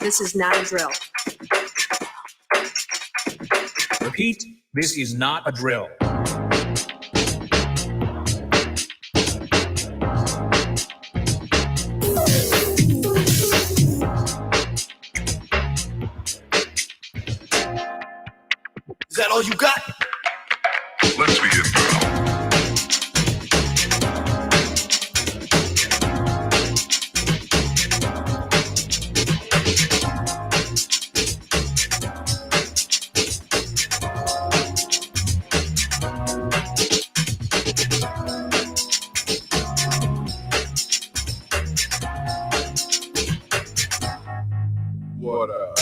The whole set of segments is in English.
This is not a drill. Repeat, this is not a drill. Is that all you got? Let's begin drill. What up?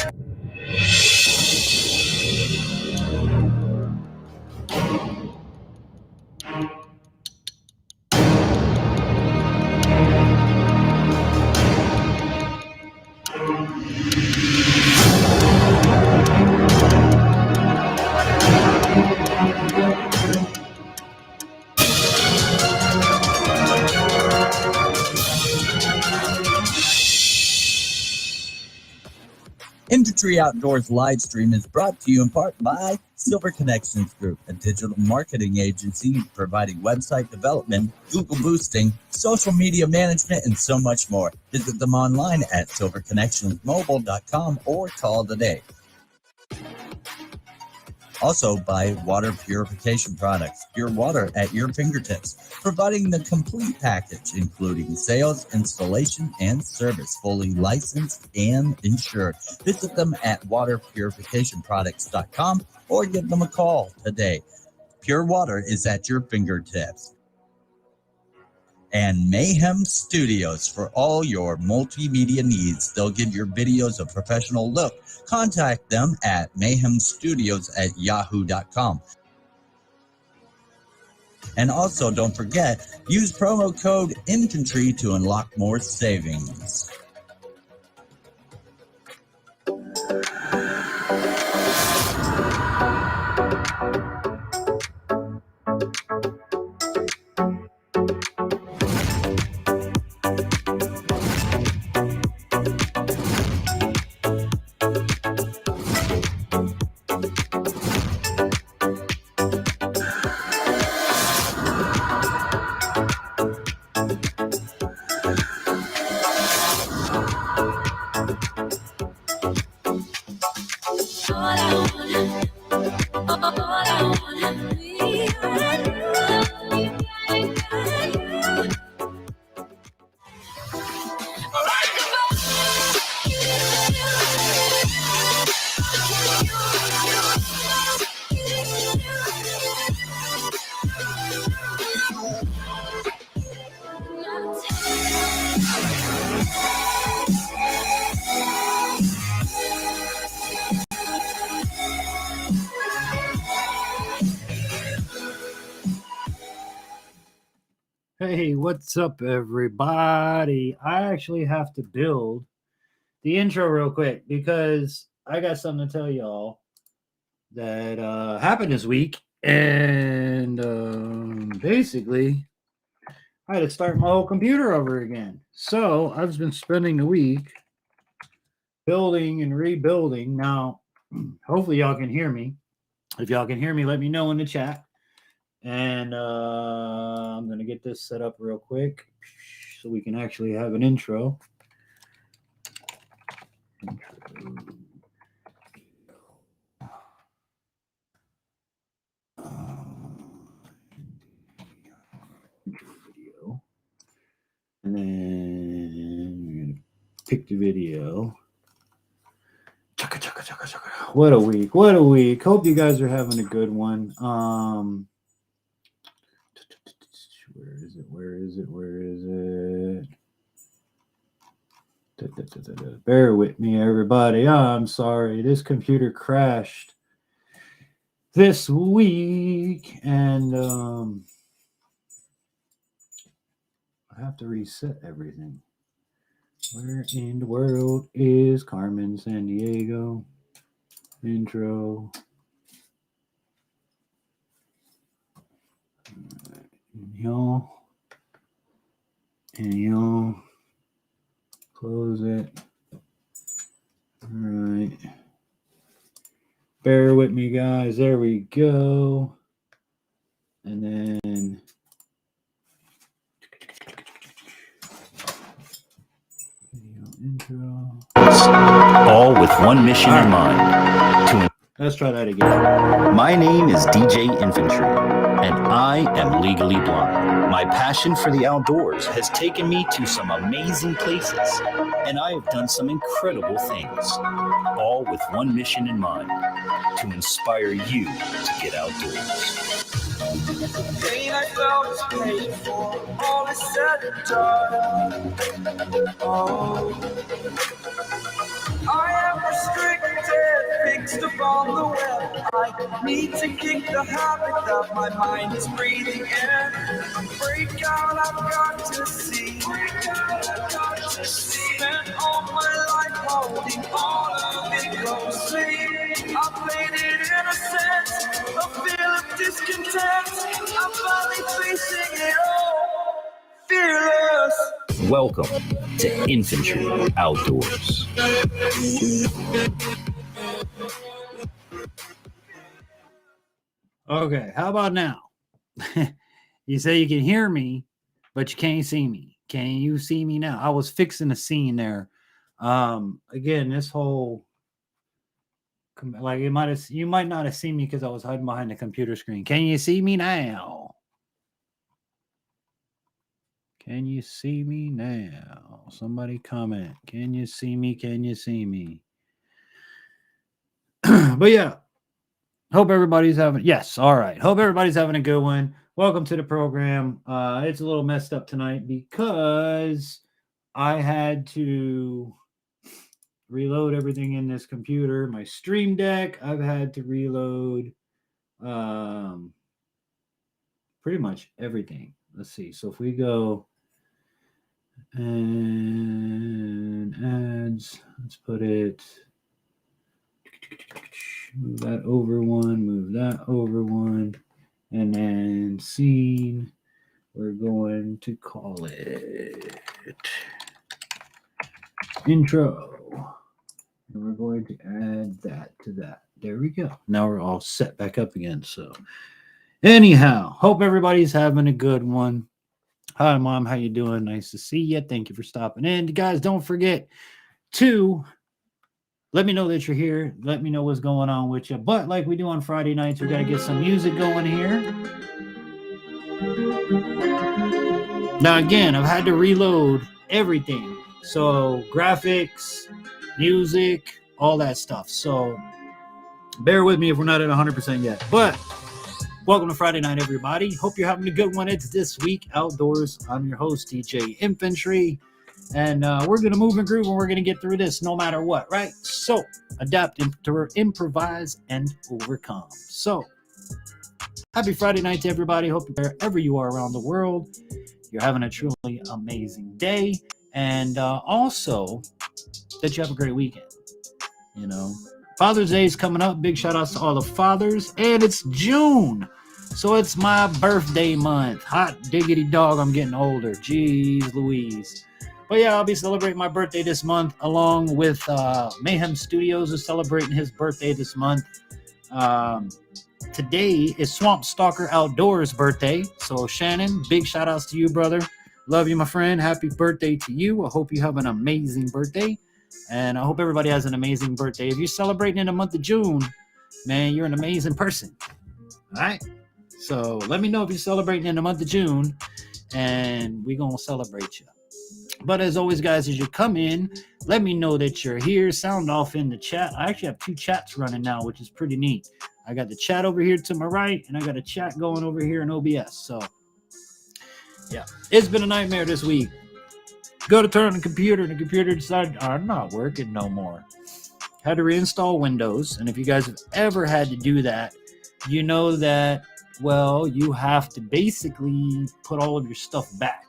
Infantry Outdoors live stream is brought to you in part by Silver Connections Group, a digital marketing agency providing website development, Google boosting, social media management, and so much more. Visit them online at silverconnectionsmobile.com or call today. Also by water purification products, pure water at your fingertips, providing the complete package, including sales, installation, and service, fully licensed and insured. Visit them at waterpurificationproducts.com or give them a call today. Pure water is at your fingertips. And Mayhem Studios for all your multimedia needs. They'll give your videos a professional look. Contact them at mayhemstudios@yahoo.com. And also, don't forget, use promo code INFANTRY to unlock more savings. Hey, what's up, everybody? I actually have to build the intro real quick because I got something to tell y'all that happened this week. And basically, I had to start my whole computer over again. So I've been spending the week building and rebuilding. Now, hopefully y'all can hear me. If y'all can hear me, let me know in the chat. And I'm going to get this set up real quick so we can actually have an intro. Video. And then we're going to pick the video. Chaka, chaka, chaka, chaka. What a week. What a week. Hope you guys are having a good one. Where is it? Where is it? Where is it? Bear with me, everybody. I'm sorry. This computer crashed this week, and I have to reset everything. Where in the world is Carmen Sandiego? Intro. And y'all close it. Bear with me, guys. There we go. And then video intro. All with one mission in mind. Let's try that again. My name is DJ Infantry, and I am legally blind. My passion for the outdoors has taken me to some amazing places, and I have done some incredible things, all with one mission in mind, to inspire you to get outdoors. Pain I felt is paid for, all is said and done. Oh, I am restricted, fixed upon the web. I need to kick the habit that my mind is breathing in. Break out, I've got to see. Spent all my life holding all of it closely. I played it innocent, a feel of discontent. I'm finally facing it all, fearless. Welcome to Infantry Outdoors. Okay, how about now? You say you can hear me, but you can't see me. Can you see me now? I was fixing a scene there. Again, this whole like you might not have seen me because I was hiding behind the computer screen. Can you see me now? Can you see me now? Somebody comment. Can you see me? Can you see me? But yeah, hope everybody's having, yes, all right. Hope everybody's having a good one. Welcome to the program. It's a little messed up tonight because I had to reload everything in this computer. My Stream Deck, I've had to reload pretty much everything. Let's see. So if we go and ads, let's put it, move that over one, move that over one, and then scene, we're going to call it intro. And we're going to add that to that. There we go. Now we're all set back up again. So anyhow, hope everybody's having a good one. Hi, Mom. How you doing? Nice to see you. Thank you for stopping in. Guys, don't forget to let me know that you're here. Let me know what's going on with you. But like we do on Friday nights, we got to get some music going here. Now, again, I've had to reload everything. So graphics, music, all that stuff. So bear with me if we're not at 100% yet. But welcome to Friday night, everybody. Hope you're having a good one. It's This Week Outdoors. I'm your host, DJ Infantry. And we're going to move and groove and we're going to get through this no matter what, right? So adapt, improvise, and overcome. So happy Friday night to everybody. Hope wherever you are around the world, you're having a truly amazing day. And also that you have a great weekend. You know, Father's Day is coming up. Big shout outs to all the fathers. And it's June. So it's my birthday month. Hot diggity dog, I'm getting older. Jeez Louise. But yeah, I'll be celebrating my birthday this month along with Mayhem Studios is celebrating his birthday this month. Today is Swamp Stalker Outdoors' birthday. So Shannon, big shout outs to you, brother. Love you, my friend. Happy birthday to you. I hope you have an amazing birthday. And I hope everybody has an amazing birthday. If you're celebrating in the month of June, man, you're an amazing person. All right? So let me know if you're celebrating in the month of June, and we're going to celebrate you. But as always, guys, as you come in, let me know that you're here. Sound off in the chat. I actually have two chats running now, which is pretty neat. I got the chat over here to my right, and I got a chat going over here in OBS. So, yeah, it's been a nightmare this week. Go to turn on the computer, and the computer decided, I'm not working no more. Had to reinstall Windows, and if you guys have ever had to do that, you know that, well, you have to basically put all of your stuff back.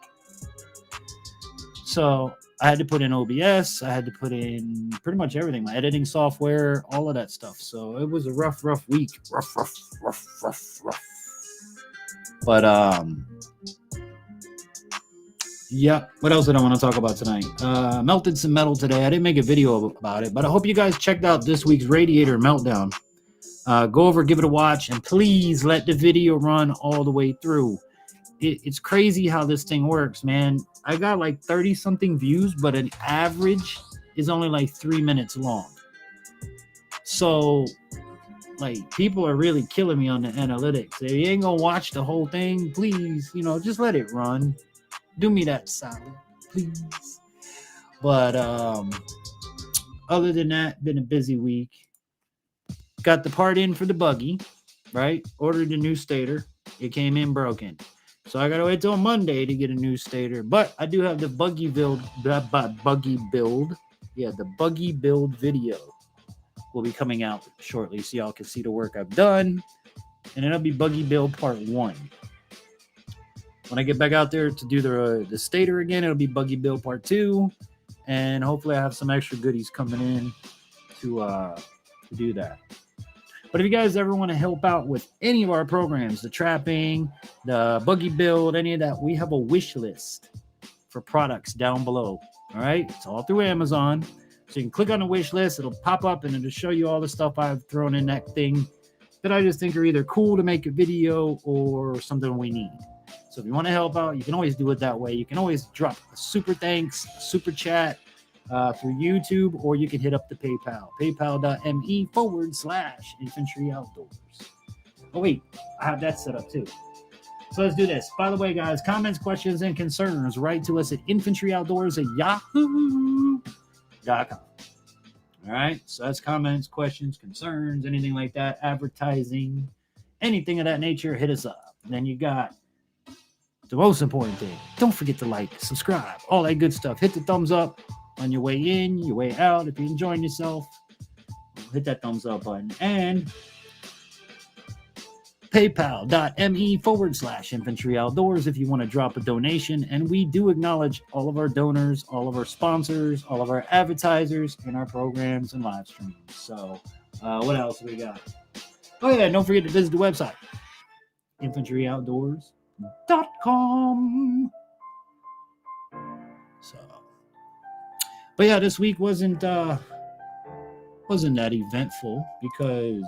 So I had to put in OBS. I had to put in pretty much everything, my editing software, all of that stuff. So it was a rough week. Rough. But, yeah, what else did I want to talk about tonight? Melted some metal today. I didn't make a video about it, but I hope you guys checked out this week's Radiator Meltdown. Go over, give it a watch, and please let the video run all the way through. It's crazy how this thing works, man. I got like 30 something views, but an average is only like 3 minutes long. So like people are really killing me on the analytics. If you ain't gonna watch the whole thing, please, just let it run. Do me that solid, please. But other than that, been a busy week. Got the part in for the buggy, right? Ordered a new stator. It came in broken. So I gotta wait till Monday to get a new stator. But I do have the buggy build. Yeah, the buggy build video will be coming out shortly, so y'all can see the work I've done. And it'll be buggy build part 1. When I get back out there to do the stator again, it'll be buggy build part 2. And hopefully I have some extra goodies coming in to do that. But if you guys ever want to help out with any of our programs, the trapping, the buggy build, any of that, we have a wish list for products down below. All right. It's all through Amazon. So you can click on the wish list. It'll pop up and it'll show you all the stuff I've thrown in that thing that I just think are either cool to make a video or something we need. So if you want to help out, you can always do it that way. You can always drop a super thanks, super chat through YouTube, or you can hit up the PayPal, paypal.me/Infantry Outdoors. Oh, wait, I have that set up too. So let's do this. By the way, guys, comments, questions, and concerns, write to us at infantryoutdoors@yahoo.com. All right, so that's comments, questions, concerns, anything like that, advertising, anything of that nature, hit us up. And then you got the most important thing. Don't forget to like, subscribe, all that good stuff. Hit the thumbs up on your way in, your way out. If you're enjoying yourself, hit that thumbs up button. And paypal.me/Infantry Outdoors if you want to drop a donation. And we do acknowledge all of our donors, all of our sponsors, all of our advertisers in our programs and live streams. So what else we got? Oh yeah, don't forget to visit the website, infantryoutdoors.com. So, but yeah, this week wasn't that eventful because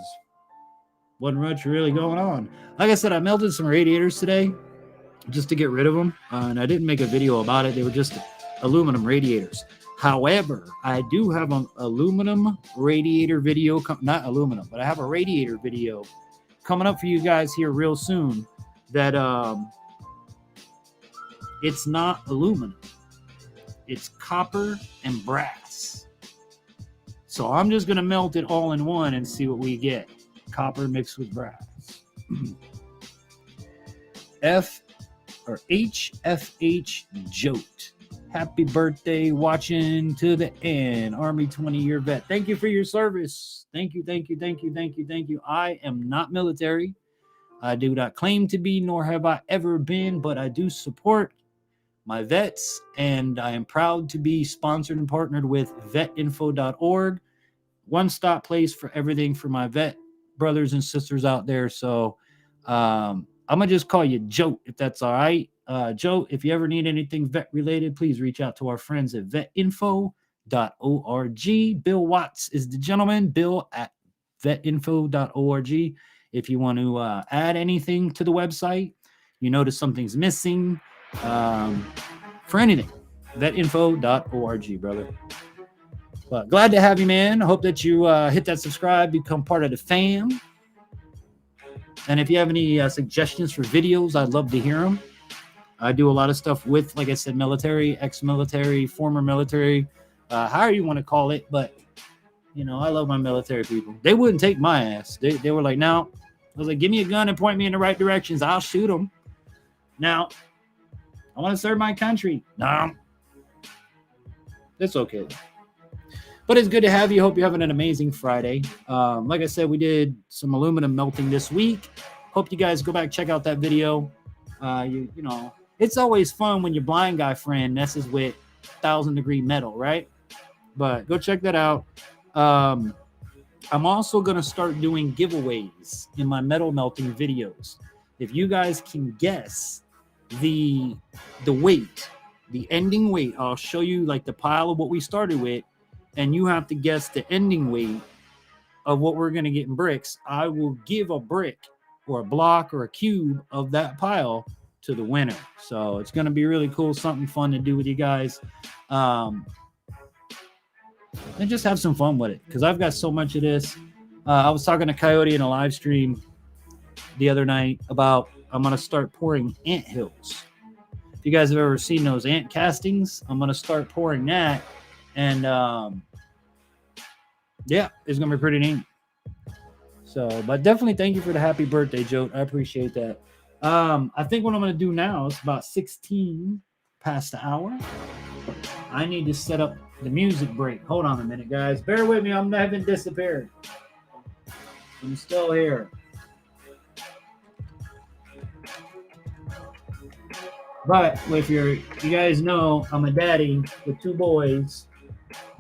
wasn't much really going on. Like I said, I melted some radiators today just to get rid of them, and I didn't make a video about it. They were just aluminum radiators. However, I do have an aluminum radiator video, not aluminum, but I have a radiator video coming up for you guys here real soon that it's not aluminum. It's copper and brass. So I'm just going to melt it all in one and see what we get. Copper mixed with brass. HFH Jote. Happy birthday, watching to the end. Army 20-year vet. Thank you for your service. Thank you. I am not military. I do not claim to be, nor have I ever been, but I do support my vets, and I am proud to be sponsored and partnered with vetinfo.org. One-stop place for everything for my vet brothers and sisters out there. So I'm going to just call you Joe, if that's all right. Joe, if you ever need anything vet-related, please reach out to our friends at vetinfo.org. Bill Watts is the gentleman, Bill at vetinfo.org. If you want to add anything to the website, you notice something's missing, for anything, vetinfo.org, brother. But glad to have you, man. I hope that you hit that subscribe, become part of the fam. And if you have any suggestions for videos, I'd love to hear them. I do a lot of stuff with, like I said, military, ex-military, former military, however you want to call it. But, you know, I love my military people. They wouldn't take my ass. They were like, no. I was like, give me a gun and point me in the right directions. I'll shoot them. Now, I want to serve my country. No. It's okay. But it's good to have you. Hope you're having an amazing Friday. Like I said, we did some aluminum melting this week. Hope you guys go back, check out that video. You know, it's always fun when your blind guy friend messes with 1,000-degree metal, right? But go check that out. I'm also going to start doing giveaways in my metal melting videos. If you guys can guess the weight, the ending weight, I'll show you like the pile of what we started with, and you have to guess the ending weight of what we're going to get in bricks, I will give a brick or a block or a cube of that pile to the winner. So it's going to be really cool, something fun to do with you guys. And just have some fun with it, because I've got so much of this. I was talking to Coyote in a live stream the other night about I'm going to start pouring ant hills. If you guys have ever seen those ant castings, I'm going to start pouring that. And yeah, it's going to be pretty neat. So, but definitely thank you for the happy birthday, Joe. I appreciate that. I think what I'm going to do now is about 16 past the hour. I need to set up the music break. Hold on a minute, guys. Bear with me. I haven't disappeared. I'm still here. But if you guys know, I'm a daddy with 2 boys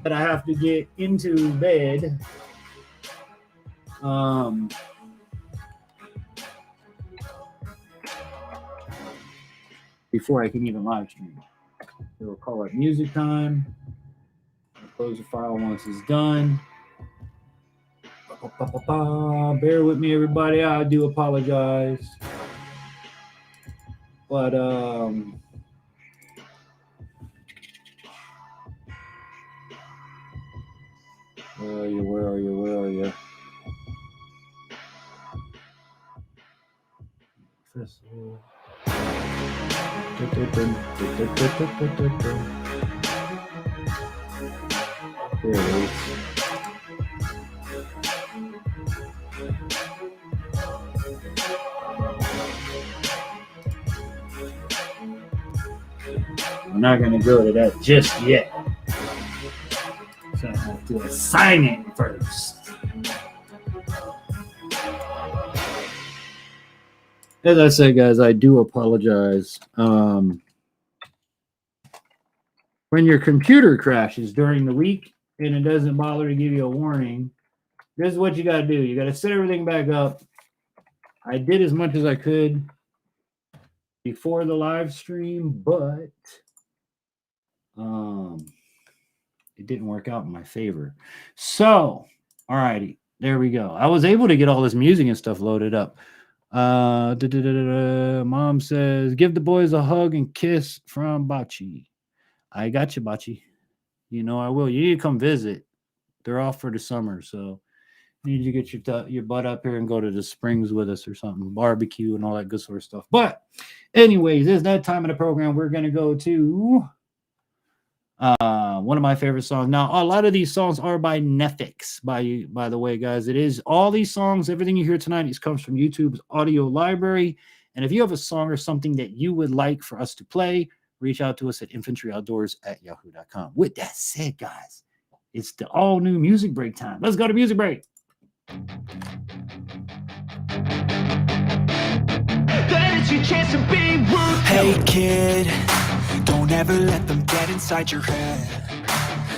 that I have to get into bed. Before I can even live stream. We'll call it music time. I'll close the file once it's done. Bear with me, everybody. I do apologize. But where are you? Festival. There it is. I'm not going to go to that just yet. So I have to assign it first. As I said, guys, I do apologize. When your computer crashes during the week and it doesn't bother to give you a warning, this is what you got to do. You got to set everything back up. I did as much as I could before the live stream, but it didn't work out in my favor. So, all righty, there we go. I was able to get all this music and stuff loaded up. Mom says, give the boys a hug and kiss from Bachi. I got you, Bachi. You know I will. You need to come visit. They're off for the summer, so you need to get your butt up here and go to the Springs with us or something, barbecue and all that good sort of stuff. But anyways, it's that time of the program. We're going to go to one of my favorite songs. Now, a lot of these songs are by Netflix, by the way, guys. It is all these songs, everything you hear tonight comes from YouTube's audio library. And if you have a song or something that you would like for us to play, reach out to us at infantryoutdoors@yahoo.com. With that said, guys, it's the all-new music break time. Let's go to music break. Hey kid, don't ever let them get inside your head.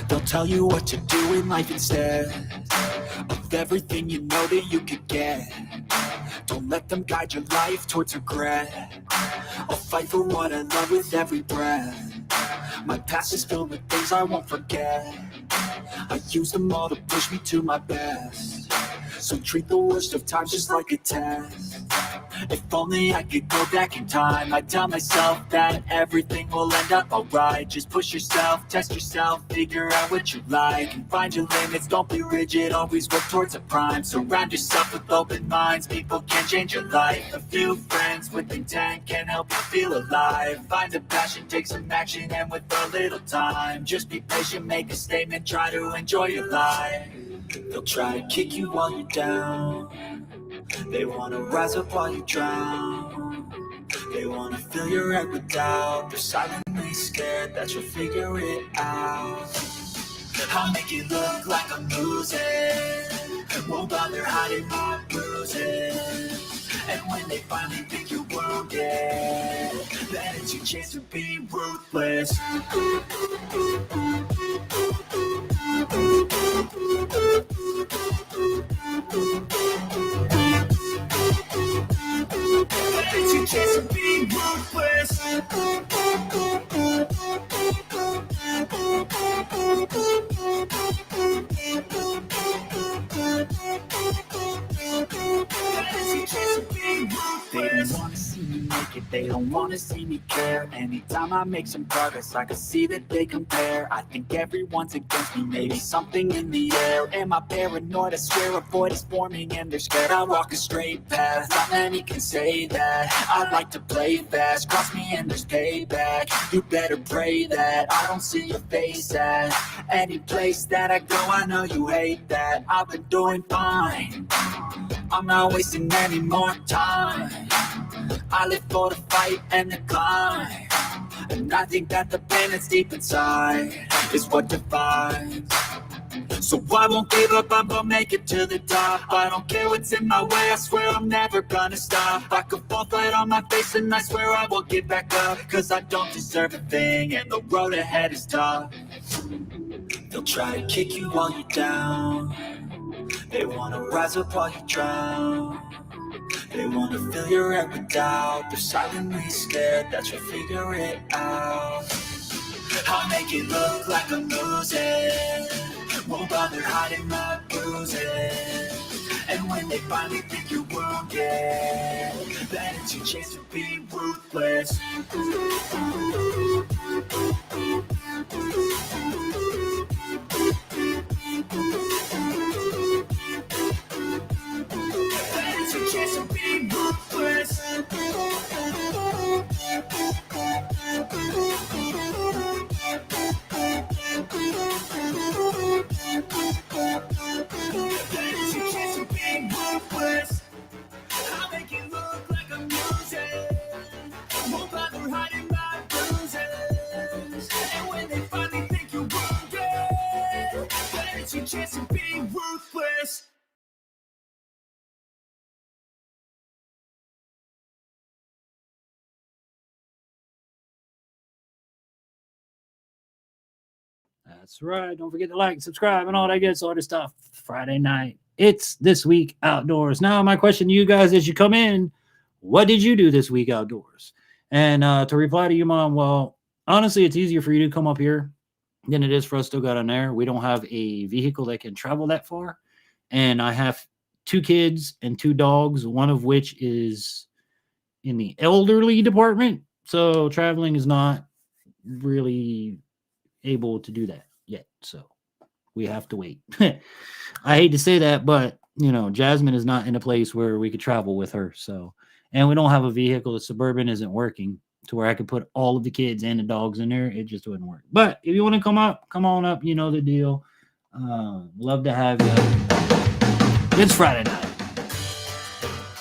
They'll tell you what to do in life instead of everything you know that you could get. Don't let them guide your life towards regret. I'll fight for what I love with every breath. My past is filled with things I won't forget. I use them all to push me to my best. So treat the worst of times just like a test. If only I could go back in time, I'd tell myself that everything will end up alright. Just push yourself, test yourself, figure out what you like, and find your limits, don't be rigid, always work towards a prime. Surround yourself with open minds, people can change your life. A few friends with intent can help you feel alive. Find a passion, take some action, and with a little time, just be patient, make a statement, try to enjoy your life. They'll try to kick you while you're down. They wanna rise up while you drown. They wanna fill your head with doubt. They're silently scared that you'll figure it out. I'll make it look like I'm losing. Won't bother hiding my bruises. And when they finally think you're wounded, then it's your chance to be ruthless. It's your chance to be ruthless. They don't wanna see me care. Anytime I make some progress, I can see that they compare. I think everyone's against me, maybe something in the air. Am I paranoid? I swear a void is forming and they're scared. I walk a straight path, not many can say that. I like to play fast, cross me and there's payback. You better pray that I don't see your face at any place that I go. I know you hate that. I've been doing fine, I'm not wasting any more time. I live for the fight and the climb, and I think that the pain that's deep inside is what defines. So I won't give up, I'm gonna make it to the top. I don't care what's in my way, I swear I'm never gonna stop. I could fall flat on my face and I swear I will get back up, cause I don't deserve a thing and the road ahead is tough. They'll try to kick you while you're down, they wanna rise up while you drown. They wanna fill your head with doubt, they're silently scared that you'll figure it out. I'll make it look like I'm losing, won't bother hiding my bruises. And when they finally think you're wounded, then it's your chance to be ruthless. Then it's your chance to be ruthless. I'll make it look like I'm losing, won't bother hiding my bruises. And when they finally think you're wounded, then it's your chance to be ruthless. That's right. Don't forget to like, subscribe, and all that good sort of stuff. Friday night. It's This Week Outdoors. Now, my question to you guys as you come in, what did you do this week outdoors? And to reply to you, Mom, well, honestly, it's easier for you to come up here than it is for us to go down there. We don't have a vehicle that can travel that far. And I have 2 kids and 2 dogs, one of which is in the elderly department. So traveling is not really able to do that yet, so we have to wait. I hate to say that, but you know, Jasmine is not in a place where we could travel with her, so, and we don't have a vehicle. The Suburban isn't working to where I could put all of the kids and the dogs in there. It just wouldn't work. But if you want to come up, come on up. You know the deal. Love to have you. It's Friday night.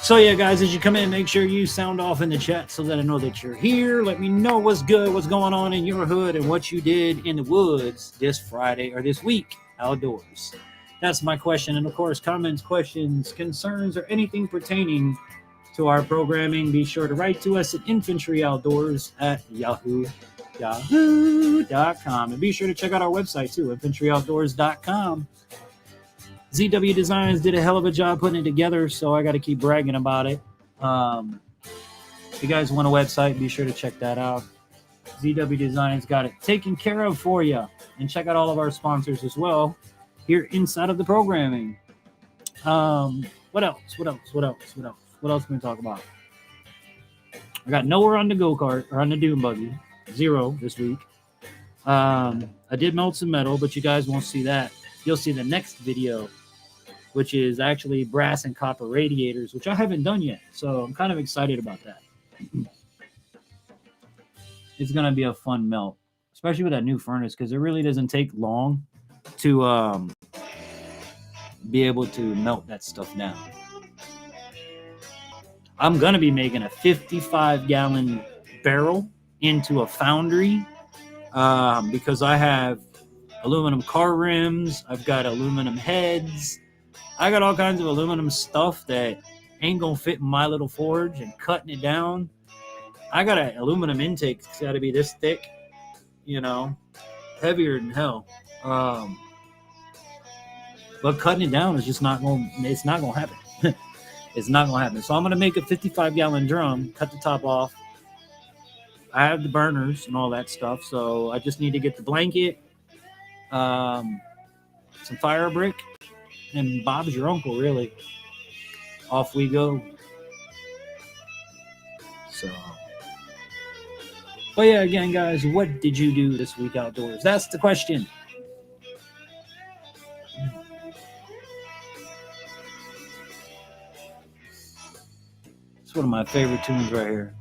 So yeah, guys, as you come in, make sure you sound off in the chat so that I know that you're here. Let me know what's good, what's going on in your hood, and what you did in the woods this Friday or this week outdoors. That's my question. And of course, comments, questions, concerns, or anything pertaining to our programming, be sure to write to us at infantryoutdoors at yahoo.com. And be sure to check out our website too, infantryoutdoors.com. ZW Designs did a hell of a job putting it together, so I got to keep bragging about it. If you guys want a website, be sure to check that out. ZW Designs got it taken care of for you. And check out all of our sponsors as well here inside of the programming. What else? What else can we talk about? I got nowhere on the go-kart or on the dune buggy. 0 this week. I did melt some metal, but you guys won't see that. You'll see the next video, which is actually brass and copper radiators, which I haven't done yet. So I'm kind of excited about that. It's going to be a fun melt, especially with that new furnace, because it really doesn't take long to be able to melt that stuff down. I'm going to be making a 55-gallon barrel into a foundry because I have aluminum car rims. I've got aluminum heads. I got all kinds of aluminum stuff that ain't gonna fit in my little forge, and cutting it down. I got an aluminum intake. It's got to be this thick, you know, heavier than hell. But cutting it down is just not going. It's not gonna happen. It's not gonna happen. So I'm gonna make a 55-gallon drum. Cut the top off. I have the burners and all that stuff. So I just need to get the blanket, some fire brick, and Bob's your uncle, really. Off we go. So But yeah, again, guys, what did you do this week outdoors? That's the question. It's one of my favorite tunes right here.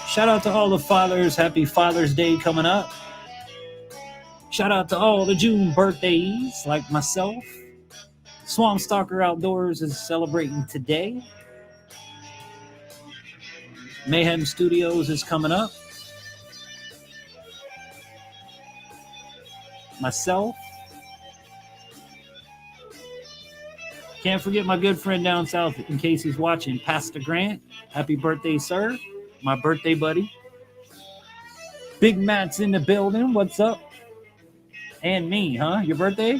Shout out to all the fathers. Happy Father's Day coming up. Shout out to all the June birthdays like myself. Swamp Stalker Outdoors is celebrating today. Mayhem Studios is coming up. Myself. Can't forget my good friend down south, in case he's watching, Pastor Grant. Happy birthday, sir. My birthday buddy. Big Matt's in the building. What's up? And me, huh? Your birthday?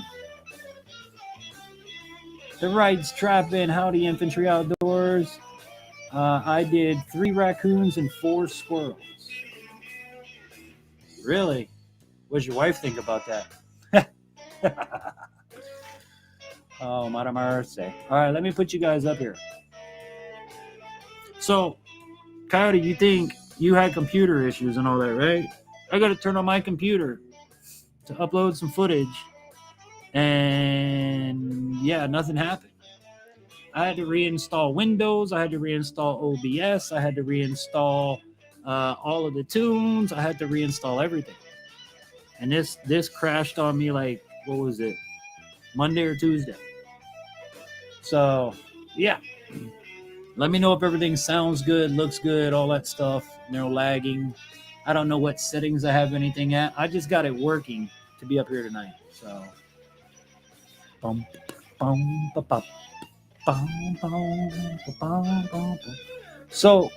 The Rights Trapping. Howdy, Infantry Outdoors. I did 3 raccoons and 4 squirrels. Really? What'd your wife think about that? Oh, Mother Mercy. All right, let me put you guys up here. So, Coyote, you think you had computer issues and all that, right? I got to turn on my computer to upload some footage. And yeah, nothing happened. I had to reinstall Windows. I had to reinstall OBS. I had to reinstall all of the tunes. I had to reinstall everything. And this crashed on me like, what was it? Monday or Tuesday. So, yeah. Let me know if everything sounds good, looks good, all that stuff. No lagging. I don't know what settings I have anything at. I just got it working to be up here tonight. So, bum, bum, ba, ba, bum, bum, ba, bum, bum. So,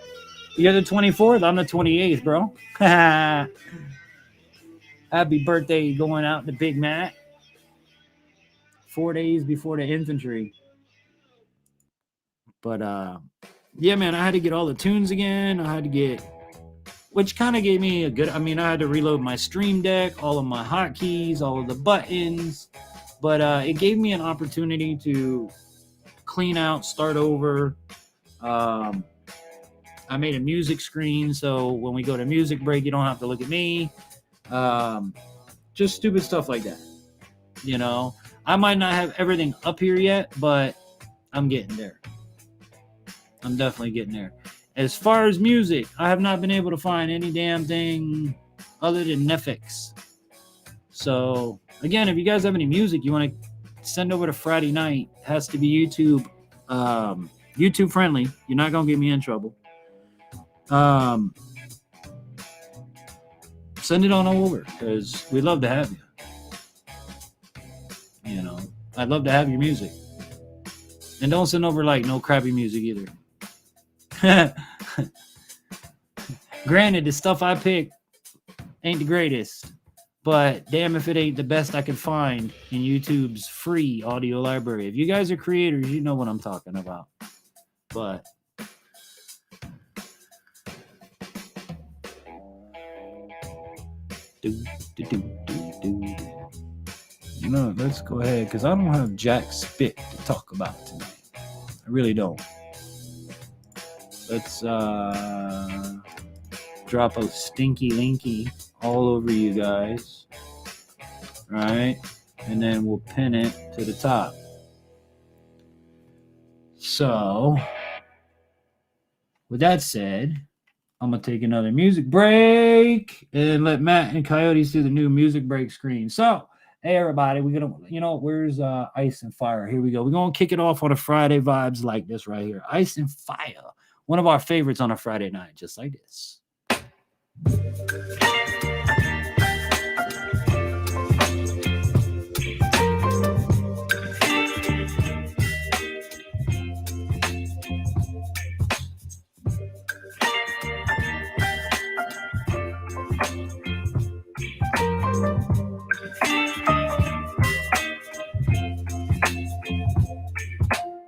you're the 24th. I'm the 28th, bro. Happy birthday going out to Big Matt. 4 days before the infantry. But, yeah, man, I had to get all the tunes again. I had to get, which kind of gave me a good, I mean, I had to reload my Stream Deck, all of my hotkeys, all of the buttons. But it gave me an opportunity to clean out, start over. I made a music screen, so when we go to music break, you don't have to look at me. Just stupid stuff like that. You know, I might not have everything up here yet, but I'm getting there. I'm definitely getting there. As far as music, I have not been able to find any damn thing other than Netflix. So, again, if you guys have any music you want to send over to Friday night, it has to be YouTube friendly. You're not going to get me in trouble. Send it on over because we'd love to have you. You know, I'd love to have your music. And don't send over like no crappy music either. Granted, the stuff I pick ain't the greatest, but damn if it ain't the best I could find in YouTube's free audio library. If you guys are creators, you know what I'm talking about. But you know, let's go ahead because I don't have jack spit to talk about tonight. I really don't. Let's drop a stinky linky all over you guys. Right? And then we'll pin it to the top. So, with that said, I'm going to take another music break and let Matt and Coyotes do the new music break screen. So, hey, everybody, we're going to, you know, where's Ice and Fire? Here we go. We're going to kick it off on a Friday vibes like this right here. Ice and Fire. One of our favorites on a Friday night, just like this.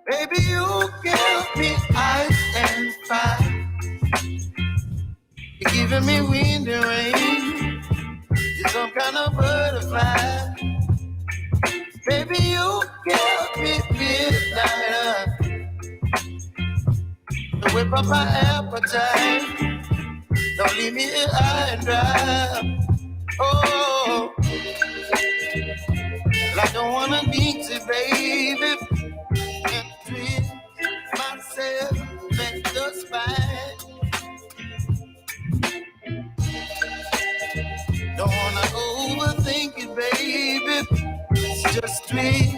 Baby, you give me ice and fire. You're giving me wind and rain. You're some kind whip up my appetite. Don't leave me here high and dry. Oh, I don't wanna beat you, baby, and treat myself at the spine. Don't wanna overthink it, baby. It's just treat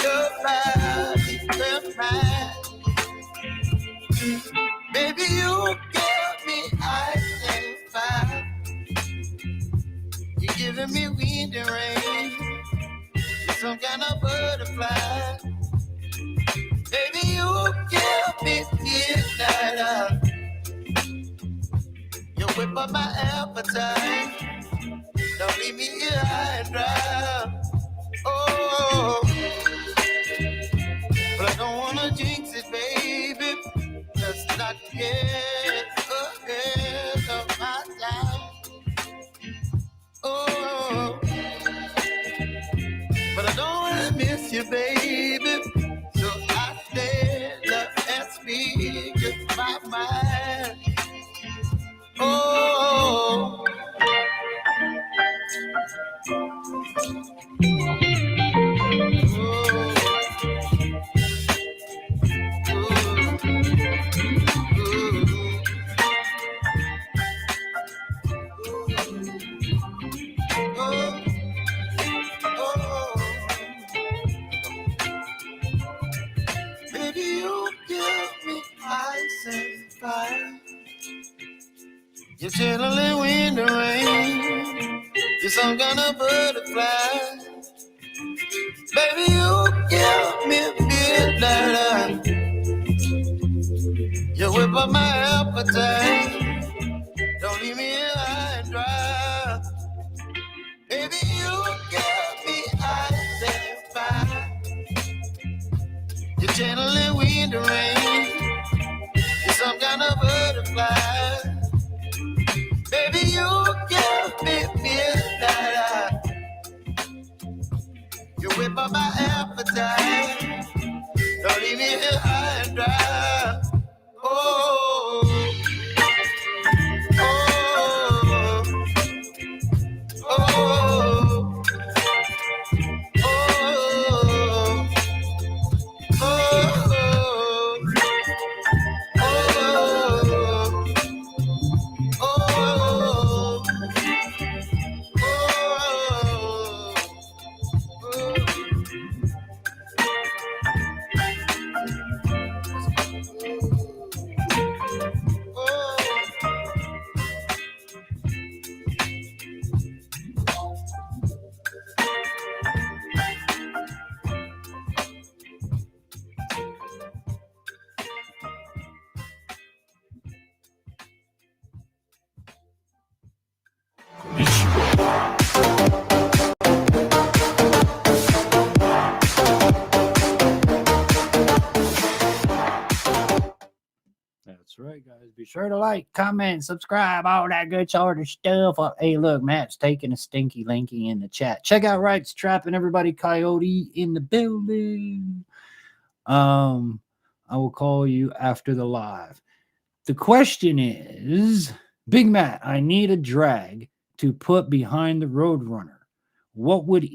your body and mine. Baby, you give me ice and fire. You're giving me wind and rain. You're some kind of butterfly. Baby, you give me midnight. You whip up my appetite. Don't leave me here high and dry. Oh, but I don't wanna jinx it, baby. Let's not get ahead of my time. Oh, but I don't wanna miss you, baby. So I stand up and speak my mind. Oh. Baby, you give me ice and fire. You're chilling wind and rain. You're some kind of butterfly. Baby, you give me midnight. You whip up my appetite. Don't leave me here high and dry. Baby, you give me ice and fire. You're channeling wind and rain. You're some kind of butterfly. Baby, you give me midnight. You whip up my appetite. Don't leave me here high and dry. Oh, oh, oh, oh, That's right, guys. Be sure to like, comment, subscribe, all that good sort of stuff. Hey, look, Matt's taking a stinky linky in the chat. Check out Wright's Trapping Everybody Coyote in the building. I will call you after the live. The question is, Big Matt, I need a drag to put behind the Roadrunner. What would be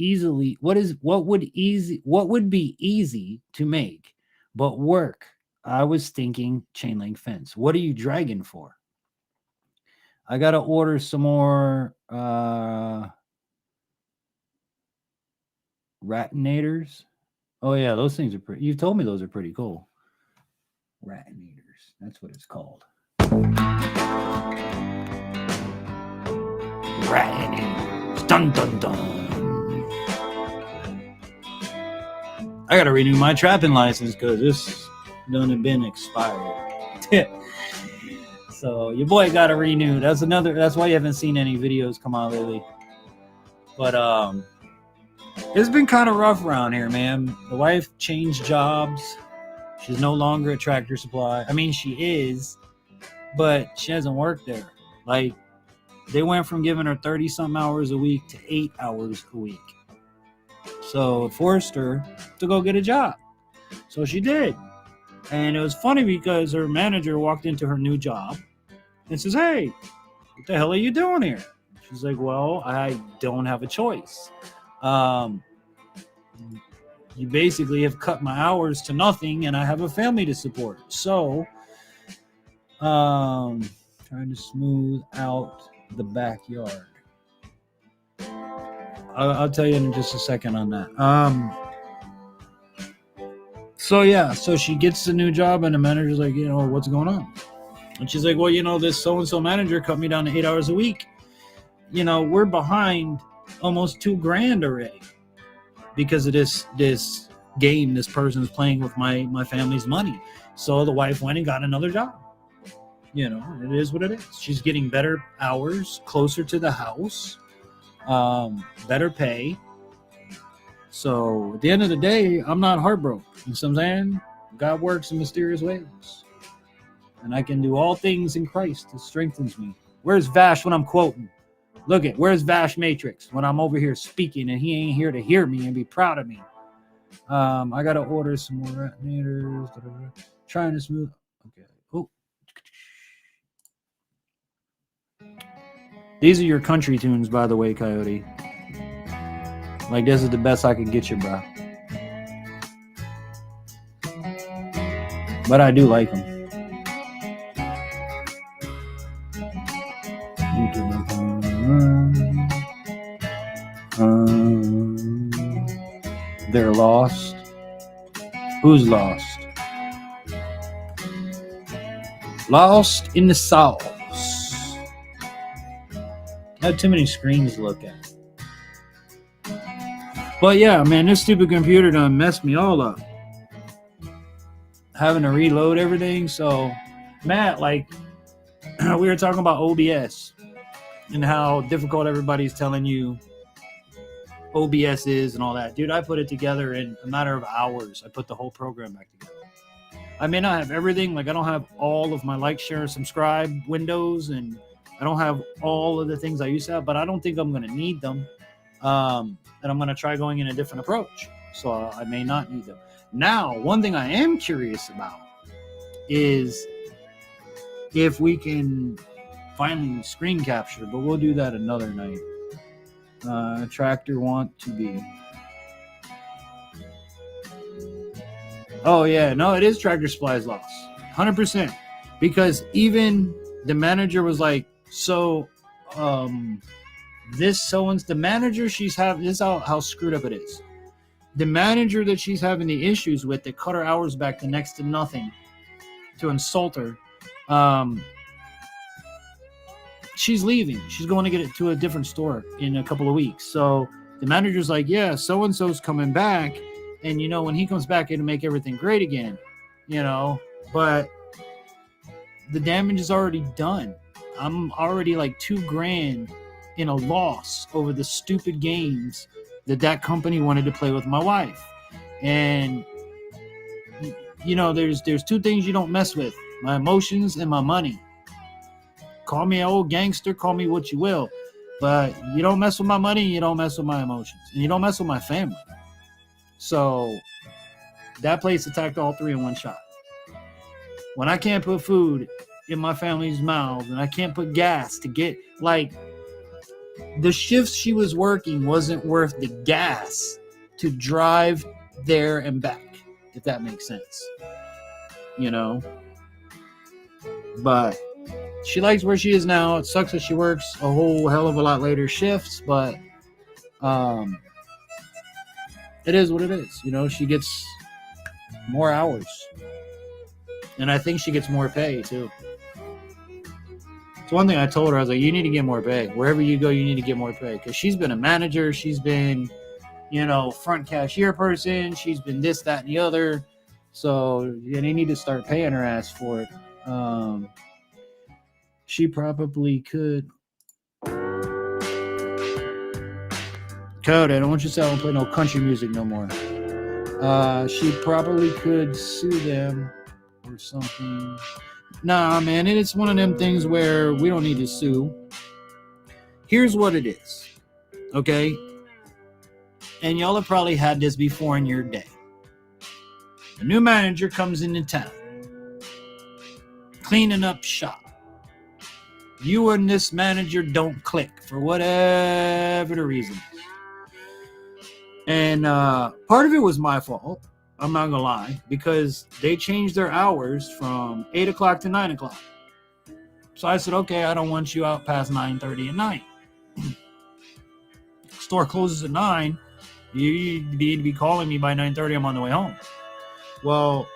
easy to make but work? I was thinking chain link fence. What are you dragging for? I got to order some more ratinators. Oh, yeah, those things are pretty. You told me those are pretty cool. Ratinators. That's what it's called. Ratinators. Dun, dun, dun. I got to renew my trapping license because this done have been expired. So your boy got to renew. That's why you haven't seen any videos come out lately. But it's been kind of rough around here, man. The wife changed jobs. She's no longer at Tractor Supply. I mean, she is, but she hasn't worked there. Like, they went from giving her 30-something hours a week to 8 hours a week. So it forced her to go get a job. So she did. And it was funny because her manager walked into her new job and says, "Hey, what the hell are you doing here?" She's like, "Well, I don't have a choice. You basically have cut my hours to nothing, and I have a family to support. So, trying to smooth out the backyard." I'll tell you in just a second on that. So she gets the new job, and the manager's like, "What's going on?" And she's like, "Well, this so-and-so manager cut me down to 8 hours a week. We're behind almost $2,000 already because of this game this person's playing with my family's money." So the wife went and got another job. It is what it is. She's getting better hours, closer to the house, better pay. So at the end of the day, I'm not heartbroken. You know what I'm saying? God works in mysterious ways. And I can do all things in Christ that strengthens me. Where's Vash when I'm quoting? Look at, where's Vash Matrix when I'm over here speaking and he ain't here to hear me and be proud of me? I got to order some more retinators. Trying to smooth. Okay. Oh. These are your country tunes, by the way, Coyote. Like, this is the best I could get you, bro. But I do like them. They're lost. Who's lost? Lost in the sauce. I have too many screens to look at. But yeah, man, this stupid computer done messed me all up. Having to reload everything. So, Matt, like, we were talking about OBS and how difficult everybody's telling you OBS is and all that. Dude, I put it together in a matter of hours. I put the whole program back together. I may not have everything. Like, I don't have all of my like, share, subscribe windows, and I don't have all of the things I used to have, but I don't think I'm going to need them. And I'm going to try going in a different approach. So I may not need them. Now, one thing I am curious about is if we can finally screen capture, but we'll do that another night. Tractor want to be. Oh, yeah. No, it is Tractor Supply's loss. 100%. Because even the manager was like, so, this so-and-so, the manager she's having, this is how screwed up it is. The manager that she's having the issues with, that cut her hours back to next to nothing to insult her, she's leaving. She's going to get it to a different store in a couple of weeks. So the manager's like, yeah, so-and-so's coming back. And, when he comes back, it'll make everything great again, but the damage is already done. I'm already like $2,000 in a loss over the stupid games that company wanted to play with my wife. And, there's two things you don't mess with: my emotions and my money. Call me an old gangster, call me what you will, but you don't mess with my money, you don't mess with my emotions, and you don't mess with my family. So that place attacked all three in one shot. When I can't put food in my family's mouths and I can't put gas to get, like, the shifts she was working wasn't worth the gas to drive there and back, if that makes sense. But she likes where she is now. It sucks that she works a whole hell of a lot later shifts, but it is what it is. She gets more hours. And I think she gets more pay, too. It's one thing I told her. I was like, you need to get more pay. Wherever you go, you need to get more pay. Because she's been a manager. She's been, front cashier person. She's been this, that, and the other. So they need to start paying her ass for it. She probably could. Code, I don't want you to say I don't play no country music no more. She probably could sue them or something. Nah, man, it's one of them things where we don't need to sue. Here's what it is, okay? And y'all have probably had this before in your day. A new manager comes into town, cleaning up shop. You and this manager don't click for whatever the reason. And part of it was my fault. I'm not gonna lie, because they changed their hours from 8 o'clock to 9 o'clock. So I said, okay, I don't want you out past 9:30 at night. Store closes at 9. You need to be calling me by 9:30. I'm on the way home. Well,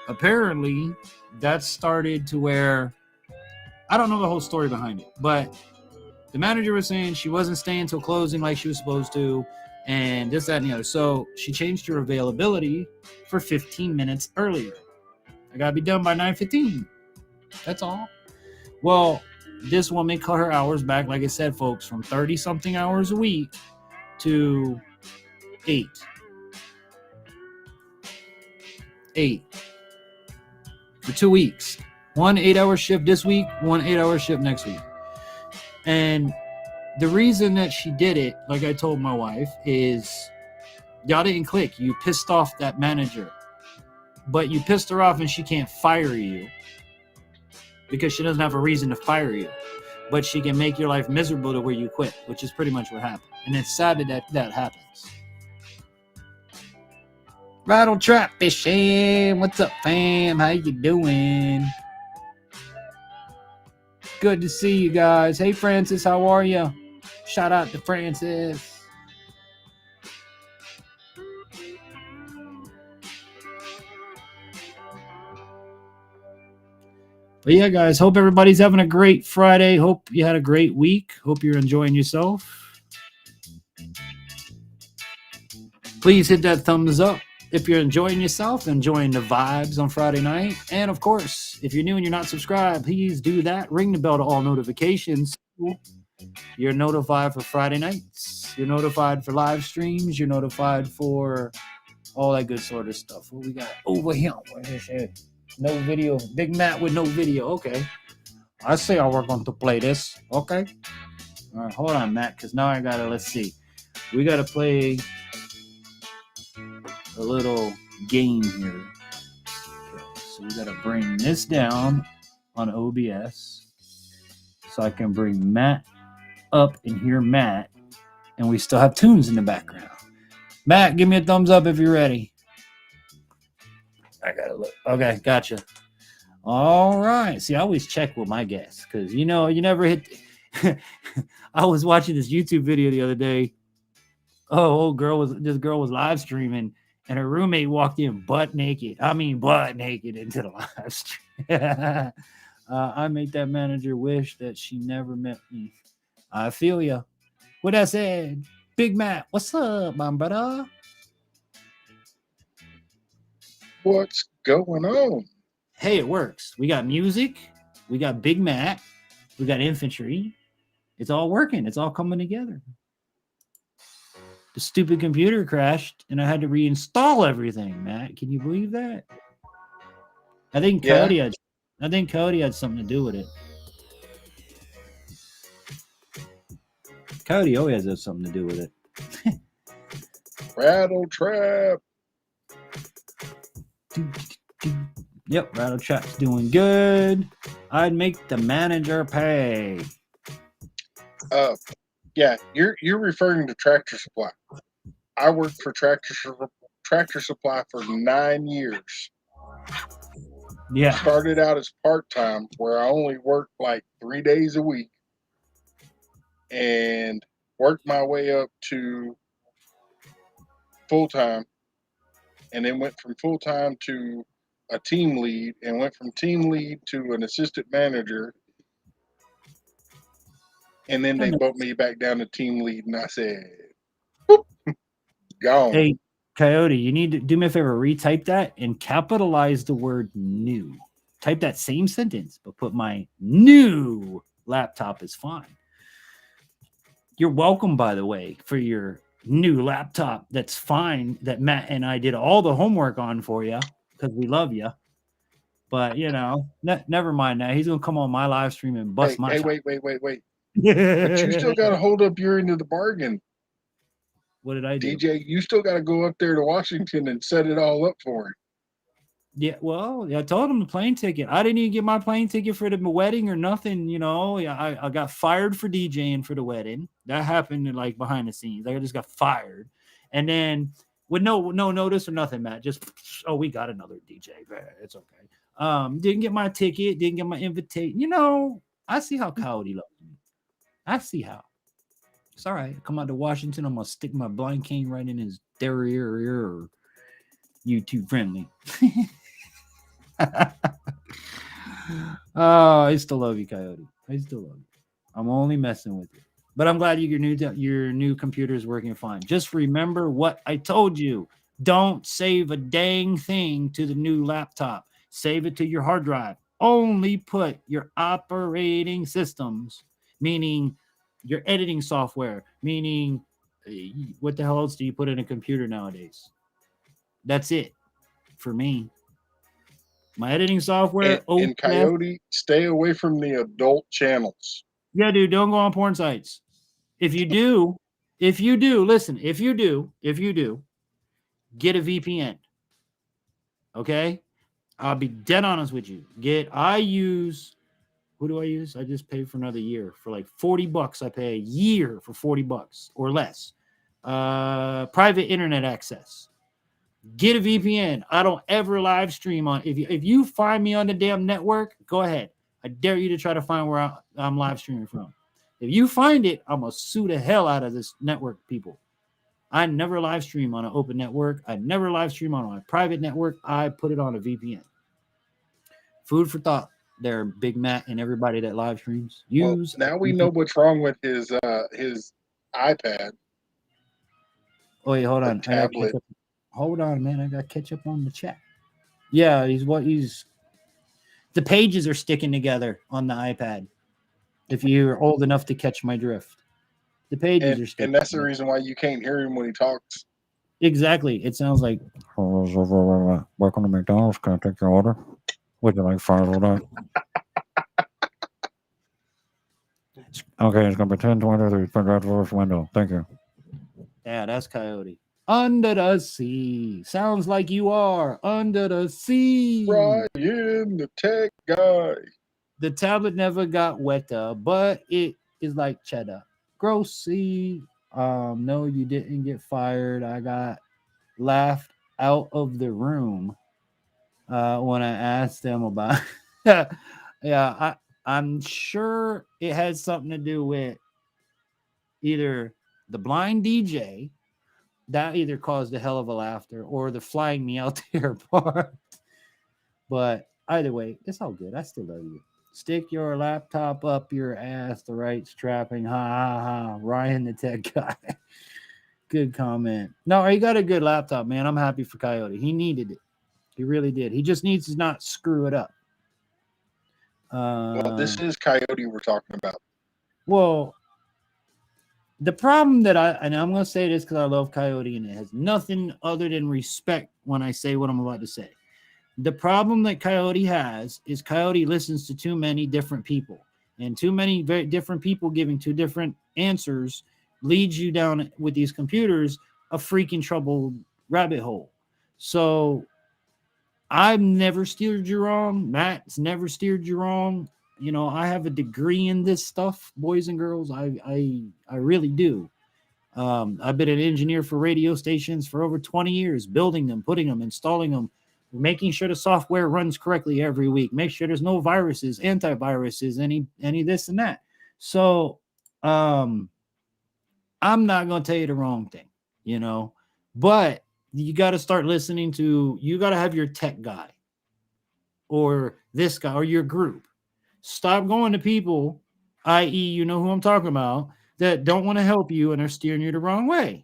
apparently that started to where, I don't know the whole story behind it, but the manager was saying she wasn't staying till closing like she was supposed to, and this, that, and the other. So she changed her availability for 15 minutes earlier. I gotta be done by 9:15. That's all. Well, this woman cut her hours back, like I said, folks, from 30-something hours a week to 8. 8 for 2 weeks. 1 8-hour shift this week, 1 8-hour shift next week. And the reason that she did it, like I told my wife, is y'all didn't click. You pissed off that manager. But you pissed her off and she can't fire you because she doesn't have a reason to fire you. But she can make your life miserable to where you quit, which is pretty much what happened. And it's sad that happens. Rattle trap fishing. What's up, fam? How you doing? Good to see you guys. Hey, Francis, how are you? Shout out to Francis. But yeah, guys, hope everybody's having a great Friday. Hope you had a great week. Hope you're enjoying yourself. Please hit that thumbs up if you're enjoying yourself, enjoying the vibes on Friday night. And of course, if you're new and you're not subscribed, please do that. Ring the bell to all notifications. You're notified for Friday nights. You're notified for live streams. You're notified for all that good sort of stuff. What we got over here? No video. Big Matt with no video. Okay. I say we're going to play this. Okay. All right. Hold on, Matt, because now I got to, let's see. We got to play a little game here. Okay, so we got to bring this down on OBS so I can bring Matt up and hear Matt, and we still have tunes in the background. Matt, give me a thumbs up if you're ready. I gotta look. Okay, gotcha. All right. See, I always check with my guests because you never hit. I was watching this YouTube video the other day. This girl was live streaming, and her roommate walked in butt naked. I mean, butt naked into the live stream. I made that manager wish that she never met me. I feel ya. What I said, Big Matt, what's up, my brother? What's going on? Hey, it works. We got music. We got Big Matt. We got infantry. It's all working. It's all coming together. The stupid computer crashed, and I had to reinstall everything, Matt. Can you believe that? I think Cody had something to do with it. Cody always has something to do with it. Rattle trap. Yep, Rattle Trap's doing good. I'd make the manager pay. Yeah, you're referring to Tractor Supply. I worked for Tractor Supply for 9 years. Yeah. Started out as part-time, where I only worked like 3 days a week, and worked my way up to full-time, and then went from full-time to a team lead, and went from team lead to an assistant manager, and then they bumped me back down to team lead, and I said, "Boop, gone." Hey, Coyote, you need to do me a favor, retype that and capitalize the word new. Type that same sentence, but put my new laptop is fine. You're welcome, by the way, for your new laptop. That's fine. That Matt and I did all the homework on for you because we love you. But, never mind that. He's going to come on my live stream and bust my shot. Wait. But you still got to hold up your end of the bargain. What did I do? DJ, you still got to go up there to Washington and set it all up for him. Yeah, well, I told him the plane ticket. I didn't even get my plane ticket for the wedding or nothing. I got fired for DJing for the wedding. That happened like behind the scenes. I just got fired, and then with no notice or nothing, Matt. Just we got another DJ. It's okay. Didn't get my ticket. Didn't get my invitation. I see how Coyote loves me. I see how. It's all right. Come out to Washington. I'm gonna stick my blind cane right in his derriere. YouTube friendly. Oh, I still love you, Coyote. I still love you. I'm only messing with you. But I'm glad your new computer is working fine. Just remember what I told you. Don't save a dang thing to the new laptop. Save it to your hard drive. Only put your operating systems, meaning your editing software, meaning what the hell else do you put in a computer nowadays? That's it for me. My editing software, And Coyote, stay away from the adult channels. Yeah, dude, don't go on porn sites. If you do, listen, if you do, get a VPN. Okay? I'll be dead honest with you. Who do I use? I just paid for another year. For like $40, I pay a year for $40 or less. Private internet access. Get a VPN. I don't ever live stream on. If you find me on the damn network, go ahead. I dare you to try to find where I'm live streaming from. If you find it, I'm going to sue the hell out of this network people. I never live stream on an open network. I never live stream on a private network. I put it on a VPN. Food for thought there, Big Matt and everybody that live streams. Use. Well, now we know what's wrong with his iPad. Oh, wait, hold on. Tablet. Hold on, man. I got to catch up on the chat. Yeah, the pages are sticking together on the iPad. If you're old enough to catch my drift, the pages are sticking. And that's the reason why you can't hear him when he talks. Exactly. It sounds like, welcome to McDonald's. Can I take your order? Would you like fries with that? Okay, it's going to be 10:23. Put out the first window. Thank you. Yeah, that's Coyote. Under the sea. Sounds like you are under the sea. Brian, the tech guy. The tablet never got wetter, but it is like cheddar. Grossy. No, you didn't get fired. I got laughed out of the room when I asked them about. Yeah, I'm sure it had something to do with either the blind DJ that either caused a hell of a laughter or the flying me out there part. But either way, it's all good. I still love you. Stick your laptop up your ass, the right strapping. Ha ha ha. Ryan the tech guy. Good comment. No, he got a good laptop, man. I'm happy for Coyote. He needed it. He really did. He just needs to not screw it up. Well, this is Coyote we're talking about. Well, the problem that and I'm going to say this because I love Coyote and it has nothing other than respect when I say what I'm about to say. The problem that Coyote has is Coyote listens to too many different people, and too many very different people giving two different answers leads you down with these computers a freaking troubled rabbit hole. So I've never steered you wrong. Matt's never steered you wrong. I have a degree in this stuff, boys and girls. I really do. I've been an engineer for radio stations for over 20 years, building them, putting them, installing them, making sure the software runs correctly every week, make sure there's no viruses, antiviruses, any this and that. So I'm not going to tell you the wrong thing, but you got to start listening to, you got to have your tech guy or this guy or your group. Stop going to people, i.e., who I'm talking about, that don't want to help you and are steering you the wrong way.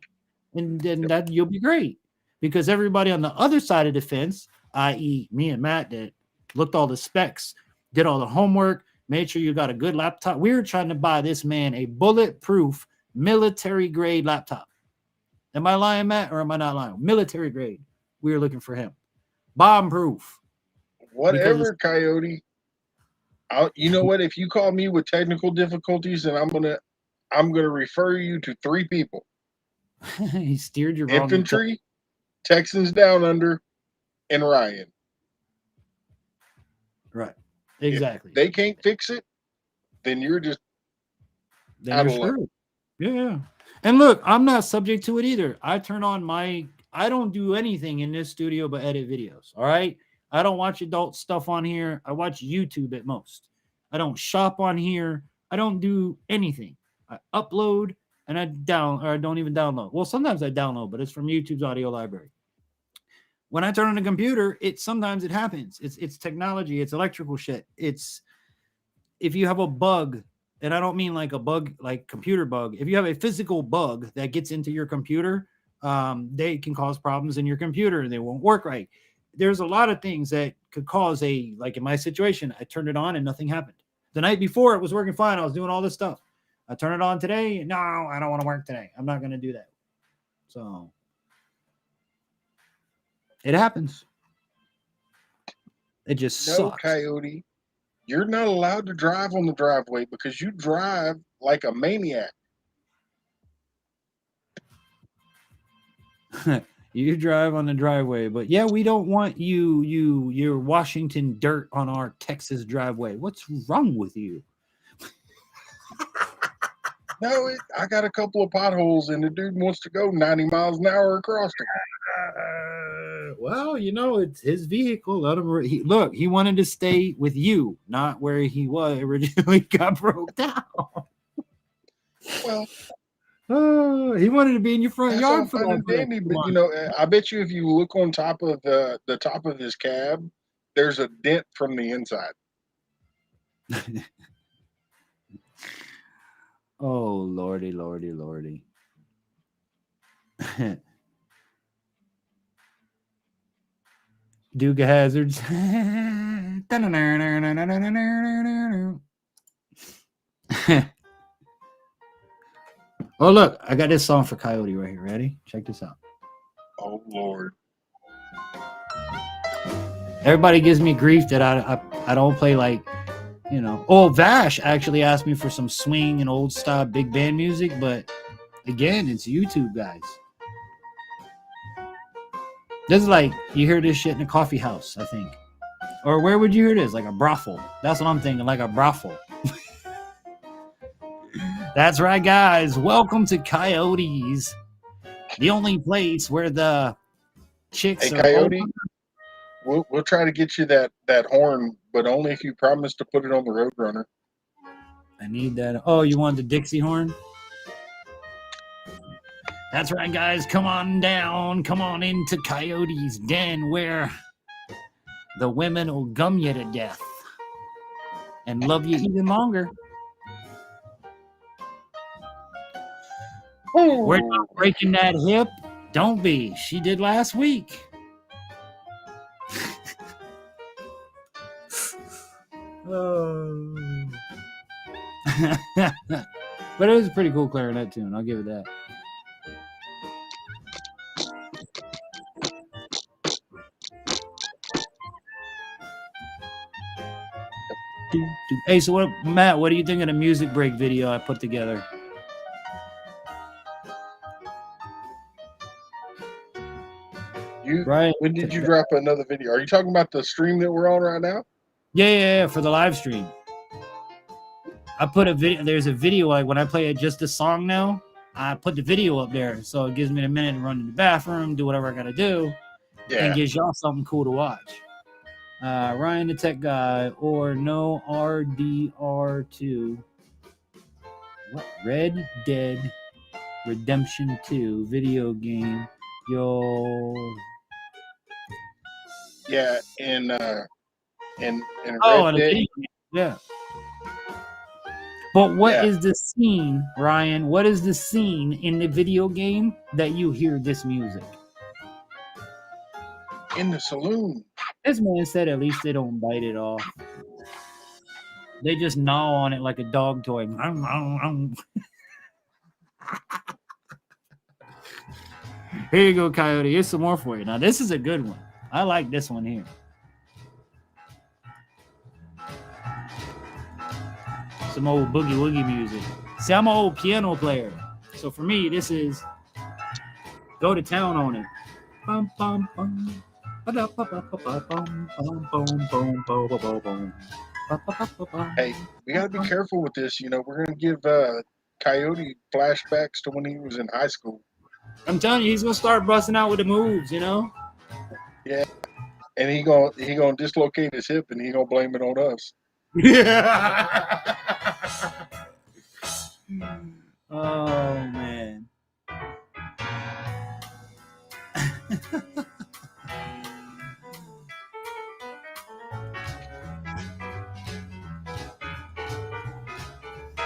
And then that you'll be great. Because everybody on the other side of the fence, i.e., me and Matt, that looked all the specs, did all the homework, made sure you got a good laptop. We were trying to buy this man a bulletproof military-grade laptop. Am I lying, Matt, or am I not lying? Military grade. We were looking for him. Bomb-proof. Whatever, Coyote. You know what? If you call me with technical difficulties, then I'm gonna refer you to 3 people. He steered you wrong. Infantry, Texans Down Under, and Ryan. Right. Exactly. If they can't fix it, then you're just Then out you're of luck. screwed. Yeah. And look, I'm not subject to it either. I don't do anything in this studio but edit videos. All right. I don't watch adult stuff on here. I watch YouTube at most. I don't shop on here. I don't do anything. I upload and I don't even download. Well, sometimes I download, but it's from YouTube's audio library. When I turn on a computer, sometimes it happens. It's technology, it's electrical shit. It's if you have a bug, and I don't mean like a bug, like computer bug. If you have a physical bug that gets into your computer, they can cause problems in your computer and they won't work right. There's a lot of things that could cause like in my situation, I turned it on and nothing happened. The night before it was working fine. I was doing all this stuff. I turn it on today. No, I don't want to work today. I'm not going to do that. So it happens. It just sucks. Coyote, you're not allowed to drive on the driveway because you drive like a maniac. You drive on the driveway, but yeah, we don't want your Washington dirt on our Texas driveway. What's wrong with you? No, I got a couple of potholes, and the dude wants to go 90 miles an hour across them. Well, it's his vehicle. Let him. He wanted to stay with you, not where he was originally got broke down. Well, he wanted to be in your front yard for that. Dandy, but I bet you if you look on top of the top of his cab, there's a dent from the inside. Oh, lordy, lordy, lordy. Duke Hazards. Oh, look, I got this song for Coyote right here. Ready? Check this out. Oh, Lord. Everybody gives me grief that I don't play like, Oh, Vash actually asked me for some swing and old style big band music, but again, it's YouTube, guys. This is like you hear this shit in a coffee house, I think. Or where would you hear this? Like a brothel. That's what I'm thinking, like a brothel. That's right, guys. Welcome to Coyotes, the only place where the chicks are. Coyote, we'll try to get you that horn, but only if you promise to put it on the Roadrunner. I need that. Oh, you want the Dixie horn? That's right, guys. Come on down. Come on into Coyote's Den where the women will gum you to death and love you even longer. We're not breaking that hip. Don't be. She did last week. Oh. But it was a pretty cool clarinet tune. I'll give it that. Hey, so Matt, what do you think of the music break video I put together? Right. When did you drop another video? Are you talking about the stream that we're on right now? Yeah, for the live stream. I put a video. There's a video like when I play just a song now, I put the video up there. So it gives me a minute to run to the bathroom, do whatever I got to do, and gives y'all something cool to watch. Ryan the Tech Guy or no RDR2. What? Red Dead Redemption 2 video game. Yo. Yeah, in Red Dead. Yeah. But what is the scene, Ryan? What is the scene in the video game that you hear this music? In the saloon. This man said at least they don't bite it off. They just gnaw on it like a dog toy. Here you go, Coyote. Here's some more for you. Now, this is a good one. I like this one here. Some old boogie woogie music. See, I'm an old piano player. So for me, this is go to town on it. Bum, bum, bum. Hey, we got to be careful with this. We're going to give Coyote flashbacks to when he was in high school. I'm telling you, he's gonna start busting out with the moves, Yeah, and he gonna dislocate his hip, and he gonna blame it on us. Yeah. Oh man.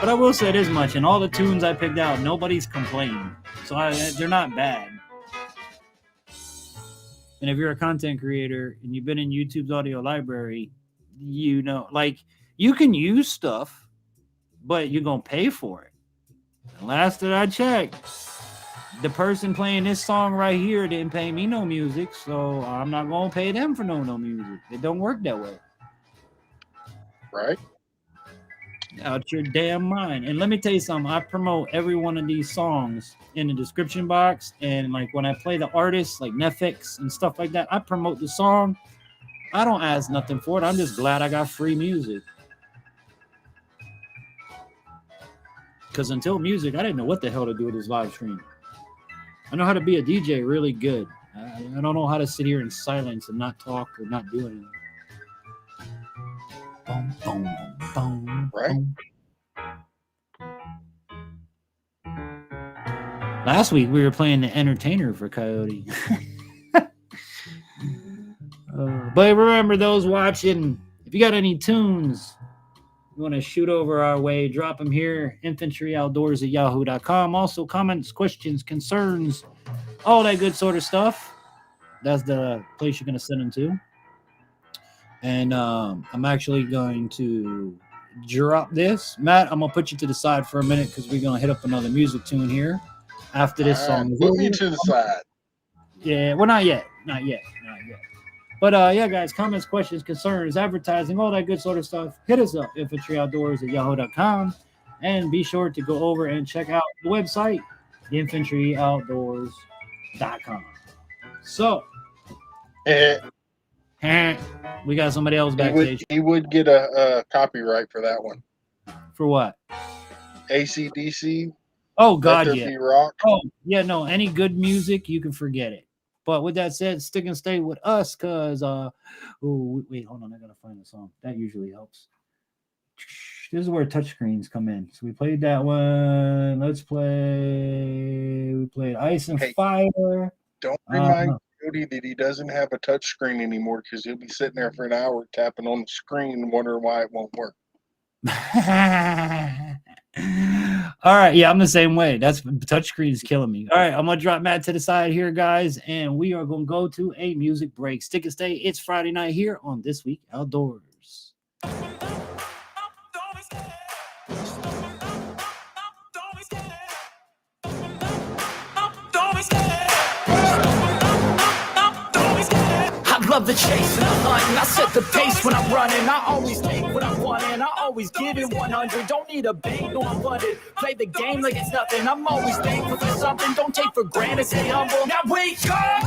But I will say this much: in all the tunes I picked out, nobody's complaining, so they're not bad. And if you're a content creator and you've been in YouTube's audio library, like you can use stuff, but you're gonna pay for it. And last that I checked, the person playing this song right here didn't pay me no music, so I'm not gonna pay them for no music. It don't work that way. Right? Out your damn mind. And let me tell you something, I promote every one of these songs in the description box, and like when I play the artists like Netflix and stuff like that, I promote the song. I don't ask nothing for it. I'm just glad I got free music. Because until music, I didn't know what the hell to do with this live stream. I know how to be a DJ really good. I don't know how to sit here in silence and not talk or not do anything. Boom, boom, boom, right? Boom. Last week we were playing the entertainer for Coyote. But remember, those watching, if you got any tunes you want to shoot over our way, drop them here, infantryoutdoors@yahoo.com. Also, comments, questions, concerns, all that good sort of stuff. That's the place you're going to send them to. And I'm actually going to drop this. Matt, I'm going to put you to the side for a minute because we're going to hit up another music tune here after this song. Put me to the side. Yeah, well, not yet. But yeah, guys, comments, questions, concerns, advertising, all that good sort of stuff. Hit us up, infantryoutdoors@yahoo.com. And be sure to go over and check out the website, infantryoutdoors.com. So, we got somebody else backstage. He would get a copyright for that one. For what? AC/DC. Oh, God, yeah. Rock. Oh, yeah, no. Any good music, you can forget it. But with that said, stick and stay with us because, wait, hold on. I got to find the song. That usually helps. This is where touchscreens come in. So we played that one. Let's play. We played Ice and Fire. Don't remind Cody that he doesn't have a touch screen anymore because he'll be sitting there for an hour tapping on the screen and wondering why it won't work. All right, yeah, I'm the same way. That's touchscreen is killing me. All right, I'm gonna drop Matt to the side here, guys, and we are gonna go to a music break. Stick and stay. It's Friday night here on This Week Outdoors. Love the chase and the hunt, and I set the pace when I'm running. I always take what I want and I always give it 100. Don't need a bank, no I'm funded. Play the game like it's nothing. I'm always thankful for something. Don't take for granted, stay humble. Now wake up,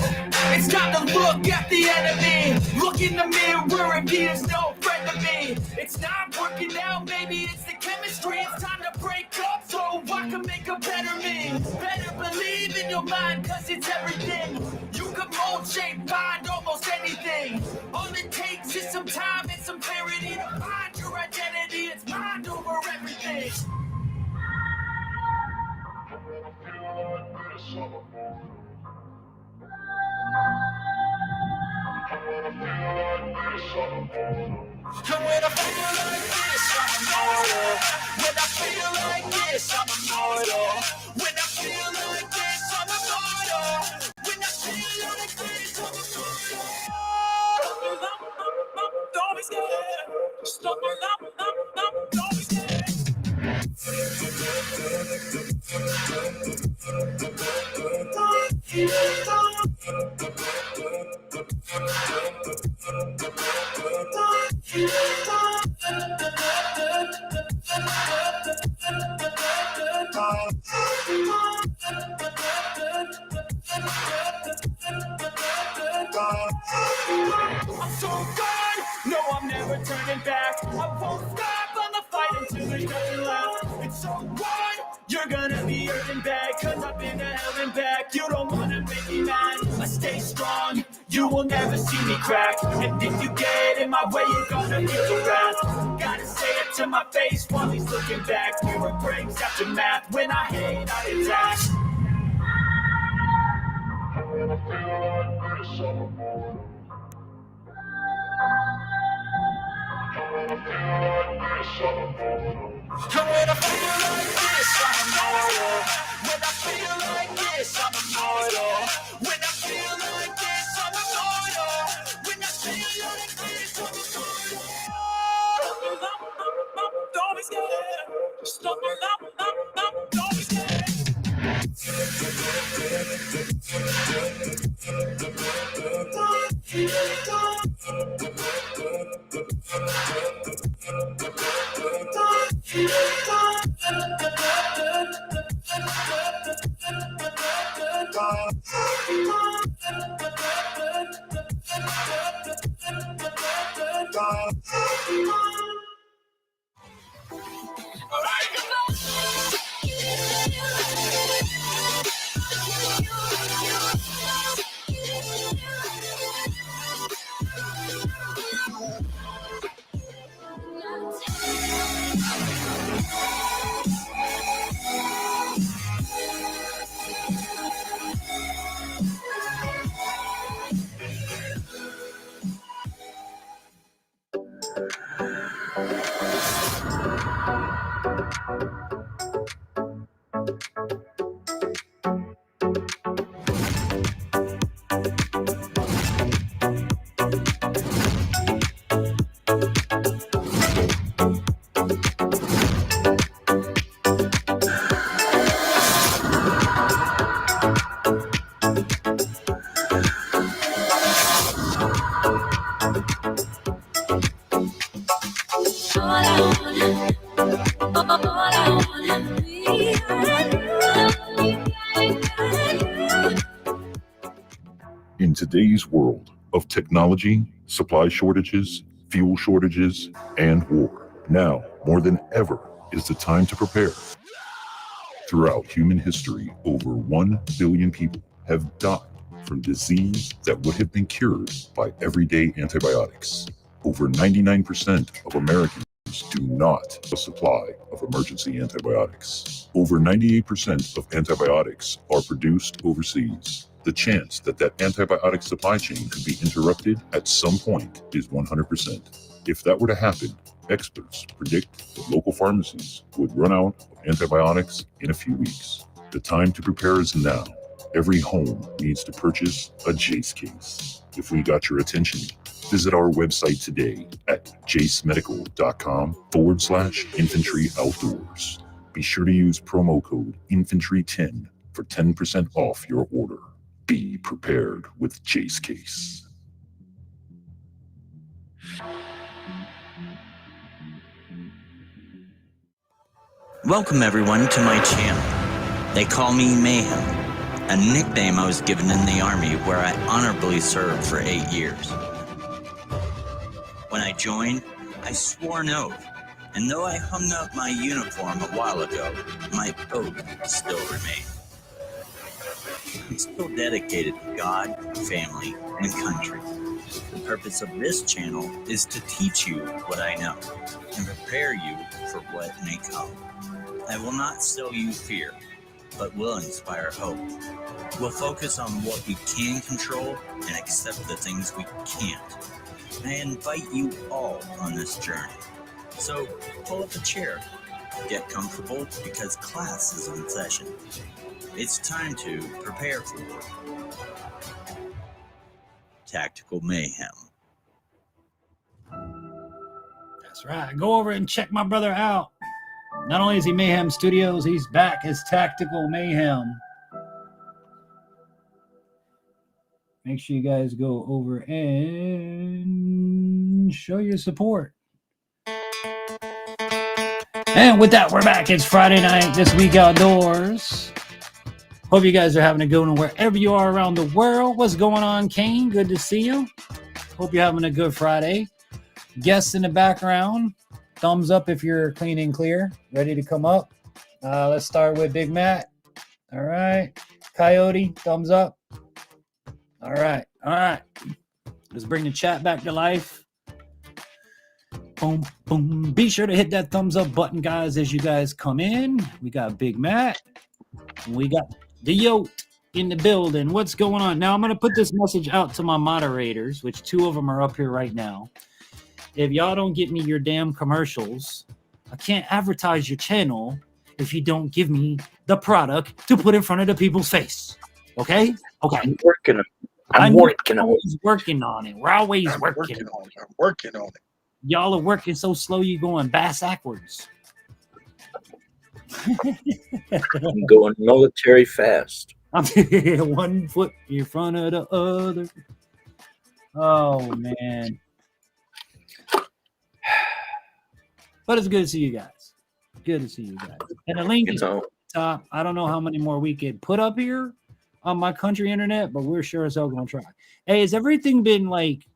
it's time to look at the enemy. Look in the mirror and he is no friend to me. It's not working out, maybe it's the chemistry. It's time to break up so I can make a better me. Better believe in your mind, cause it's everything. You can mold, shape, find almost anything. All it takes is some time and some clarity to find your identity. It's mind over everything. And when I feel like this, I'm immortal. When I feel like this, I'm immortal. When I feel like this, I'm immortal. When I feel like this, I'm immortal. Don't be scared. Don't be scared. feel so good. No, I'm never turning back. I won't stop, I'ma fight until there's nothing left. It's so good, you're gonna be hurting bad, cause I've been to hell and back. You don't wanna make me mad, I stay strong, you will never see me crack. And if you get in my way, you're gonna feel the wrath. Gotta say it to my face while he's looking back. Mirror breaks after math, when I hate, I attack. And when I feel like this, I'm immortal. When I feel like this, I'm immortal. When I feel like this, I'm immortal. When I feel like this, I'm immortal. Don't be scared. Don't be scared. In today's world of technology, supply shortages, fuel shortages, and war, now more than ever is the time to prepare. Throughout human history, over 1 billion people have died from disease that would have been cured by everyday antibiotics. Over 99% of Americans do not have a supply of emergency antibiotics. Over 98% of antibiotics are produced overseas. The chance that that antibiotic supply chain could be interrupted at some point is 100%. If that were to happen, experts predict that local pharmacies would run out of antibiotics in a few weeks. The time to prepare is now. Every home needs to purchase a Jace case. If we got your attention, visit our website today at jacemedical.com/Infantry Outdoors. Be sure to use promo code Infantry10 for 10% off your order. Be prepared with Jace Case. Welcome everyone to my channel. They call me Mayhem, a nickname I was given in the Army where I honorably served for 8 years. When I joined, I swore an oath, and though I hung up my uniform a while ago, my oath still remained. I'm still dedicated to God, family, and country. The purpose of this channel is to teach you what I know and prepare you for what may come. I will not sell you fear, but will inspire hope. We'll focus on what we can control and accept the things we can't. I invite you all on this journey. So pull up a chair, get comfortable because class is in session. It's time to prepare for Tactical Mayhem. That's right. Go over and check my brother out. Not only is he Mayhem Studios, he's back as Tactical Mayhem. Make sure you guys go over and show your support. And with that, we're back. It's Friday night, This Week Outdoors. Hope you guys are having a good one wherever you are around the world. What's going on, Kane? Good to see you. Hope you're having a good Friday. Guests in the background, thumbs up if you're clean and clear, ready to come up. Let's start with Big Matt. All right. Coyote, thumbs up. All right. Let's bring the chat back to life. Boom, boom. Be sure to hit that thumbs up button, guys, as you guys come in. We got Big Matt. We got the Yote in the building. What's going on? Now, I'm going to put this message out to my moderators, which 2 of them are up here right now. If y'all don't get me your damn commercials, I can't advertise your channel if you don't give me the product to put in front of the people's face. Okay? I'm working on it. We're always I'm working working on it. I'm working on it. Y'all are working so slow, you going bass backwards. I'm going military fast. I'm 1 foot in front of the other. Oh, man. But it's good to see you guys. Good to see you guys. And the link is at the top. I don't know how many more we could put up here on my country internet, but we're sure as hell going to try. Hey, has everything been like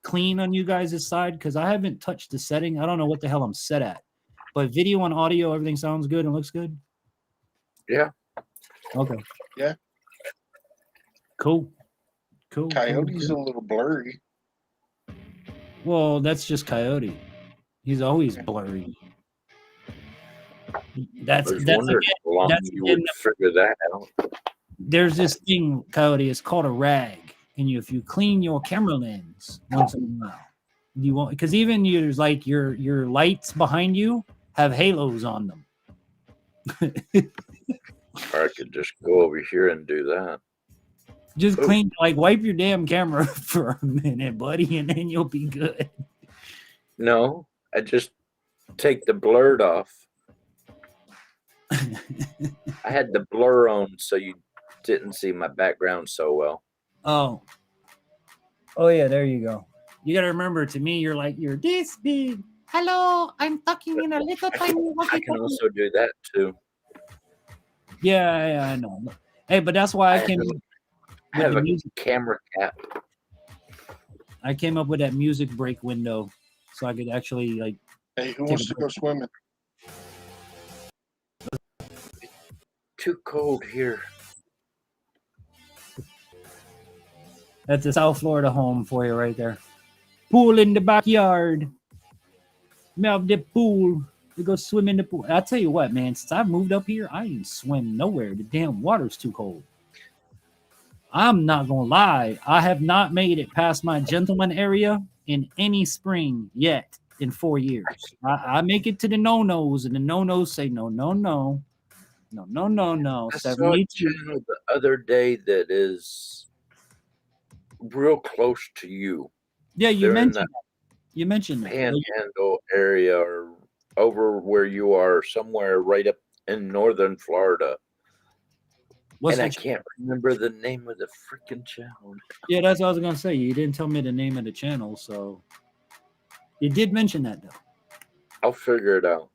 clean on you guys' side? Because I haven't touched the setting. I don't know what the hell I'm set at. But video and audio, everything sounds good and looks good? Yeah. Okay. Yeah. Cool. Coyote's a little blurry. Well, that's just Coyote. He's always blurry. That's Figure that out. There's this thing, Coyote. It's called a rag, and if you clean your camera lens once in a while, you won't. Because even there's like your lights behind you have halos on them. Or I could just go over here and do that. Just clean, like wipe your damn camera for a minute, buddy, and then you'll be good. No, I just take the blurred off. I had the blur on so you didn't see my background so well. Oh yeah, there you go. You gotta remember, to me, you're this big. Hello, I'm talking in a little tiny. I can also do that too. Yeah, I know. Hey, but that's why I came. I have a camera cap. I came up with that music break window, so I could actually like. Hey, who wants to go swimming? Too cold here. That's the South Florida home for you right there. Pool in the backyard. Melt the pool. We go swim in the pool. I'll tell you what, man. Since I've moved up here, I ain't swim nowhere. The damn water's too cold. I'm not gonna lie. I have not made it past my gentleman area in any spring yet in 4 years. I make it to the no-nos, and the no-nos say no. I saw a channel the other day that is real close to you. Yeah, you mentioned that. You mentioned that. Panhandle area or over where you are, somewhere right up in northern Florida. And I can't remember the name of the freaking channel. Yeah, that's what I was gonna say. You didn't tell me the name of the channel, so you did mention that though. I'll figure it out.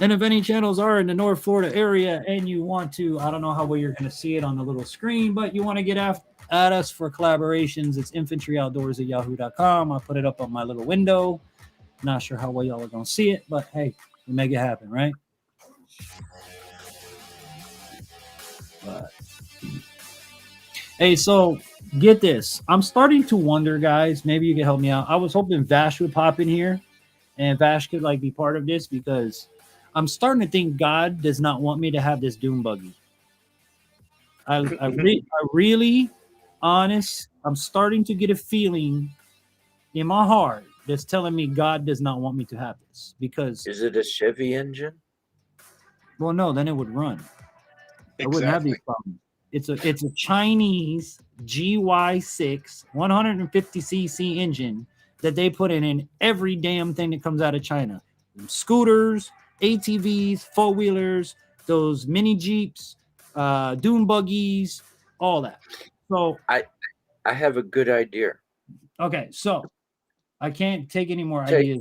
And if any channels are in the North Florida area and you want to, I don't know how well you're going to see it on the little screen, but you want to get at us for collaborations, it's infantryoutdoors@yahoo.com. I put it up on my little window. Not sure how well y'all are going to see it, but hey, we make it happen, right? Hey, so get this. I'm starting to wonder, guys, maybe you can help me out. I was hoping Vash would pop in here and Vash could like be part of this, because I'm starting to think God does not want me to have this doom buggy. I'm starting to get a feeling in my heart that's telling me God does not want me to have this, because is it a Chevy engine? Well, no, then it would run. I wouldn't have these problems. It's a Chinese GY6 150cc engine that they put in every damn thing that comes out of China. Scooters, ATVs, four-wheelers, those mini Jeeps, dune buggies, all that. So I have a good idea. Okay, so I can't take any more ideas.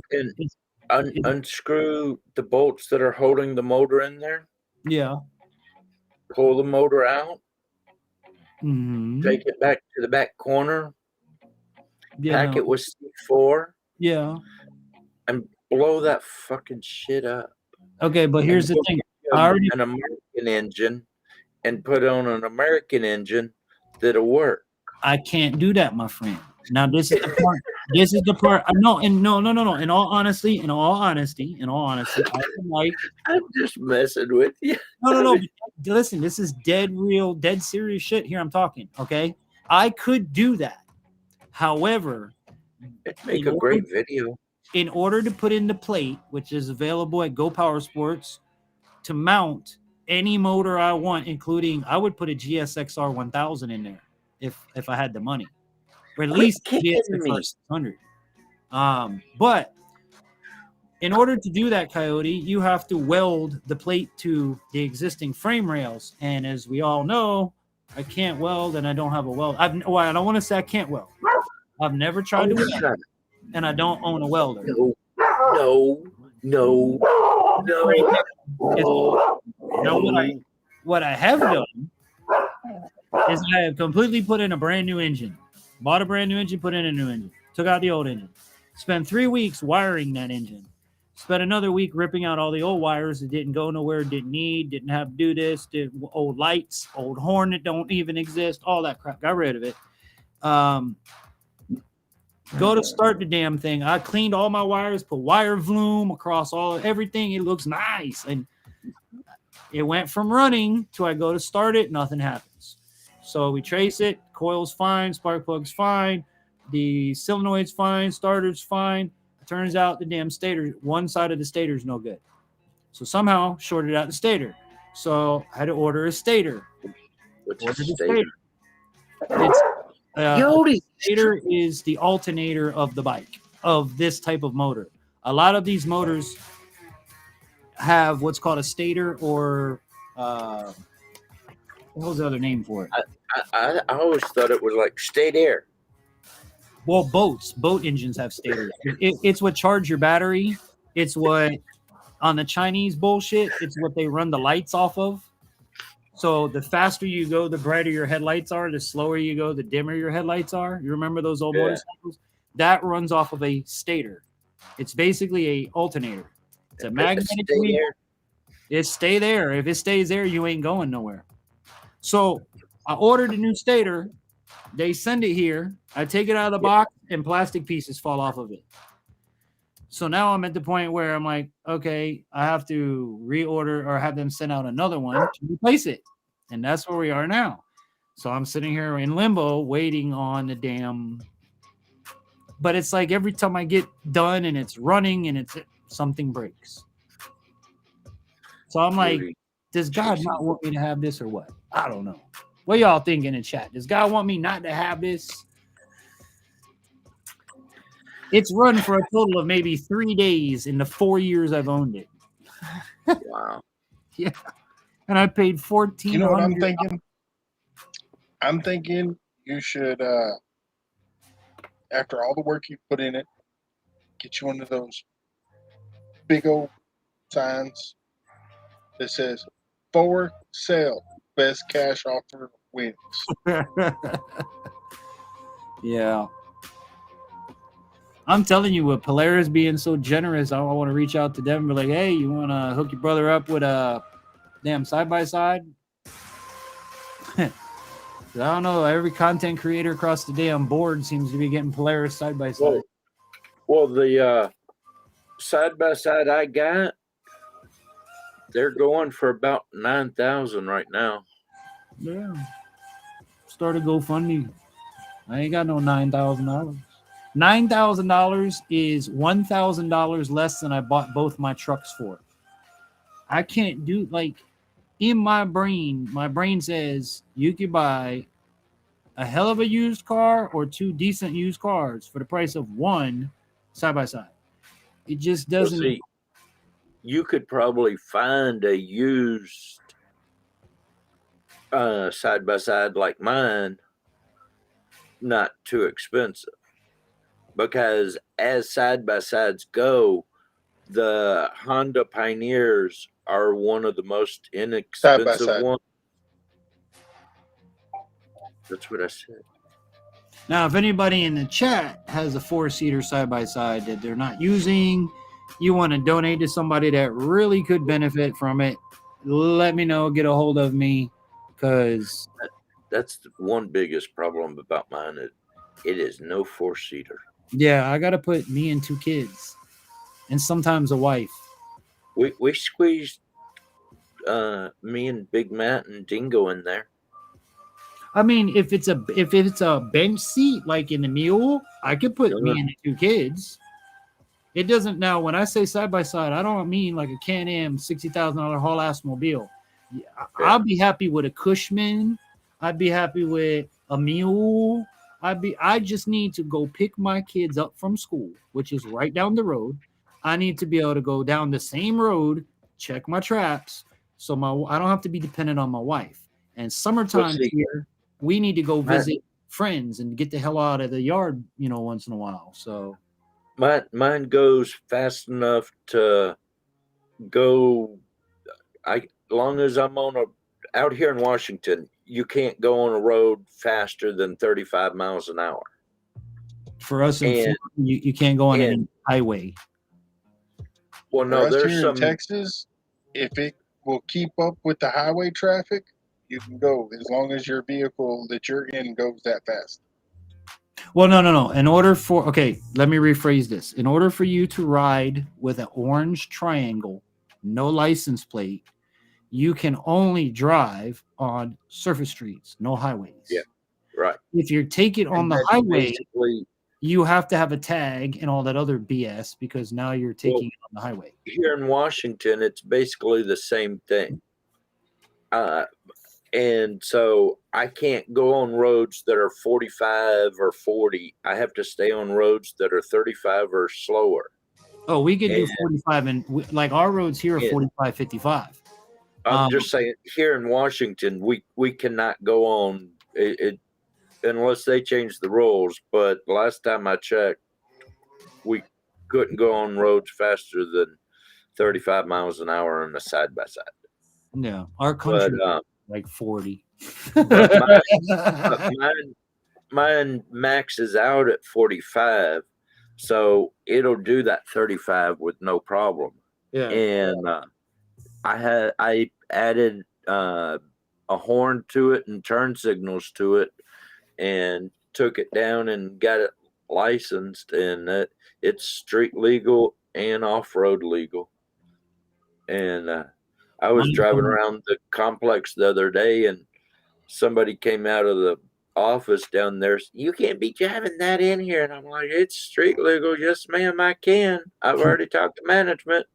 Unscrew the bolts that are holding the motor in there. Yeah. Pull the motor out. Mm-hmm. Take it back to the back corner. pack it with C4 Yeah. and blow that fucking shit up. Okay, but here's the thing. I already an American engine and put on an American engine that'll work. I can't do that, my friend. Now this is the part. This is the part. No. In all honesty, I'm like, I'm just messing with you. no. Listen, this is dead real, dead serious shit here. I'm talking. Okay, I could do that. However, it'd make a great video. In order to put in the plate, which is available at Go Power Sports, to mount any motor I want, including I would put a GSXR 1000 in there if I had the money, or at least GSXR 600. But in order to do that, Coyote, you have to weld the plate to the existing frame rails, and as we all know, I can't weld, and I don't have a weld. I don't want to say I can't weld. I've never tried to weld, and I don't own a welder. No. What I have done is I have completely put in a brand new engine. Bought a brand new engine, put in a new engine. Took out the old engine. Spent 3 weeks wiring that engine. Spent another week ripping out all the old wires that didn't go nowhere, didn't have to do this, old lights, old horn that don't even exist, all that crap. Got rid of it. Go to start the damn thing. I cleaned all my wires, put wire vloom across everything. It looks nice. And it went from running to I go to start it, nothing happens. So we trace it. Coil's fine. Spark plug's fine. The solenoid's fine. Starter's fine. It turns out the damn stator, one side of the stator is no good. So somehow shorted out the stator. So I had to order a stator. What's a stator? It's stator is the alternator of the bike, of this type of motor. A lot of these motors have what's called a stator, or what was the other name for it? I always thought it was like stator. Well, boat engines have stators. It's what charge your battery. It's what, on the Chinese bullshit, it's what they run the lights off of. So the faster you go, the brighter your headlights are. The slower you go, the dimmer your headlights are. You remember those old motorcycles? That runs off of a stator. It's basically a alternator. It's a magnetic wheel. It stay there. If it stays there, you ain't going nowhere. So I ordered a new stator. They send it here. I take it out of the box, and plastic pieces fall off of it. So now I'm at the point where I'm like, okay, I have to reorder or have them send out another one to replace it. And that's where we are now. So I'm sitting here in limbo waiting on the damn. But it's like every time I get done and it's running and something breaks. So I'm like, does God not want me to have this or what? I don't know. What y'all think in the chat? Does God want me not to have this? It's run for a total of maybe 3 days in the 4 years I've owned it. Wow. Yeah. And I paid $1,400. You know what I'm thinking? I'm thinking you should, after all the work you put in it, get you one of those big old signs that says, "For sale, best cash offer wins." Yeah. I'm telling you, with Polaris being so generous, I want to reach out to them and be like, hey, you want to hook your brother up with a damn side-by-side? I don't know. Every content creator across the damn board seems to be getting Polaris side-by-side. Well, the side-by-side I got, they're going for about $9,000 right now. Yeah. Start a GoFundMe. I ain't got no $9,000. $9,000 is $1,000 less than I bought both my trucks for. I can't do, like, in my brain says you could buy a hell of a used car or 2 decent used cars for the price of one side by side. It just doesn't. Well, see, you could probably find a used side by side like mine not too expensive, because as side by sides go, the Honda Pioneers are one of the most inexpensive ones. That's what I said. Now, if anybody in the chat has a 4-seater side-by-side that they're not using, you want to donate to somebody that really could benefit from it, let me know. Get a hold of me, because That's the one biggest problem about mine. It is no 4-seater. yeah, I got to put me and 2 kids and sometimes a wife. We squeezed me and Big Matt and Dingo in there. I mean, if it's a bench seat like in the mule, I could put me and the 2 kids. It doesn't now. When I say side by side, I don't mean like a Can-Am $60,000 haul ass mobile. Yeah, I'll be happy with a Cushman. I'd be happy with a mule. I just need to go pick my kids up from school, which is right down the road. I need to be able to go down the same road, check my traps, so I don't have to be dependent on my wife. And summertime here, we need to go visit friends and get the hell out of the yard, once in a while. So mine goes fast enough to go. Long as I'm out here in Washington, you can't go on a road faster than 35 miles an hour. For us in Florida, you can't go on any highway. Well, no, there's some in Texas. If it will keep up with the highway traffic, you can go as long as your vehicle that you're in goes that fast. Well, no. Let me rephrase this. In order for you to ride with an orange triangle, no license plate, you can only drive on surface streets, no highways. Yeah, right. If you take it on the highway, you have to have a tag and all that other BS, because now you're taking it on the highway. Here in Washington, it's basically the same thing. And so I can't go on roads that are 45 or 40. I have to stay on roads that are 35 or slower. Oh, we could do 45, and like our roads here are 45, 55. I'm just saying, here in Washington, we cannot go on it unless they change the rules. But last time I checked, we couldn't go on roads faster than 35 miles an hour on a side-by-side. Yeah, our country like 40. Mine maxes out at 45, so it'll do that 35 with no problem. Yeah, and I added a horn to it and turn signals to it, and took it down and got it licensed, and it's street legal and off-road legal. And I was driving around the complex the other day, and somebody came out of the office down there. You can't be driving that in here. And I'm like, it's street legal. Yes, ma'am, I can. I've already talked to management.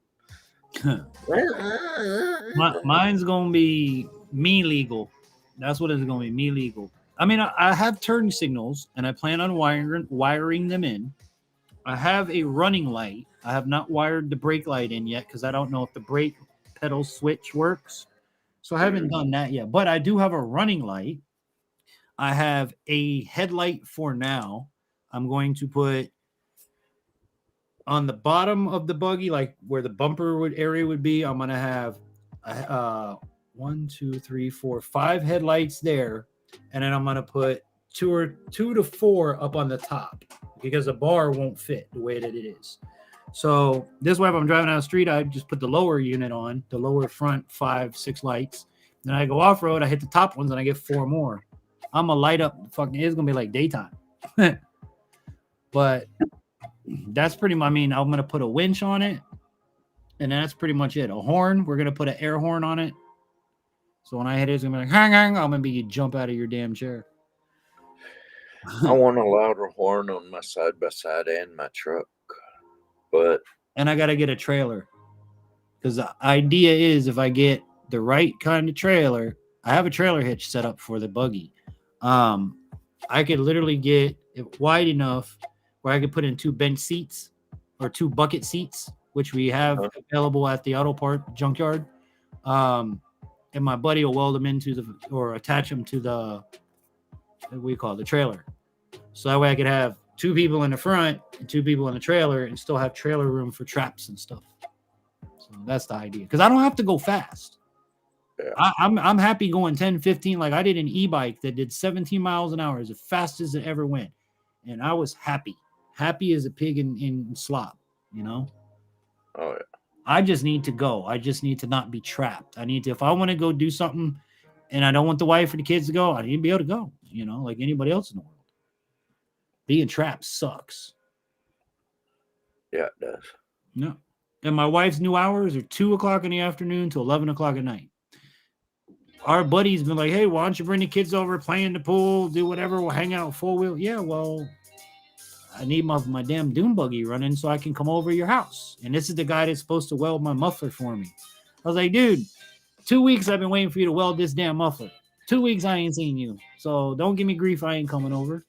Mine's going to be me legal. That's what it's going to be, me legal. I mean, I have turn signals, and I plan on wiring them in. I have a running light. I have not wired the brake light in yet, because I don't know if the brake pedal switch works. So I haven't done that yet. But I do have a running light. I have a headlight for now. I'm going to put on the bottom of the buggy, like where the bumper area would be. I'm going to have 1, 2, 3, 4, 5 headlights there. And then I'm going to put 2 to 4 up on the top, because the bar won't fit the way that it is. So this way, if I'm driving down the street, I just put the lower unit on, the lower front 5, 6 lights. Then I go off road, I hit the top ones, and I get 4 more. I'm gonna light up. It's gonna be like daytime. But that's pretty much. I mean, I'm gonna put a winch on it, and that's pretty much it. A horn. We're gonna put an air horn on it. So when I hit it, it's gonna be like hang, hang. I'm gonna be you jump out of your damn chair. I want a louder horn on my side-by-side and my truck. And I got to get a trailer, because the idea is, if I get the right kind of trailer, I have a trailer hitch set up for the buggy. I could literally get it wide enough where I could put in 2 bench seats or 2 bucket seats, which we have available at the auto part junkyard. And my buddy will weld them into or attach them to the, what we call it, the trailer. So that way I could have 2 people in the front and 2 people in the trailer, and still have trailer room for traps and stuff. So that's the idea, because I don't have to go fast. Yeah. I'm happy going 10, 15. Like I did an e-bike that did 17 miles an hour, as fast as it ever went. and I was happy as a pig in slop, you know. Oh yeah. I just need to go. I just need to not be trapped. I need to, if I want to go do something and I don't want the wife or the kids to go, I need to be able to go, you know, like anybody else in the world. Being trapped sucks. Yeah, it does. No. And my wife's new hours are 2 o'clock in the afternoon to 11 o'clock at night. Our buddy's been like, hey, why don't you bring the kids over, play in the pool, do whatever, we'll hang out full wheel. Yeah, well, I need my damn dune buggy running so I can come over to your house. And this is the guy that's supposed to weld my muffler for me. I was like, dude, 2 weeks I've been waiting for you to weld this damn muffler. 2 weeks I ain't seen you. So don't give me grief. I ain't coming over.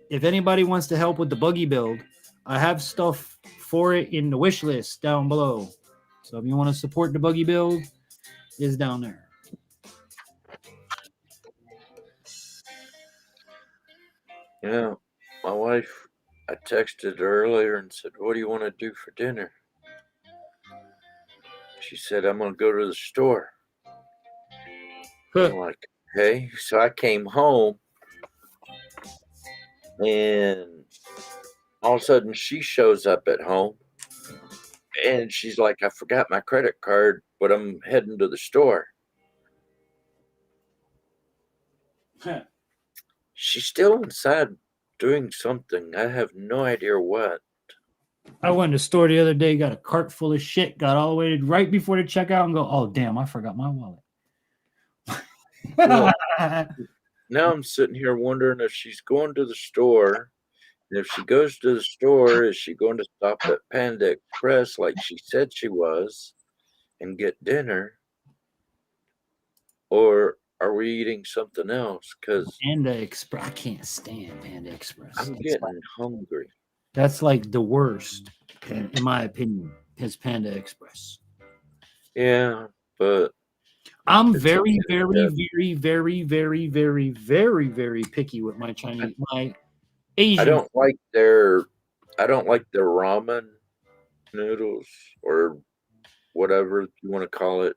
If anybody wants to help with the buggy build, I have stuff for it in the wish list down below. So if you want to support the buggy build, it's down there. Yeah, my wife, I texted her earlier and said, what do you want to do for dinner? She said, I'm going to go to the store. I'm like, okay. So I came home and all of a sudden she shows up at home and she's like, I forgot my credit card, but I'm heading to the store. She's still inside doing something. I have no idea what. I went to the store the other day, got a cart full of shit, got all the way to right before the checkout and go, oh, damn, I forgot my wallet. Well, now I'm sitting here wondering if she's going to the store. And if she goes to the store, is she going to stop at Panda Express like she said she was and get dinner? Or are we eating something else? Because Panda Express, I can't stand Panda Express. I'm getting hungry. That's like the worst, in my opinion, is Panda Express. Yeah, but I'm very, very, very, very, very, very, very, very picky with my Chinese, my Asian. I don't like their ramen noodles or whatever you want to call it.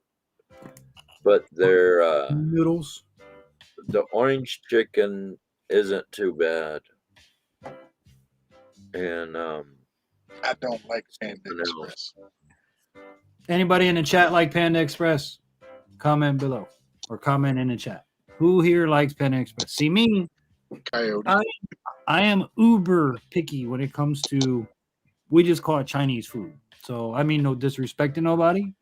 But their noodles, the orange chicken isn't too bad. And I don't like Panda Express. Anybody in the chat like Panda Express? Comment below or comment in the chat. Who here likes Panda Express? See me, Coyote. I am uber picky when it comes to, we just call it Chinese food. So I mean no disrespect to nobody,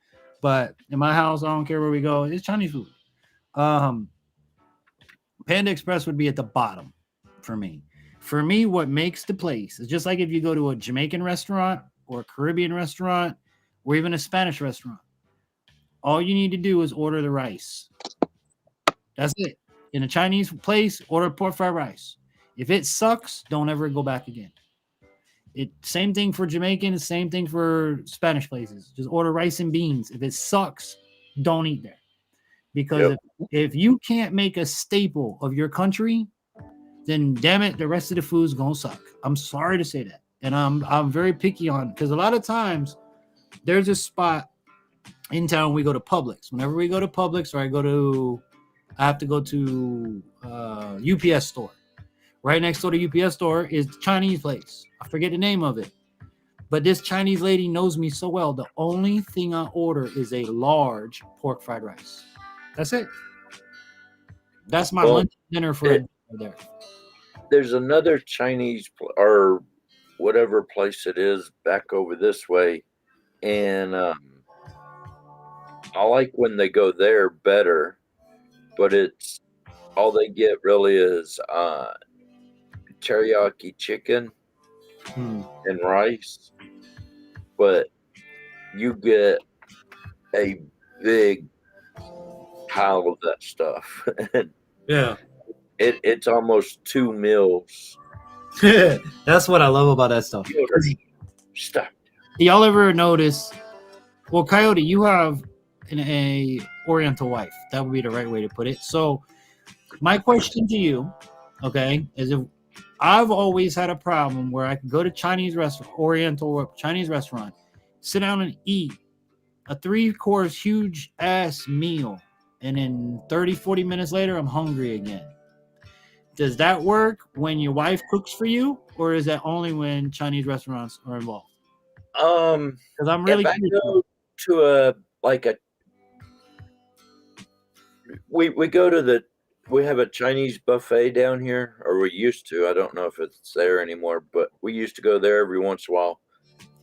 but in my house, I don't care where we go, it's Chinese food. Panda Express would be at the bottom for me. For me, what makes the place is just like if you go to a Jamaican restaurant or a Caribbean restaurant or even a Spanish restaurant. All you need to do is order the rice. That's it. In a Chinese place, order pork fried rice. If it sucks, don't ever go back again. Same thing for Jamaican, same thing for Spanish places. Just order rice and beans. If it sucks, don't eat there. Because if you can't make a staple of your country, then damn it, the rest of the food's gonna suck. I'm sorry to say that. And I'm very picky on, because a lot of times there's a spot in town we go to Publix. Whenever we go to Publix, or I have to go to UPS store. Right next door to UPS store is the Chinese place. I forget the name of it. But this Chinese lady knows me so well. The only thing I order is a large pork fried rice. That's it. That's my lunch dinner for there. There's another Chinese or whatever place it is back over this way. And I like when they go there better, but it's all they get really is teriyaki chicken and rice, but you get a big pile of that stuff. Yeah. It's almost 2 meals. That's what I love about that stuff. Stuff. Y'all ever notice? Well, Coyote, you have a Oriental wife. That would be the right way to put it. So, my question to you, okay, is if I've always had a problem where I could go to Chinese restaurant, Oriental or Chinese restaurant, sit down and eat a 3-course huge ass meal, and then 30, 40 minutes later, I'm hungry again. Does that work when your wife cooks for you, or is that only when Chinese restaurants are involved? Because I'm really If I go to we go to we have a Chinese buffet down here, or we used to. I don't know if it's there anymore, but we used to go there every once in a while,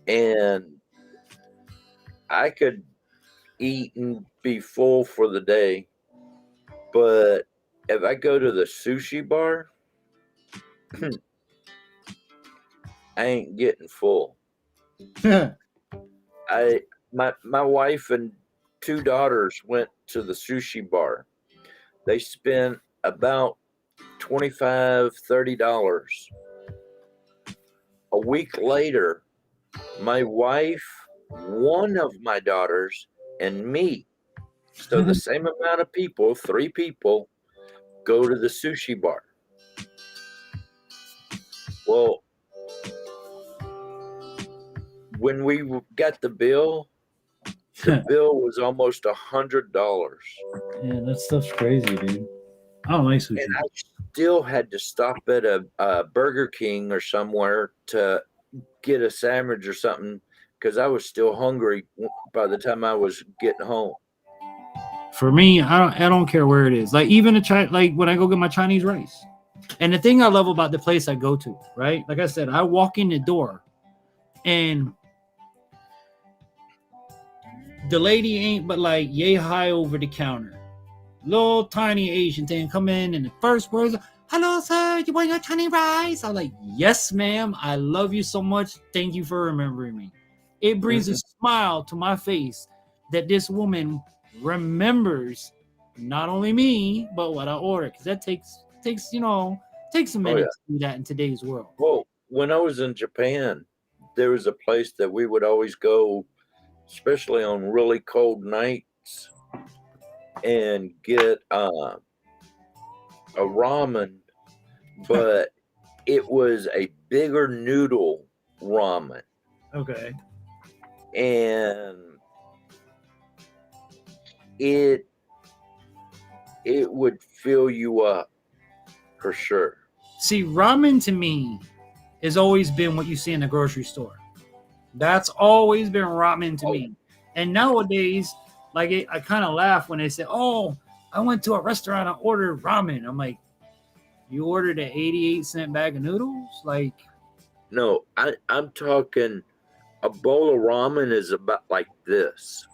and I could eat and be full for the day. But if I go to the sushi bar, I ain't getting full. My wife and 2 daughters went to the sushi bar. They spent about $25, $30. A week later, my wife, one of my daughters, and me, so the same amount of people, 3 people, go to the sushi bar. Well, when we got the bill was almost $100. Yeah, that stuff's crazy, dude. I don't like sushi. And I still had to stop at a Burger King or somewhere to get a sandwich or something because I was still hungry by the time I was getting home. For me, I don't care where it is. Like even like when I go get my Chinese rice. And the thing I love about the place I go to, right? Like I said, I walk in the door and the lady ain't but like yay high over the counter. Little tiny Asian thing come in and the first words, "Hello, sir, you want your Chinese rice?" I'm like, "Yes, ma'am. I love you so much. Thank you for remembering me." It brings a smile to my face that this woman remembers not only me, but what I order. Because that takes a minute to do that in today's world. Well, when I was in Japan, there was a place that we would always go, especially on really cold nights, and get a ramen, but it was a bigger noodle ramen. Okay. And it would fill you up for sure. See, ramen to me has always been what you see in the grocery store. That's always been ramen to me. And nowadays, like I kind of laugh when they say, "Oh, I went to a restaurant, I ordered ramen." I'm like, "You ordered an 88-cent bag of noodles?" Like, no, I'm talking a bowl of ramen is about like this.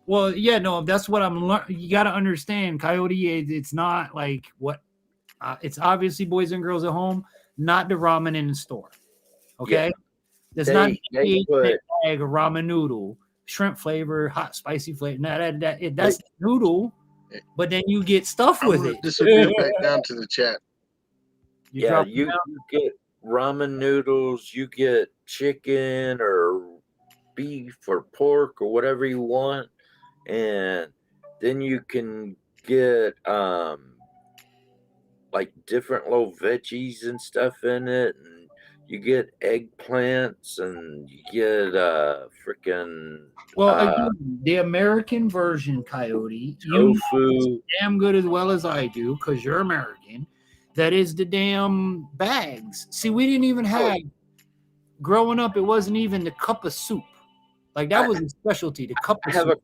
Well, yeah, no, that's what I'm learning. You got to understand, Coyote, it's not like what it's obviously boys and girls at home, not the ramen in the store. Okay? Yeah. There's not a bag of ramen noodle, shrimp flavor, hot, spicy flavor. No, that's noodle, but then you get stuff with it. Disappear back down to the chat. You get ramen noodles, you get chicken or beef or pork or whatever you want, and then you can get like different little veggies and stuff in it, and you get eggplants and you get freaking the American version, Coyote, tofu. You know damn good as well as I do because you're American. That is the damn bags. See, we didn't even have growing up. It wasn't even the cup of soup. Like that was a specialty. The cup of soup.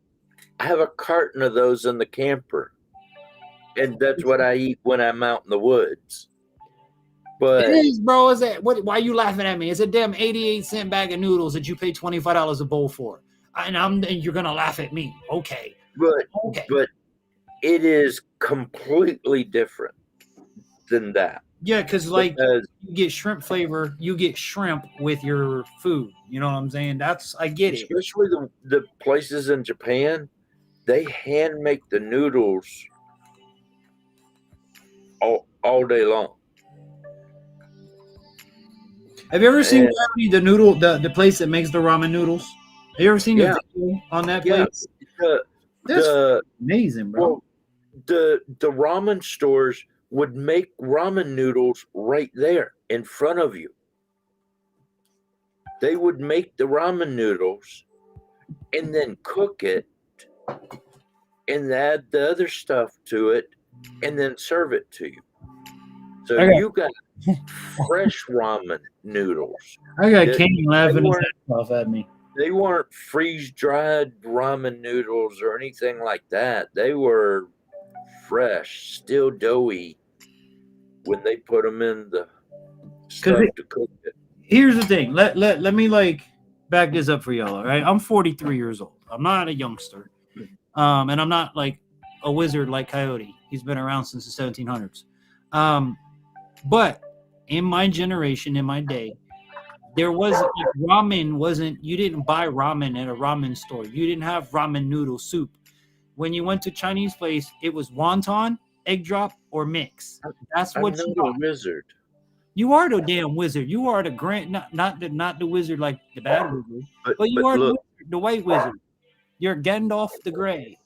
I have a carton of those in the camper, and that's what I eat when I'm out in the woods. But it is, bro. Is that what? Why are you laughing at me? It's a damn 88-cent bag of noodles that you pay $25 a bowl for, and you're gonna laugh at me. Okay, but it is completely different than that. Yeah, because you get shrimp flavor, you get shrimp with your food. You know what I'm saying? I get it. Especially the places in Japan, they hand make the noodles all day long. Have you ever seen the noodle, the place that makes the ramen noodles? Have you ever seen the video on that place? That's amazing, bro. Well, the ramen stores would make ramen noodles right there in front of you. They would make the ramen noodles and then cook it and add the other stuff to it, and then serve it to you. So Okay. you got fresh ramen noodles. I got They- Kane laughing they his weren't- ass off at me. They weren't freeze-dried ramen noodles or anything like that. They were fresh, still doughy when they put them in the stuff to cook it. Here's the thing. Let me like back this up for y'all. All right, I'm 43 years old. I'm not a youngster, and I'm not like a wizard like Coyote. He's been around since the 1700s. But in my generation, in my day, there was ramen wasn't. You didn't buy ramen at a ramen store. You didn't have ramen noodle soup. When you went to Chinese place, it was wonton, egg drop, or mix. That's what I'm you not got. a wizard. You are the damn wizard. You are the grand, not the wizard like the bad wizard, but you are look, the white wizard. You're Gandalf the Gray.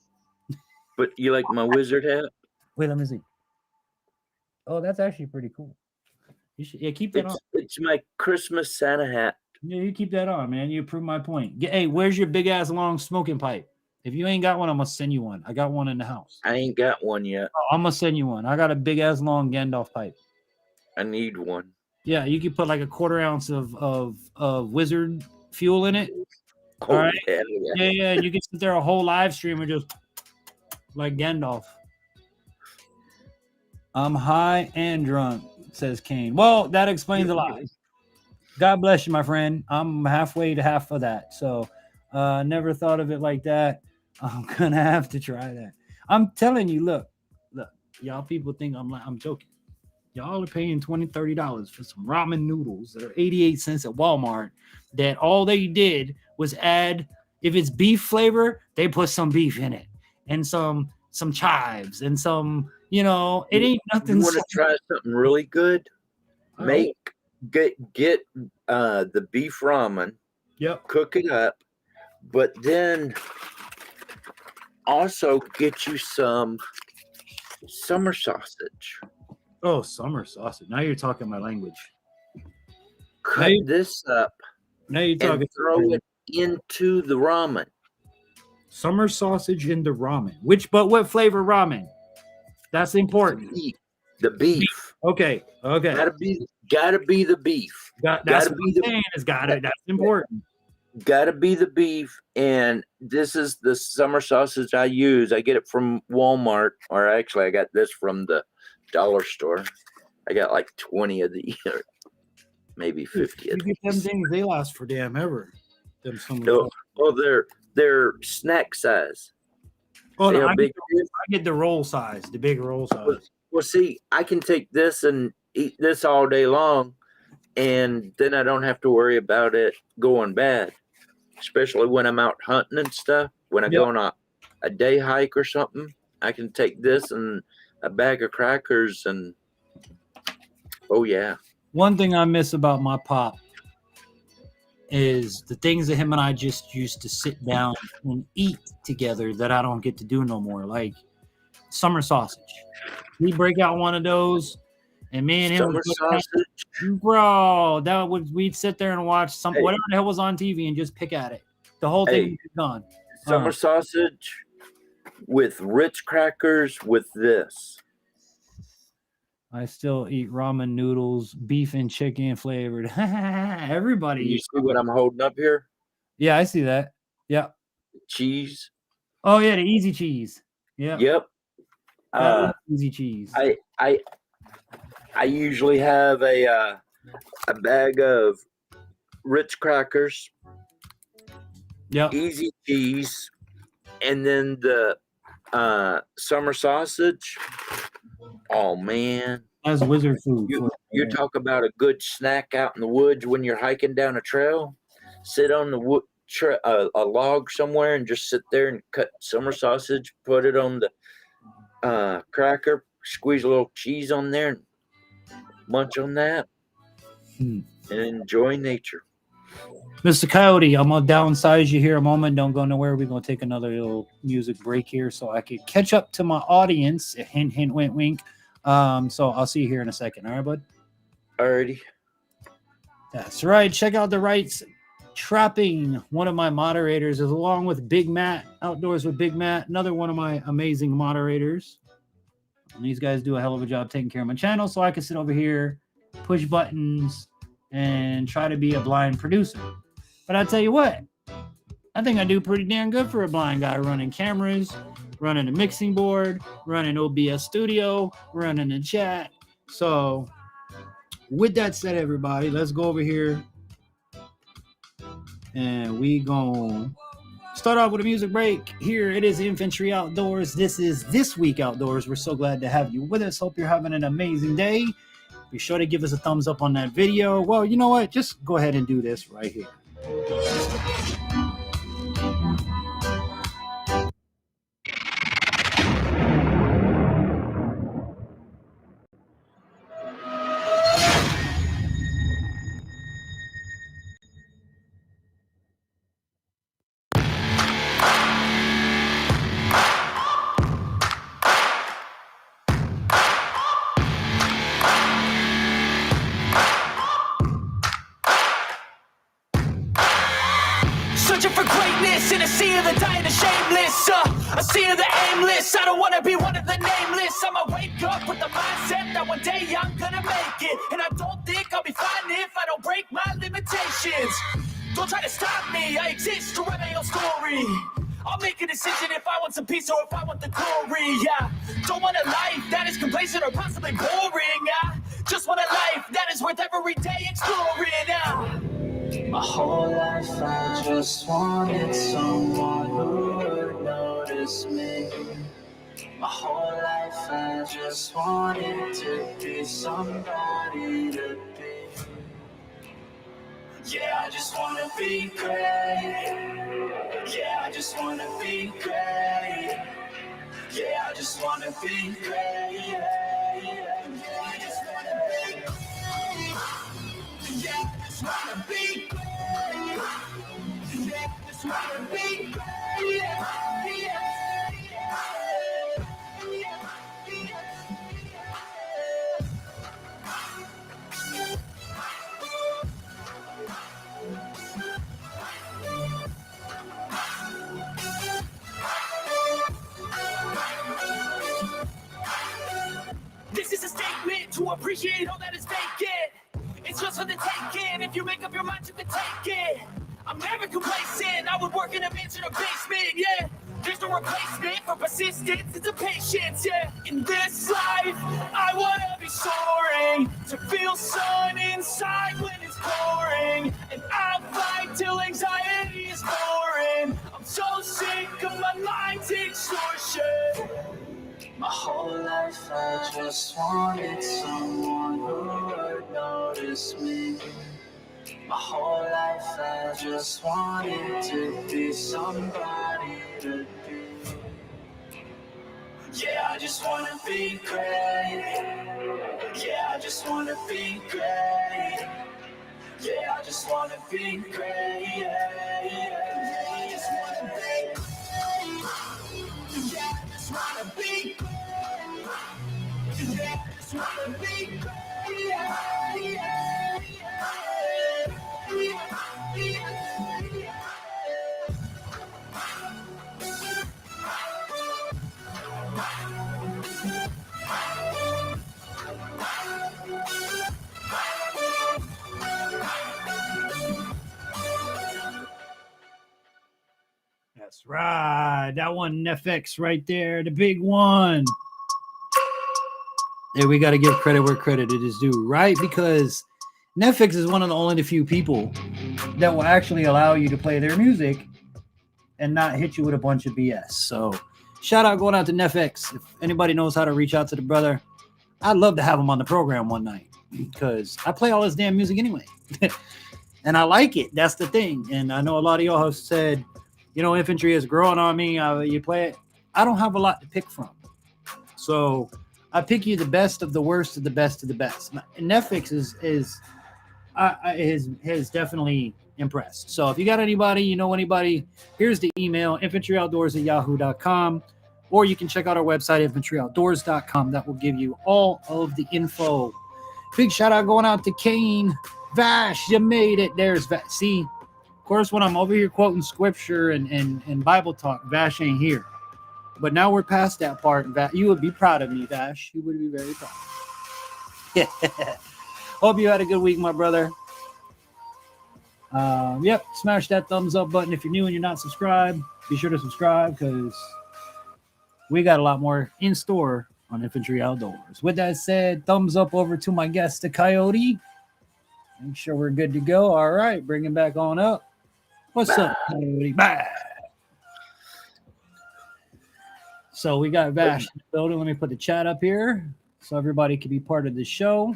but you like my wizard hat? Wait, let me see. Oh, that's actually pretty cool. You should keep that on. It's my Christmas Santa hat. Yeah, you keep that on, man. You prove my point. Hey, where's your big ass long smoking pipe? If you ain't got one, I'm gonna send you one. I got one in the house. I ain't got one yet. Oh, I'm gonna send you one. I got a big ass long Gandalf pipe. I need one. Yeah, you could put like a 1/4 ounce of wizard fuel in it. Oh, All right. yeah. Yeah, and you can sit there a whole live stream and just like Gandalf. I'm high and drunk, says Kane. Well, that explains a lot. God bless you, my friend. I'm halfway to half of that. So never thought of it like that. I'm gonna have to try that. I'm telling you, look, y'all people think I'm joking. Y'all are paying $20, $30 for some ramen noodles that are 88 cents at Walmart. That all they did was add, if it's beef flavor, they put some beef in it and some chives and some, it ain't nothing. You want to try something really good? Get the beef ramen. Yep. Cook it up, but then also get you some summer sausage. Oh, summer sausage. Now you're talking my language. Cut this up. Now you're talking. And throw it into the ramen. Summer sausage in the ramen. But what flavor ramen? That's important. The beef. Okay. Gotta be the beef. That's what I'm saying. That's important. Gotta be the beef. And this is the summer sausage I use. I get it from Walmart, or actually I got this from the dollar store. I got like 20 of these, or maybe 50 of these. Them things, they last for damn ever. Them summer they're snack size. Oh, no, I get the roll size, the big roll size. Well, see, I can take this and eat this all day long, and then I don't have to worry about it going bad, especially when I'm out hunting and stuff. When I go on a day hike or something, I can take this and a bag of crackers and, oh, yeah. One thing I miss about my pop is the things that him and I just used to sit down and eat together that I don't get to do no more, like summer sausage. We break out one of those, and me and him, summer sausage, bro. We'd sit there and watch whatever the hell was on TV and just pick at it. The whole thing was gone. Summer sausage with Ritz crackers with this. I still eat ramen noodles, beef and chicken flavored. Everybody. You see what I'm holding up here? Yeah, I see that. Yeah. Cheese. Oh yeah, the easy cheese. Yeah. Yep. Easy cheese. I usually have a bag of Ritz crackers. Yep. Easy cheese, and then the summer sausage. Oh man, that's wizard food. You talk about a good snack out in the woods when you're hiking down a trail. Sit on the a log somewhere and just sit there and cut summer sausage. Put it on the cracker. Squeeze a little cheese on there and munch on that, and enjoy nature. Mr. Coyote, I'm gonna downsize you here a moment. Don't go nowhere. We're gonna take another little music break here so I can catch up to my audience. Hint, hint, wink, wink. So I'll see you here in a second. All right, bud? Alrighty. That's right. Check out the rights. Trapping, one of my moderators, is along with Big Matt, Outdoors with Big Matt, another one of my amazing moderators. And these guys do a hell of a job taking care of my channel, so I can sit over here, push buttons, and try to be a blind producer. But I tell you what, I think I do pretty damn good for a blind guy, running cameras, running a mixing board, running OBS Studio, running a chat. So with that said, everybody, let's go over here and we gonna start off with a music break. Here it is, Infantry Outdoors. This is This Week Outdoors. We're so glad to have you with us. Hope you're having an amazing day. Be sure to give us a thumbs up on that video. Well, you know what? Just go ahead and do this right here. Searching for greatness in a sea of the dying and shameless, a sea of the aimless. I don't wanna be one of the nameless. I'ma wake up with the mindset that one day I'm gonna make it, and I don't think I'll be fine if I don't break my limitations. Don't try to stop me, I exist to write my own story. I'll make a decision if I want some peace or if I want the glory. Yeah, don't want a life that is complacent or possibly boring. Just want a life that is worth every day exploring. My whole life I just wanted someone who would notice me. My whole life I just wanted to be somebody to be. Yeah, I just wanna be great. Yeah, I just wanna be great. Yeah, I just wanna be great. Yeah, I just wanna be great. Yeah, I just wanna be great. Yeah, I just wanna be great. This is a statement to appreciate all that is vacant. It's just for the taking. If you make up your mind, you can take it. I'm never complacent. I would work in a mansion or basement, yeah. There's no replacement for persistence. It's a patience, yeah. In this life, I wanna be soaring, to feel sun inside when it's pouring, and I'll fight till anxiety is boring. I'm so sick of my mind's extortion. My whole life I just wanted someone who would notice me. My whole life I just wanted to be somebody to be. Yeah, I just wanna be great. Yeah, I just wanna be great. Yeah, I just wanna be great. Yeah, I just wanna be great. Yeah, I just wanna be great. Yeah, I just wanna be great. Yeah. That's right. That one, FX right there, the big one. There, we got to give credit where credit is due, right? Because Netflix is one of the only few people that will actually allow you to play their music and not hit you with a bunch of BS. So shout out going out to Netflix. If anybody knows how to reach out to the brother, I'd love to have him on the program one night because I play all his damn music anyway. And I like it. That's the thing. And I know a lot of y'all have said, you know, Infantry is growing on me. You play it. I don't have a lot to pick from. So I pick you the best of the worst of the best of the best. And Netflix has definitely impressed. So if you got anybody, you know anybody, here's the email, infantryoutdoors@yahoo.com, or you can check out our website, infantryoutdoors.com. That will give you all of the info. Big shout out going out to Kane. Vash, you made it. There's Vash. See, course, when I'm over here quoting scripture and Bible talk, Vash ain't here. But now we're past that part. You would be proud of me, Vash. You would be very proud. Hope you had a good week, my brother. Yep, smash that thumbs up button. If you're new and you're not subscribed, be sure to subscribe because we got a lot more in store on Infantry Outdoors. With that said, thumbs up over to my guest, the Coyote. Make sure we're good to go. All right, bring him back on up. What's up, Coyote? Bye. So we got Vash in the building. Let me put the chat up here so everybody can be part of the show.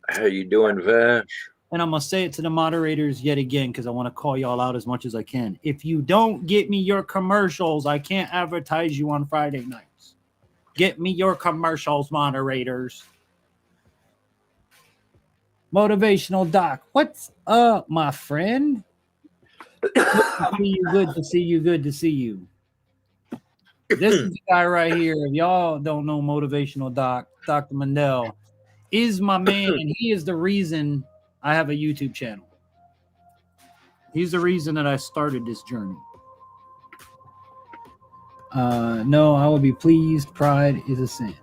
How you doing, Vash? And I'm going to say it to the moderators yet again because I want to call y'all out as much as I can. If you don't get me your commercials, I can't advertise you on Friday nights. Get me your commercials, moderators. Motivational Doc. What's up, my friend? Good to see you. Good to see you. Good to see you. This is the guy right here. If y'all don't know Motivational Doc, Dr. Mandel is my man, and he is the reason I have a YouTube channel. He's the reason that I started this journey. No, I will be pleased. Pride is a sin.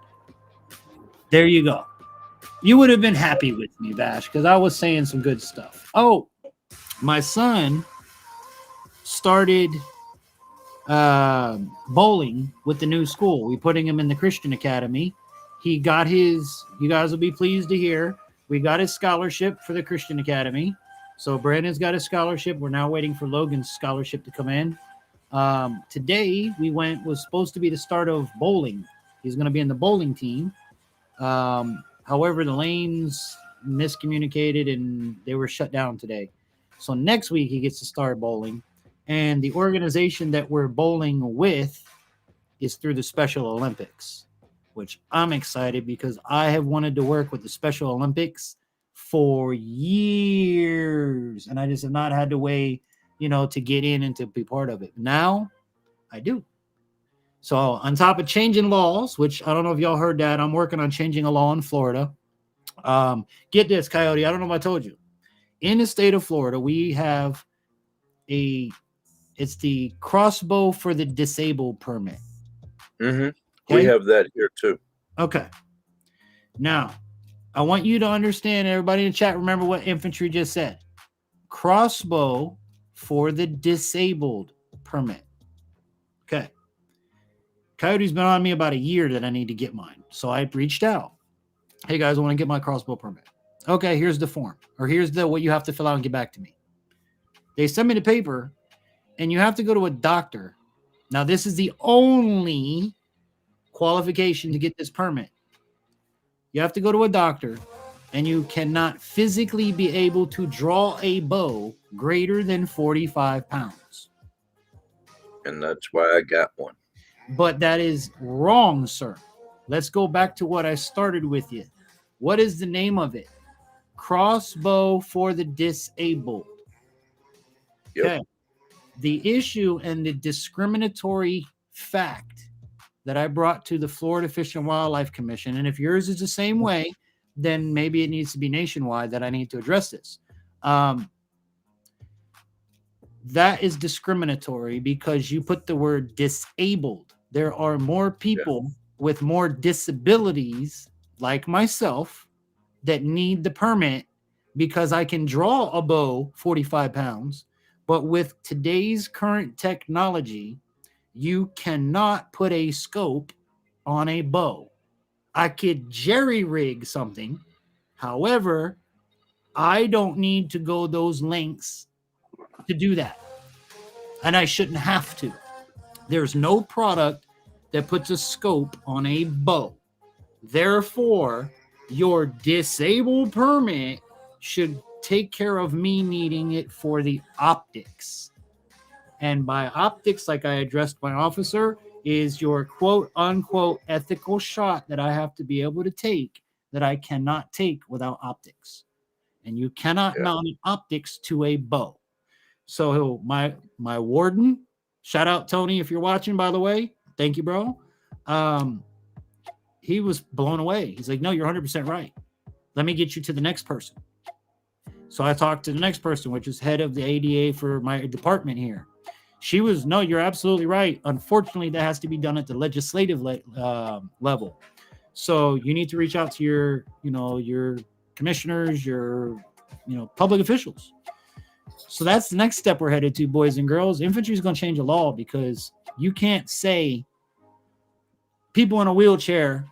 There you go. You would have been happy with me, Vash, because I was saying some good stuff. Oh, my son started bowling with the new school. We're putting him in the Christian Academy. He got his, you guys will be pleased to hear, we got his scholarship for the Christian Academy. So Brandon's got his scholarship. We're now waiting for Logan's scholarship to come in. Today was supposed to be the start of bowling. He's going to be in the bowling team. However, the lanes miscommunicated and they were shut down today. So next week he gets to start bowling. And the organization that we're bowling with is through the Special Olympics, which I'm excited because I have wanted to work with the Special Olympics for years. And I just have not had the way, to get in and to be part of it. Now I do. So on top of changing laws, which I don't know if y'all heard that, I'm working on changing a law in Florida. Get this, Coyote. I don't know if I told you. In the state of Florida, we have it's the crossbow for the disabled permit. Mm-hmm. Okay? We have that here too. Okay. Now, I want you to understand, everybody in the chat, remember what infantry just said. Crossbow for the disabled permit. Okay. Coyote's been on me about a year that I need to get mine. So I reached out. Hey, guys, I want to get my crossbow permit. Okay, here's the form. Or here's what you have to fill out and get back to me. They send me the paper, and you have to go to a doctor. Now, this is the only qualification to get this permit. You have to go to a doctor, and you cannot physically be able to draw a bow greater than 45 pounds. And that's why I got one. But that is wrong, sir. Let's go back to what I started with you. What is the name of it? Crossbow for the disabled. Yep. Okay. The issue and the discriminatory fact that I brought to the Florida Fish and Wildlife Commission, and if yours is the same way, then maybe it needs to be nationwide that I need to address this. That is discriminatory because you put the word disabled. There are more people with more disabilities, like myself, that need the permit because I can draw a bow 45 pounds. But with today's current technology, you cannot put a scope on a bow. I could jerry rig something. However, I don't need to go those lengths to do that. And I shouldn't have to. There's no product that puts a scope on a bow. Therefore, your disabled permit should take care of me needing it for the optics. And by optics, like I addressed my officer, is your quote unquote ethical shot that I have to be able to take that I cannot take without optics. And you cannot mount an optics to a bow. So my warden, shout out Tony if you're watching, by the way. Thank you, bro. He was blown away. He's like, no, you're 100% right. Let me get you to the next person. So I talked to the next person, which is head of the ADA for my department here. She was, no, you're absolutely right. Unfortunately, that has to be done at the legislative level. So you need to reach out to your, your commissioners, your, public officials. So that's the next step we're headed to, boys and girls. Infantry is going to change the law, because you can't say people in a wheelchair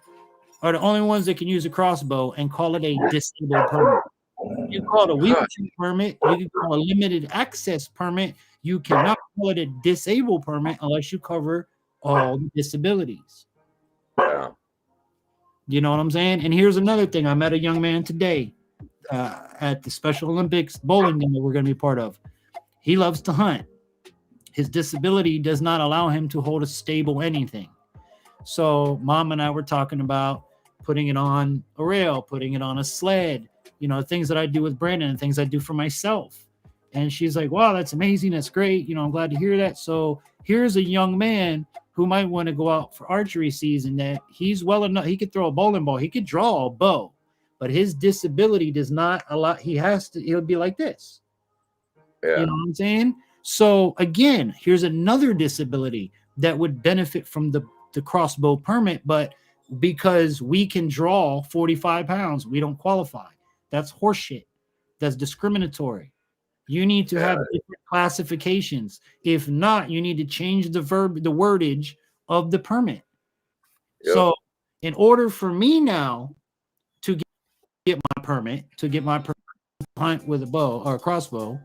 are the only ones that can use a crossbow and call it a disabled permit. You call it a wheelchair permit. You can call it a limited access permit. You cannot call it a disabled permit unless you cover all the disabilities. Yeah. You know what I'm saying? And here's another thing. I met a young man today at the Special Olympics bowling game that we're going to be part of. He loves to hunt. His disability does not allow him to hold a stable anything. So Mom and I were talking about putting it on a rail, putting it on a sled, things that I do with Brandon and things I do for myself. And she's like, wow, that's amazing. That's great. I'm glad to hear that. So here's a young man who might want to go out for archery season, that he's well enough. He could throw a bowling ball. He could draw a bow, but his disability does not allow, he'll be like this. Yeah. You know what I'm saying? So again, here's another disability that would benefit from the crossbow permit, but because we can draw 45 pounds, we don't qualify. That's horseshit. That's discriminatory. You need to have different classifications. If not, you need to change the wordage of the permit. Yep. So in order for me now to get my permit, to hunt with a bow or a crossbow,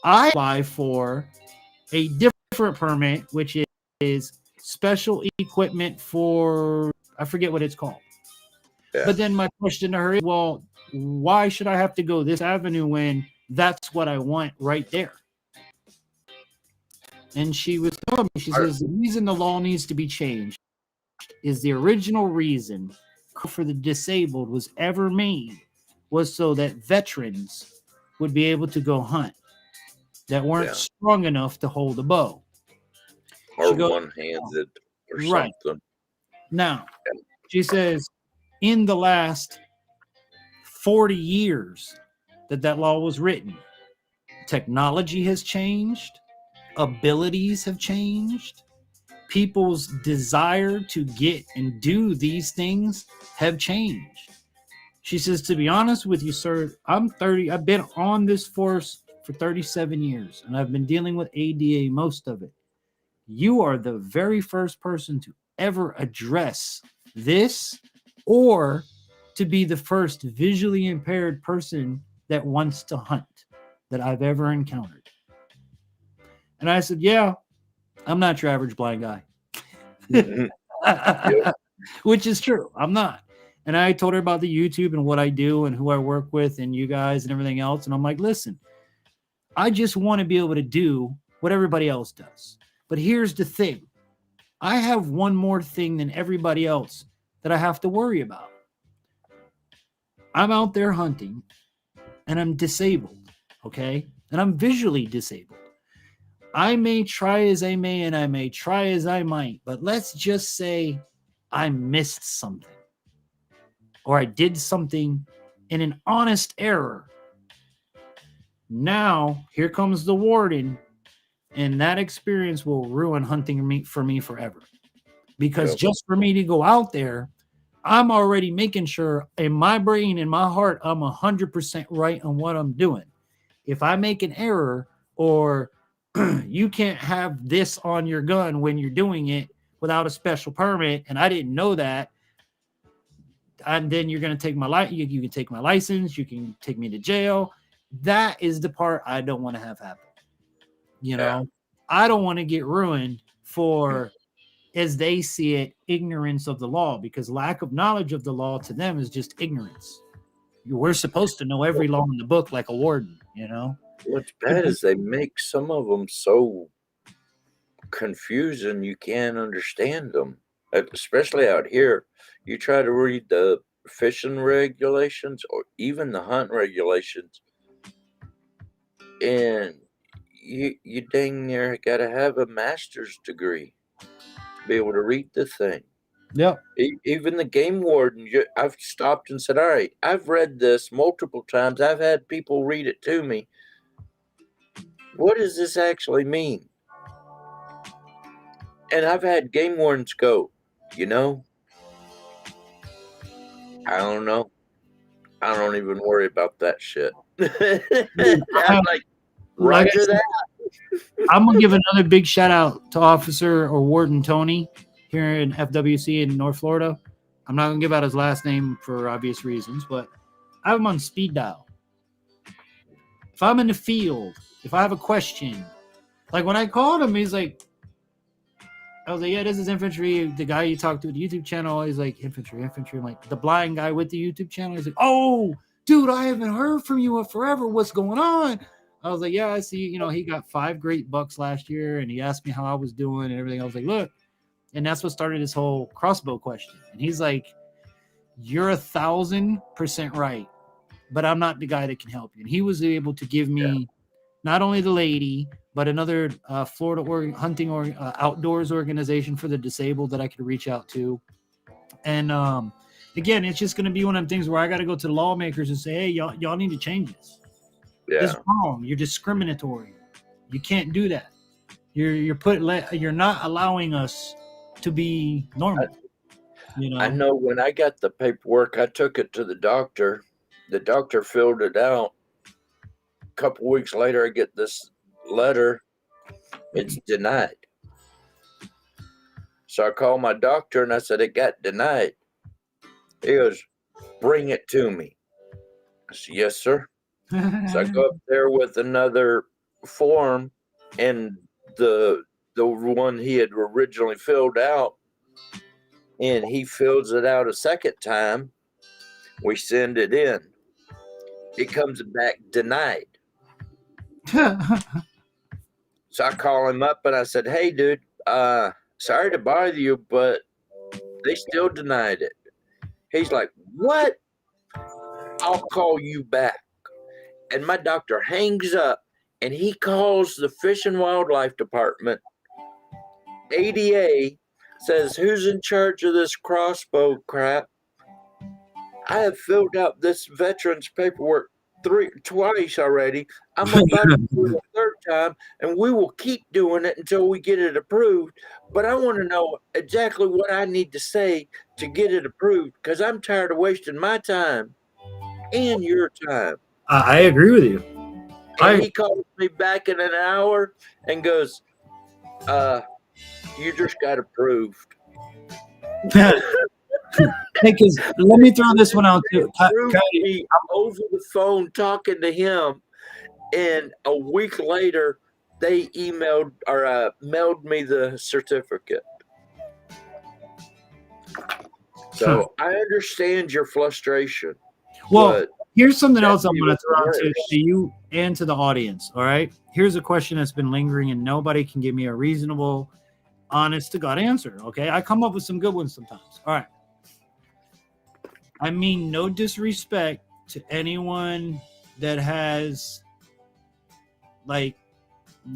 I apply for a different permit, which is special equipment for, I forget what it's called. Yeah. But then my question to her is, well, why should I have to go this avenue when that's what I want right there? And she was telling me, she says, the reason the law needs to be changed is the original reason for the disabled was ever made was so that veterans would be able to go hunt that weren't strong enough to hold a bow. Or one-handed or something. Now, she says, in the last 40 years that law was written, technology has changed, abilities have changed, people's desire to get and do these things have changed. She says, to be honest with you, sir, I'm 30. I've been on this force for 37 years, and I've been dealing with ADA most of it. You are the very first person to ever address this, or to be the first visually impaired person that wants to hunt that I've ever encountered. And I said, yeah, I'm not your average blind guy. Which is true. I'm not. And I told her about the YouTube and what I do and who I work with and you guys and everything else. And I'm like, listen, I just want to be able to do what everybody else does. But here's the thing. I have one more thing than everybody else that I have to worry about. I'm out there hunting and I'm disabled, okay? And I'm visually disabled. I may try as I may and I may try as I might, but let's just say I missed something or I did something in an honest error. Now, here comes the warden, and that experience will ruin hunting for me forever. Because just for me to go out there, I'm already making sure in my brain, in my heart, I'm 100% right on what I'm doing. If I make an error, or you can't have this on your gun when you're doing it without a special permit, and I didn't know that, and then you're going to take my license, you can take my license, you can take me to jail. That is the part I don't want to have happen. You know, I don't want to get ruined for, as they see it, ignorance of the law, because lack of knowledge of the law to them is just ignorance. We're supposed to know every law in the book like a warden, you know? What's bad is they make some of them so confusing you can't understand them, especially out here. You try to read the fishing regulations or even the hunt regulations, and you dang near got to have a master's degree to be able to read the thing. Yep. Even the game warden, I've stopped and said, all right, I've read this multiple times. I've had people read it to me. What does this actually mean? And I've had game wardens go, you know, I don't know. I don't even worry about that shit. I'm like, Roger that. I'm gonna give another big shout out to Officer or Warden Tony here in FWC in North Florida. I'm not gonna give out his last name for obvious reasons, but I have him on speed dial. If I'm in the field, if I have a question, like when I called him, he's like, I was like, yeah, this is Infantry. The guy you talked to the YouTube channel, he's like, Infantry. I'm like, the blind guy with the YouTube channel. He's like, oh, dude, I haven't heard from you in forever. What's going on? I was like, yeah, I see. You know, he got 5 great bucks last year, and he asked me how I was doing and everything. I was like, look, and that's what started this whole crossbow question. And he's like, you're 1,000% right, but I'm not the guy that can help you. And he was able to give me not only the lady, but another Florida hunting or outdoors organization for the disabled that I could reach out to. And again, it's just going to be one of them things where I got to go to the lawmakers and say, hey, y'all need to change this. Yeah. It's wrong. You're discriminatory. You can't do that. You're not allowing us to be normal. You know? I know when I got the paperwork, I took it to the doctor. The doctor filled it out. A couple weeks later, I get this letter. It's denied. So I called my doctor and I said, it got denied. He goes, bring it to me. I said, yes, sir. So I go up there with another form, and the one he had originally filled out, and he fills it out a second time. We send it in. It comes back denied. So I call him up and I said, hey, dude, sorry to bother you, but they still denied it. He's like, what? I'll call you back. And my doctor hangs up and he calls the Fish and Wildlife Department. ADA says, who's in charge of this crossbow crap? I have filled out this veteran's paperwork twice already. I'm about to do it a third time, and we will keep doing it until we get it approved. But I want to know exactly what I need to say to get it approved, because I'm tired of wasting my time and your time. I agree with you. And he calls me back in an hour and goes, you just got approved. Because let me throw this one out too. I'm over the phone talking to him, and a week later they emailed or mailed me the certificate. So I understand your frustration. Well, here's something else I'm going to throw out to you and to the audience. All right. Here's a question that's been lingering, and nobody can give me a reasonable, honest to God answer. Okay. I come up with some good ones sometimes. All right. I mean, no disrespect to anyone that has, like,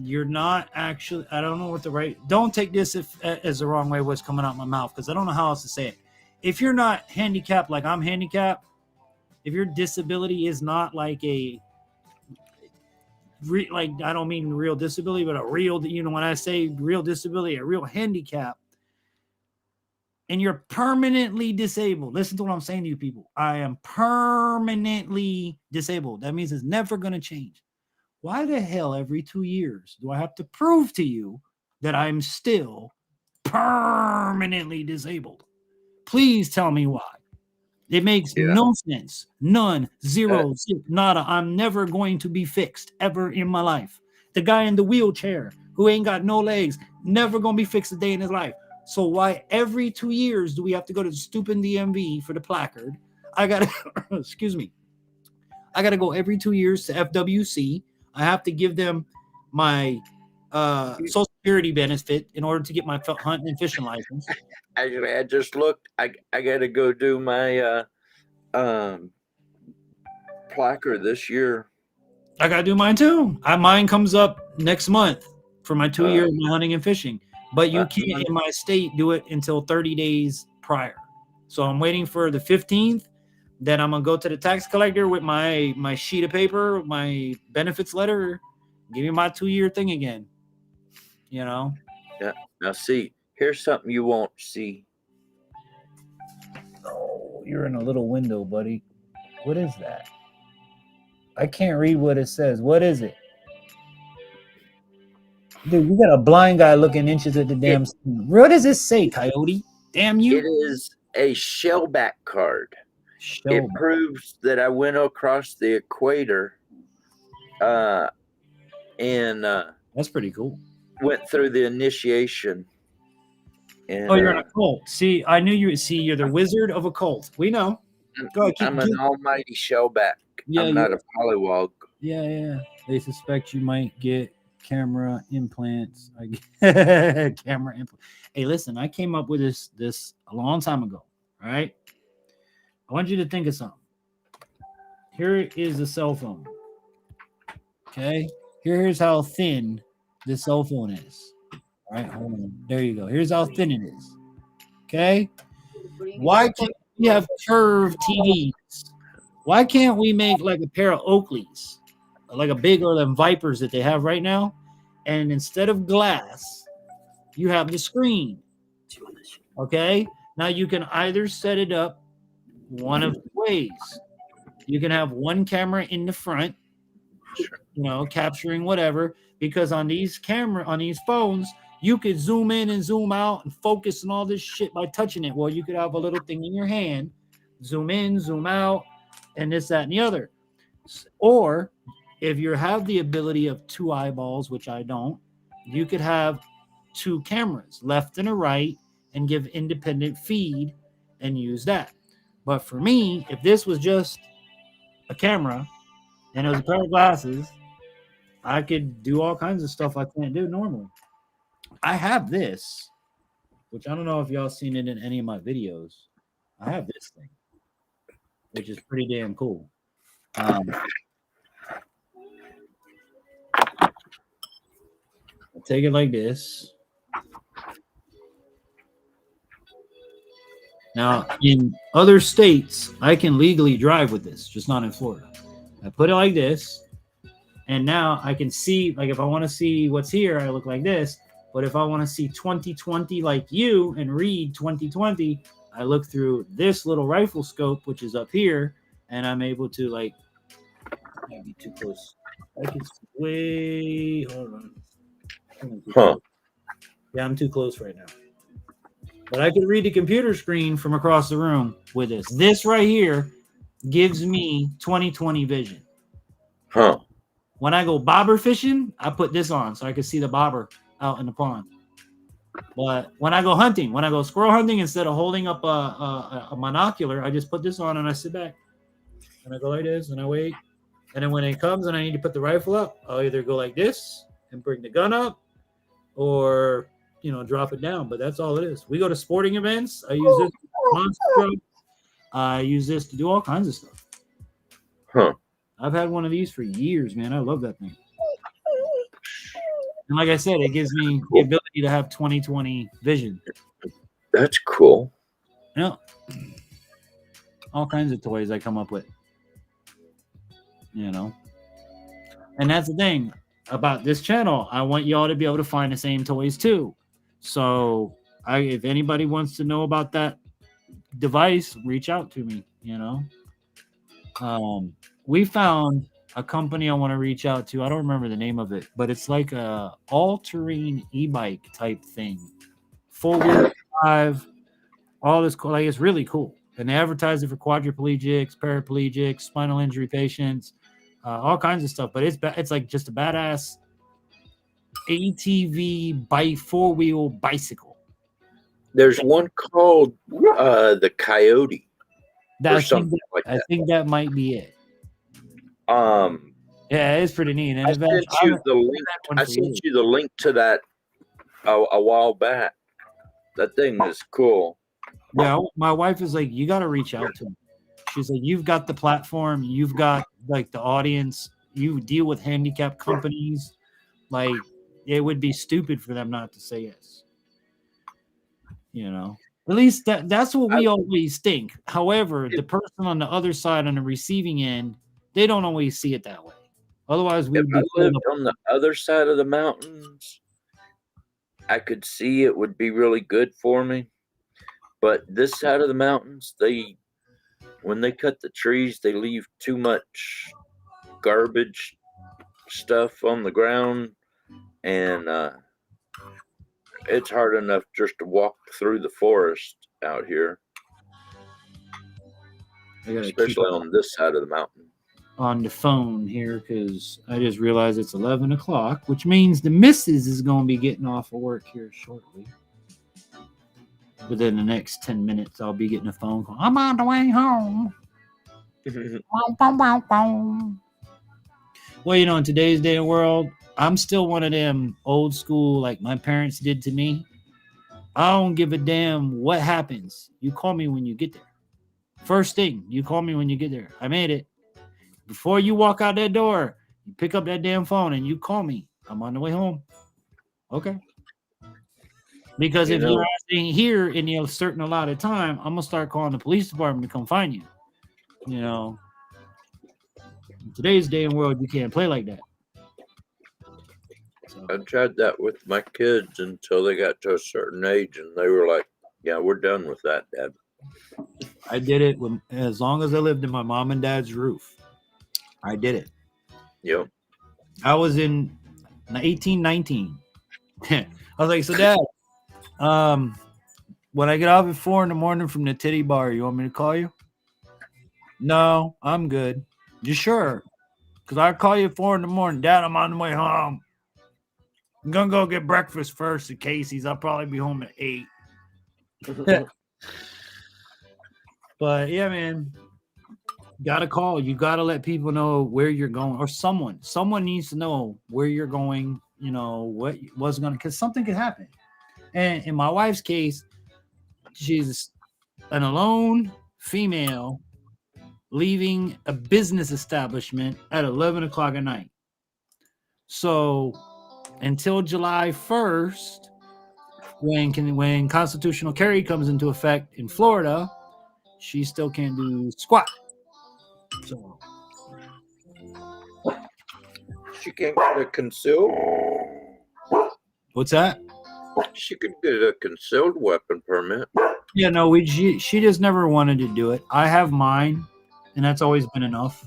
you're not actually, I don't know what the right, don't take this as the wrong way what's coming out my mouth, because I don't know how else to say it. If you're not handicapped like I'm handicapped, if your disability is not like I don't mean real disability, but a real, you know, when I say real disability, a real handicap, and you're permanently disabled. Listen to what I'm saying to you people. I am permanently disabled. That means it's never going to change. Why the hell every 2 years do I have to prove to you that I'm still permanently disabled? Please tell me why. It makes no sense. None. Zero. Nada. I'm never going to be fixed ever in my life. The guy in the wheelchair who ain't got no legs, never going to be fixed a day in his life. So why every 2 years do we have to go to the stupid DMV for the placard? I got to, excuse me. I got to go every 2 years to FWC. I have to give them my Social Security benefit in order to get my hunting and fishing license. Actually, I just looked. I got to go do my placard this year. I got to do mine too. Mine comes up next month for my 2 years of hunting and fishing. But you can't, in my state, do it until 30 days prior. So I'm waiting for the 15th. Then I'm gonna go to the tax collector with my sheet of paper, my benefits letter, give me my 2-year thing again. You know. Yeah. Now see, here's something you won't see. Oh, you're in a little window, buddy. What is that? I can't read what it says. What is it? Dude, you got a blind guy looking inches at the damn screen. What does this say, Coyote? Damn you. It is a shellback card. It Shellback. proves that I went across the equator and That's pretty cool. went through the initiation. And, Oh, you're in a cult. See, I knew you. See, you're the wizard of a cult. We know. Go ahead, I'm an almighty shellback. Yeah, I'm not a pollywog. Yeah. They suspect you might get camera implants. I get camera implant. Hey, listen, I came up with this a long time ago. All right. I want you to think of something. Here is a cell phone. Okay. Here's how thin this cell phone is. All right, hold on. There you go. Here's how thin it is. Okay. Why can't we have curved TVs? Why can't we make like a pair of Oakleys, like a bigger than Vipers that they have right now? And instead of glass, you have the screen. Okay. Now you can either set it up one of two ways. You can have one camera in the front, you know, capturing whatever, because on these phones, you could zoom in and zoom out and focus and all this shit by touching it. Well, you could have a little thing in your hand, zoom in, zoom out, and this, that, and the other. Or if you have the ability of 2 eyeballs, which I don't, you could have 2 cameras, left and a right, and give independent feed and use that. But for me, if this was just a camera and it was a pair of glasses, I could do all kinds of stuff I can't do normally. I have this, which I don't know if y'all seen it in any of my videos. I have this thing, which is pretty damn cool. I take it like this. Now, in other states, I can legally drive with this, just not in Florida. I put it like this, and now I can see, like if I want to see what's here, I look like this. But if I want to see 2020 like you and read 2020, I look through this little rifle scope, which is up here, and I'm able to like, can't be too close. I can see way, hold on. Yeah, I'm too close right now. But I can read the computer screen from across the room with this. This right here gives me 2020 vision. When I go bobber fishing, I put this on so I can see the bobber out in the pond. But when I go hunting, when I go squirrel hunting, instead of holding up a monocular, I just put this on and I sit back. And I go like this and I wait. And then when it comes and I need to put the rifle up, I'll either go like this and bring the gun up or, you know, drop it down. But that's all it is. We go to sporting events. I use this monster truck. I use this to do all kinds of stuff. I've had one of these for years, man. I love that thing. And like I said, it gives me the ability to have 2020 vision. That's cool. Yeah. All kinds of toys I come up with. You know. And that's the thing about this channel. I want y'all to be able to find the same toys too. So if anybody wants to know about that device, reach out to me, you know. We found a company I want to reach out to. I don't remember the name of it, but it's like a all-terrain e-bike type thing. 4-wheel drive, all this cool. Like, it's really cool. And they advertise it for quadriplegics, paraplegics, spinal injury patients, all kinds of stuff. But it's like just a badass ATV bike, 4-wheel bicycle. There's one called the Coyote. I think that might be it. Yeah, it's pretty neat. And I sent you the link to that a while back. That thing is cool. Yeah, my wife is like, you got to reach out to me. She's like, you've got the platform, you've got like the audience, you deal with handicap companies. Like, it would be stupid for them not to say yes. You know. At least that's what we always think. However, the person on the other side, on the receiving end, they don't always see it that way. Otherwise, we If would I be lived on the other side of the mountains, I could see it would be really good for me. But this side of the mountains, when they cut the trees, they leave too much garbage stuff on the ground, and it's hard enough just to walk through the forest out here, especially on this side of the mountain. On the phone here because I just realized it's 11 o'clock, which means the missus is going to be getting off of work here shortly. Within the next 10 minutes, I'll be getting a phone call. I'm on the way home. Well, you know, in today's day and world, I'm still one of them old school, like my parents did to me. I don't give a damn what happens. You call me when you get there. First thing, you call me when you get there. I made it. Before you walk out that door, you pick up that damn phone and you call me. I'm on the way home. Okay. Because if you're asking here in a certain allotted time, I'm gonna start calling the police department to come find you. You know, in today's day and world, you can't play like that. So, I tried that with my kids until they got to a certain age, and they were like, "Yeah, we're done with that, Dad." I did it as long as I lived in my mom and dad's roof. I did it. Yep. I was in 1819. I was like, so Dad, when I get off at 4 a.m. from the titty bar, you want me to call you? No, I'm good. You sure? Because I'll call you at 4 a.m. Dad, I'm on the way home. I'm going to go get breakfast first at Casey's. I'll probably be home at 8. But yeah, man. Gotta call. You gotta let people know where you're going, or someone needs to know where you're going. You know what's gonna, because something could happen. And in my wife's case, she's an alone female leaving a business establishment at 11 o'clock at night. So until July 1st, when constitutional carry comes into effect in Florida, she still can't do squat. So she can't get a concealed. What's that? She could get a concealed weapon permit. Yeah, no, she just never wanted to do it. I have mine, and that's always been enough.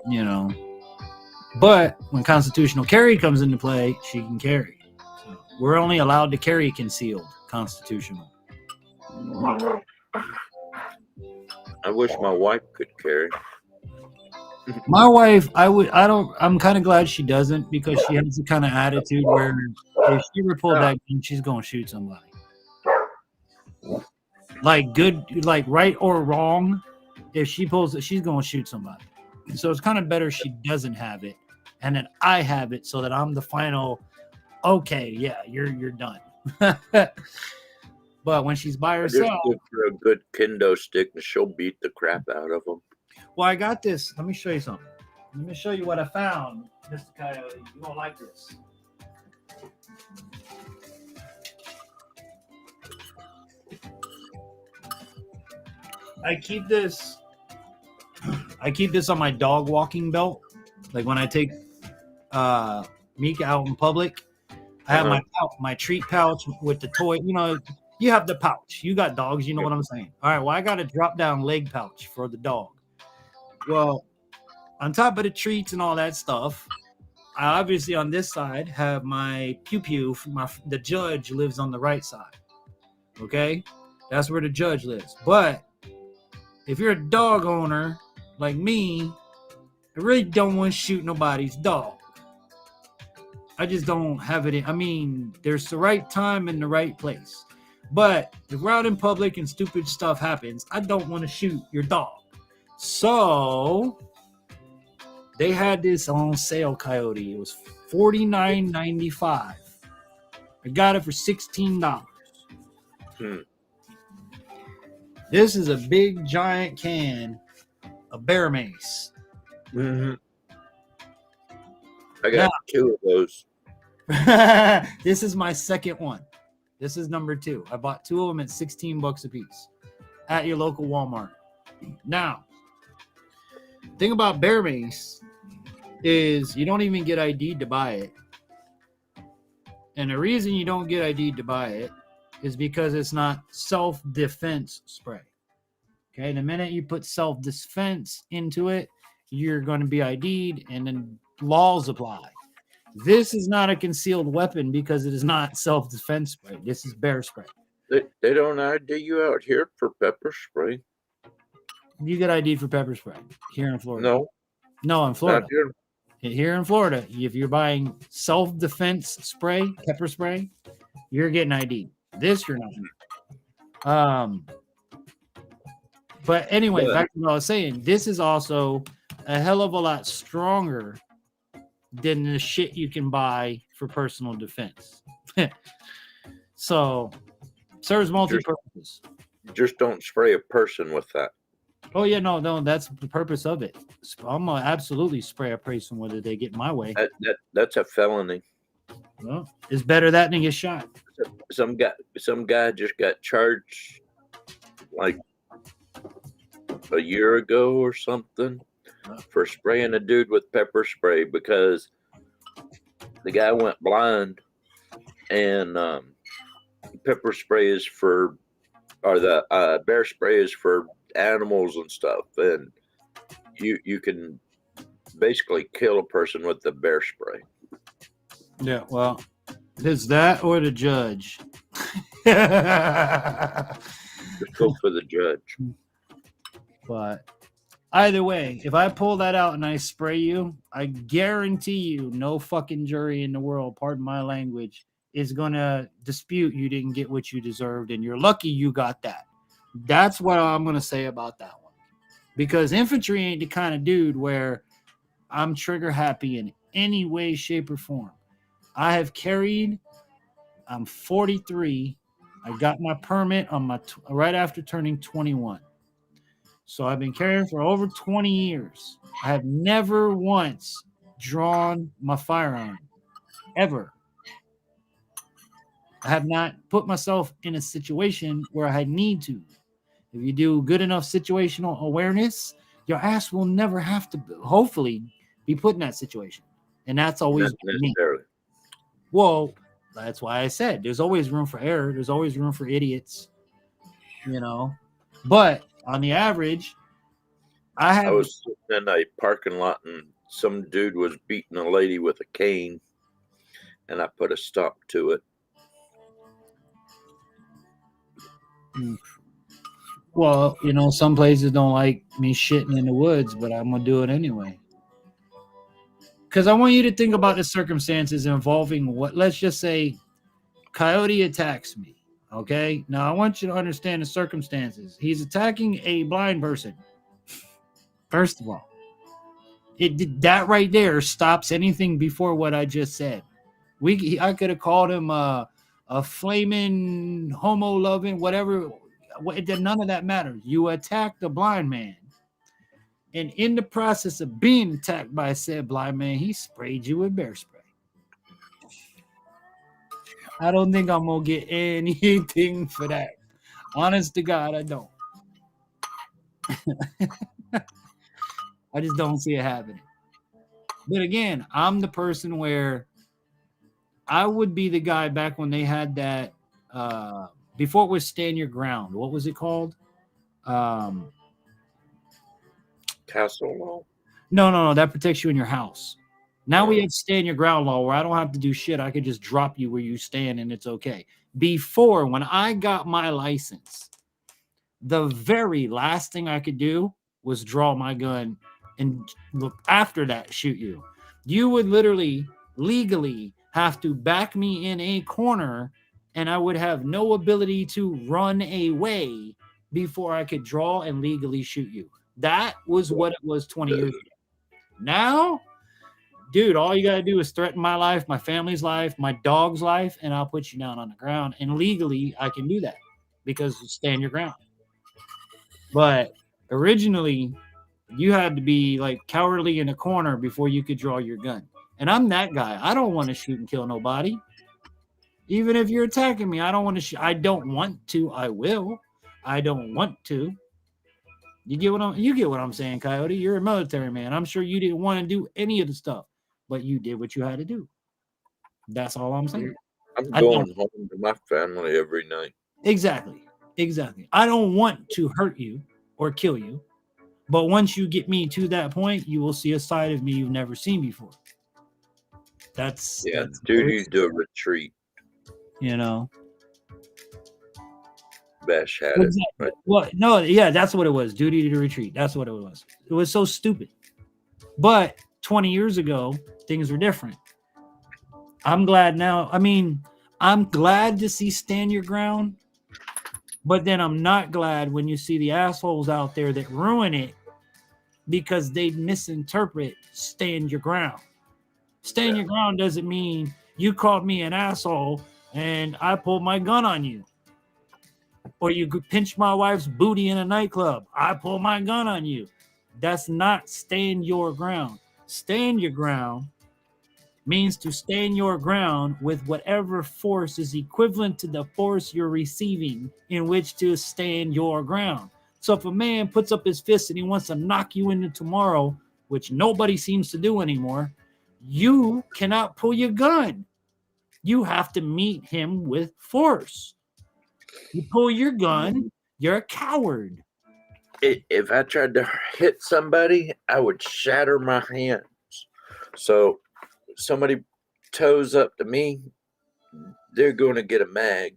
You know, but when constitutional carry comes into play, she can carry. So we're only allowed to carry concealed constitutional. I wish my wife could carry. My wife, I'm kind of glad she doesn't, because she has the kind of attitude where if she ever pulled that gun, she's going to shoot somebody. Like good, like right or wrong, if she pulls it, she's going to shoot somebody. So it's kind of better she doesn't have it, and then I have it, so that I'm the final, okay, yeah, you're done. But when she's by herself, just give her a good kendo stick and she'll beat the crap out of them. Well, I got this. Let me show you something. Let me show you what I found, Mr. Coyote. You won't like this. I keep this on my dog walking belt. Like when I take Mika out in public, I have my treat pouch with the toy. You know, you have the pouch. You got dogs. You know what I'm saying. All right. Well, I got a drop down leg pouch for the dog. Well, on top of the treats and all that stuff, I obviously on this side have my pew. The judge lives on the right side. Okay, that's where the judge lives. But if you're a dog owner like me, I really don't want to shoot nobody's dog. I just don't have it. I mean, there's the right time and the right place. But if we're out in public and stupid stuff happens, I don't want to shoot your dog. So they had this on sale, Coyote. It was $49.95. I got it for $16. This is a big giant can of bear mace. Mm-hmm. I got 2 of those. This is my second one. This is number 2. I bought 2 of them at $16 a piece at your local Walmart. Now, thing about bear mace is you don't even get ID'd to buy it. And the reason you don't get ID'd to buy it is because it's not self-defense spray. Okay, the minute you put self-defense into it, you're going to be ID'd and then laws apply. This is not a concealed weapon because it is not self-defense spray. This is bear spray. They don't ID you out here for pepper spray. You get ID'd for pepper spray here in Florida. No, in Florida. Here in Florida, if you're buying self-defense spray, pepper spray, you're getting ID'd. This you're not. But anyway, back to what I was saying. This is also a hell of a lot stronger than the shit you can buy for personal defense. So, serves multi-purpose. Just don't spray a person with that. Oh yeah, no, that's the purpose of it. I'm gonna absolutely spray a person whether they get my way. That's a felony. Well, it's better that than get shot. Some guy just got charged like a year ago or something for spraying a dude with pepper spray because the guy went blind, and pepper spray is for, or the bear spray is for animals and stuff, and you can basically kill a person with the bear spray. Yeah, well, it's that or the judge. Just go for the judge. But either way, if I pull that out and I spray you, I guarantee you no fucking jury in the world, pardon my language, is going to dispute you didn't get what you deserved, and you're lucky you got that. That's what I'm going to say about that one. Because infantry ain't the kind of dude where I'm trigger happy in any way, shape, or form. I have carried, I'm 43. I got my permit on my right after turning 21. So I've been carrying for over 20 years. I have never once drawn my firearm, ever. I have not put myself in a situation where I need to. If you do good enough situational awareness, your ass will never have to, hopefully, be put in that situation. And that's always me. Well, that's why I said there's always room for error. There's always room for idiots, you know. But on the average, I was sitting in a parking lot and some dude was beating a lady with a cane, and I put a stop to it. Well, you know, some places don't like me shitting in the woods, but I'm going to do it anyway. Because I want you to think about the circumstances involving what, let's just say, coyote attacks me. Okay? Now, I want you to understand the circumstances. He's attacking a blind person. First of all, that right there stops anything before what I just said. I could have called him a flaming homo-loving, whatever. None of that matters. You attacked a blind man. And in the process of being attacked by said blind man, he sprayed you with bear spray. I don't think I'm going to get anything for that. Honest to God, I don't. I just don't see it happening. But again, I'm the person where I would be the guy back when they had that, before it was Stand Your Ground. What was it called? Castle law? No. That protects you in your house. Now we have Stand Your Ground law where I don't have to do shit. I could just drop you where you stand and it's okay. Before, when I got my license, the very last thing I could do was draw my gun and look after that, shoot you. You would literally, legally have to back me in a corner and I would have no ability to run away before I could draw and legally shoot you. That was what it was 20 years ago. Now, dude, all you got to do is threaten my life, my family's life, my dog's life, and I'll put you down on the ground. And legally, I can do that because Stand Your Ground. But originally, you had to be like cowardly in a corner before you could draw your gun. And I'm that guy. I don't want to shoot and kill nobody. Even if you're attacking me, I don't want to. I don't want to. I will. I don't want to. You get what I'm saying, Coyote. You're a military man. I'm sure you didn't want to do any of the stuff, but you did what you had to do. That's all I'm saying. I'm going home to my family every night. Exactly. I don't want to hurt you or kill you, but once you get me to that point, you will see a side of me you've never seen before. That's duty to retreat. You know. Bash had Exactly. it. Right? Well, no, yeah, that's what it was. Duty to retreat. That's what it was. It was so stupid. But 20 years ago, things were different. I'm glad now. I mean, I'm glad to see stand your ground, but then I'm not glad when you see the assholes out there that ruin it because they misinterpret stand your ground. Stand your ground doesn't mean you called me an asshole and I pulled my gun on you. Or you pinch my wife's booty in a nightclub. I pull my gun on you. That's not stand your ground. Stand your ground means to stand your ground with whatever force is equivalent to the force you're receiving in which to stand your ground. So if a man puts up his fist and he wants to knock you into tomorrow, which nobody seems to do anymore, you cannot pull your gun. You have to meet him with force. You pull your gun, you're a coward. If I tried to hit somebody, I would shatter my hands. So somebody toes up to me, they're going to get a mag.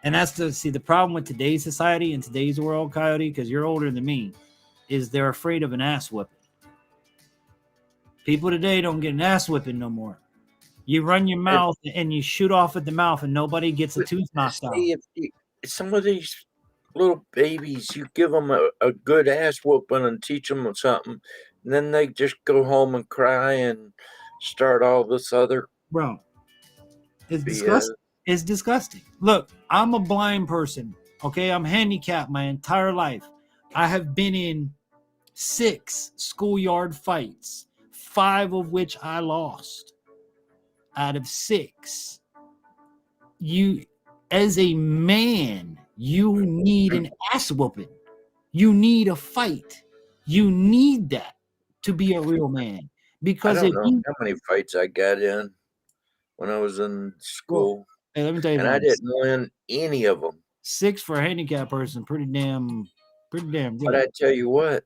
And that's the problem with today's society and today's world, Coyote, because you're older than me, is they're afraid of an ass whipping. People today don't get an ass whipping no more. You run your mouth and you shoot off at the mouth and nobody gets a tooth knocked out. Some of these little babies, you give them a good ass whooping and teach them something, and then they just go home and cry and start all this other. Bro, it's disgusting. It's disgusting. Look, I'm a blind person. Okay, I'm handicapped my entire life. I have been in 6 schoolyard fights, 5 of which I lost. Out of 6, you, as a man, you need an ass whooping. You need a fight. You need that to be a real man. Because I don't know how many fights I got in when I was in school. Hey, let me tell you, and I didn't win any of them. 6 for a handicapped person, pretty damn good. But I tell you what,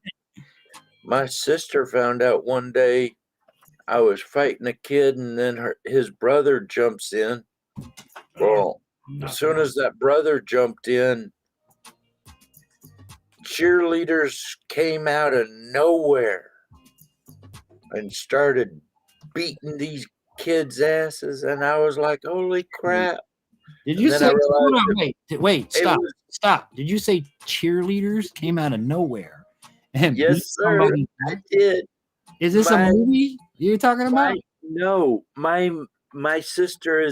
my sister found out one day I was fighting a kid, and then his brother jumps in. Well, as soon as that brother jumped in, cheerleaders came out of nowhere and started beating these kids' asses, and I was like, "Holy crap!" Did you say? Wait, stop! Did you say cheerleaders came out of nowhere? And yes, sir. I did. Is this a movie you're talking about? No, my sister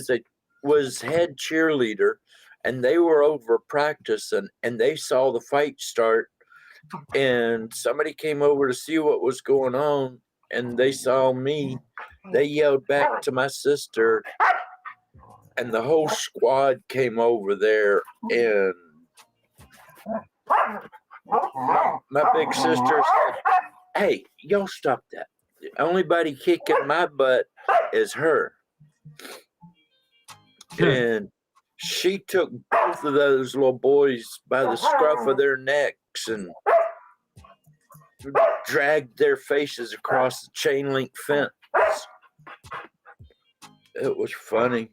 was head cheerleader, and they were over practicing, and they saw the fight start, and somebody came over to see what was going on, and they saw me. They yelled back to my sister, and the whole squad came over there, and my big sister said, "Hey, y'all stop that. The only body kicking my butt is her." And she took both of those little boys by the scruff of their necks and dragged their faces across the chain link fence. It was funny.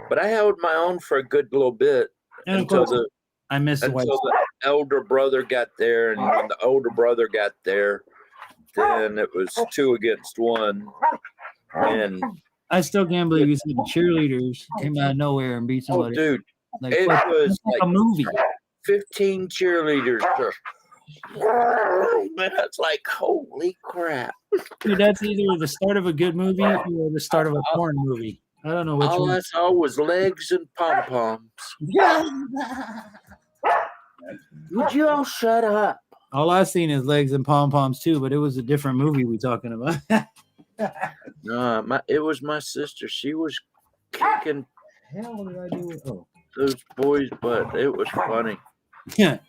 But I held my own for a good little bit until the elder brother got there, and when the older brother got there, then it was 2 against 1. And I still can't believe you said cheerleaders came out of nowhere and beat somebody. Oh, dude, like, it was like a movie. 15 cheerleaders. That's like, holy crap. Dude, that's either the start of a good movie or the start of a porn movie. I don't know which all one. I saw was legs and pom-poms. Would you all shut up? All I seen is legs and pom poms too, but it was a different movie we talking about. No, it was my sister. She was kicking Hell did I do it? Oh. those boys' butt. It was funny. Yeah.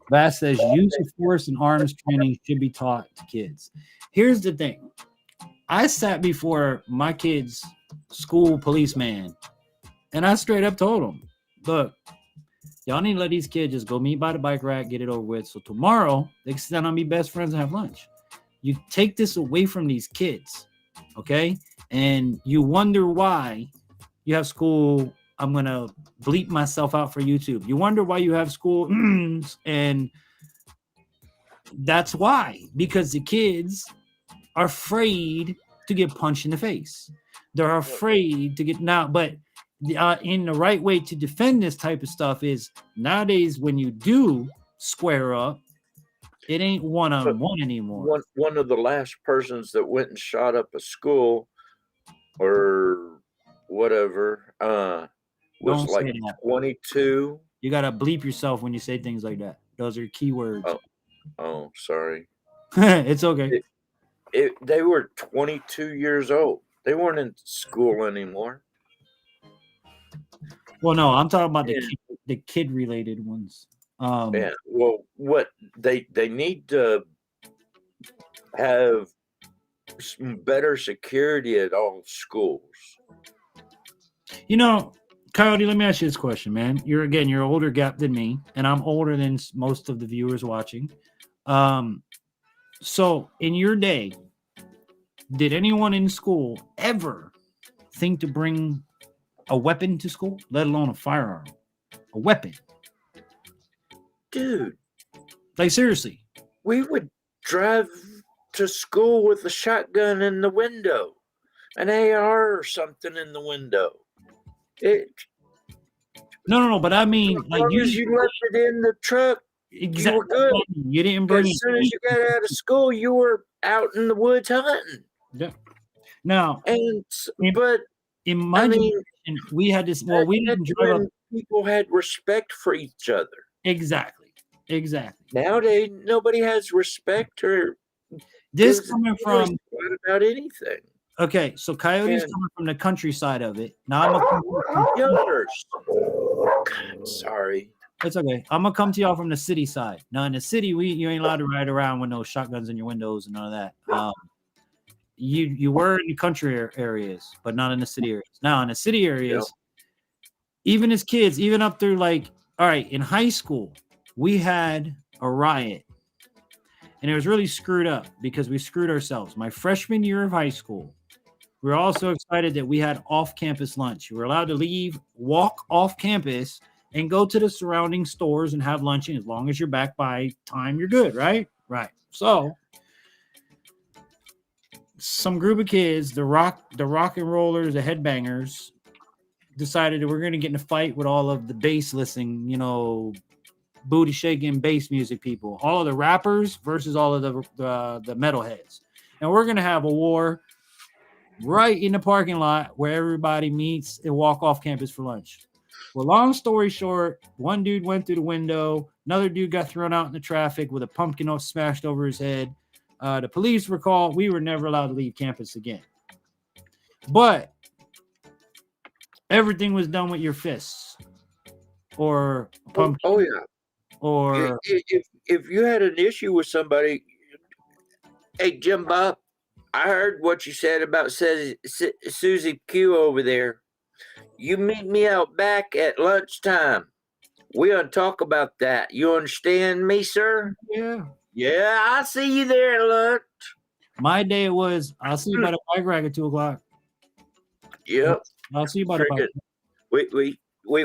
Bass says use of force and arms training should be taught to kids. Here's the thing. I sat before my kids' school policeman, and I straight up told them, look, y'all need to let these kids just go meet by the bike rack, get it over with. So tomorrow they can sit down and be best friends and have lunch. You take this away from these kids, okay? And you wonder why you have school. I'm going to bleep myself out for YouTube. You wonder why you have school, and that's why. Because the kids are afraid to get punched in the face. They're afraid to get now, but in the right way to defend this type of stuff is nowadays when you do square up, it ain't one-on-one anymore. One of the last persons that went and shot up a school or whatever was Don't like say that. 22. You gotta bleep yourself when you say things like that. Those are keywords. Oh, sorry. It's okay. They were 22 years old. They weren't in school anymore. Well, no, I'm talking about the kid related ones. Yeah. Well, what they need to have some better security at all schools. You know, Coyote, let me ask you this question, man. You're older gap than me, and I'm older than most of the viewers watching. So in your day, did anyone in school ever think to bring a weapon to school, let alone a firearm? A weapon. Dude. Like, seriously. We would drive to school with a shotgun in the window, an AR or something in the window. No, but I mean, like, you left it in the truck, exactly. You were good. You didn't bring it. As soon as you got out of school, you were out in the woods hunting. Yeah. Now, but in my generation, we had this. Well, we didn't drive up. People had respect for each other. Exactly. Nowadays, nobody has respect or this coming from about anything. Okay, so Coyote's coming from the countryside of it. Now sorry. It's okay. I'm gonna come to y'all from the city side. Now in the city, you ain't allowed to ride around with no shotguns in your windows and none of that. You were in the country areas, but not in the city areas. Now in the city areas, even as kids, even up through like, all right, in high school, we had a riot. And it was really screwed up because we screwed ourselves. My freshman year of high school, we were all so excited that we had off-campus lunch. We were allowed to walk off campus and go to the surrounding stores and have lunch. And as long as you're back by time, you're good, right? Right. So some group of kids, the rock and rollers, the headbangers, decided that we're going to get in a fight with all of the bass listening, booty shaking bass music people, all of the rappers versus all of the metalheads. And we're going to have a war right in the parking lot where everybody meets and walk off campus for lunch. Well, long story short, one dude went through the window. Another dude got thrown out in the traffic with a pumpkin smashed over his head. The police were called. We were never allowed to leave campus again. But everything was done with your fists or pumpkin. Oh, yeah. Or if you had an issue with somebody, hey, Jim Bob, I heard what you said about Susie Q over there. You meet me out back at lunchtime. We're going to talk about that. You understand me, sir? Yeah. Yeah, I'll see you there at lunch. My day was, I'll see you by the bike rack at 2 o'clock. Yep. I'll see you by the bike rack.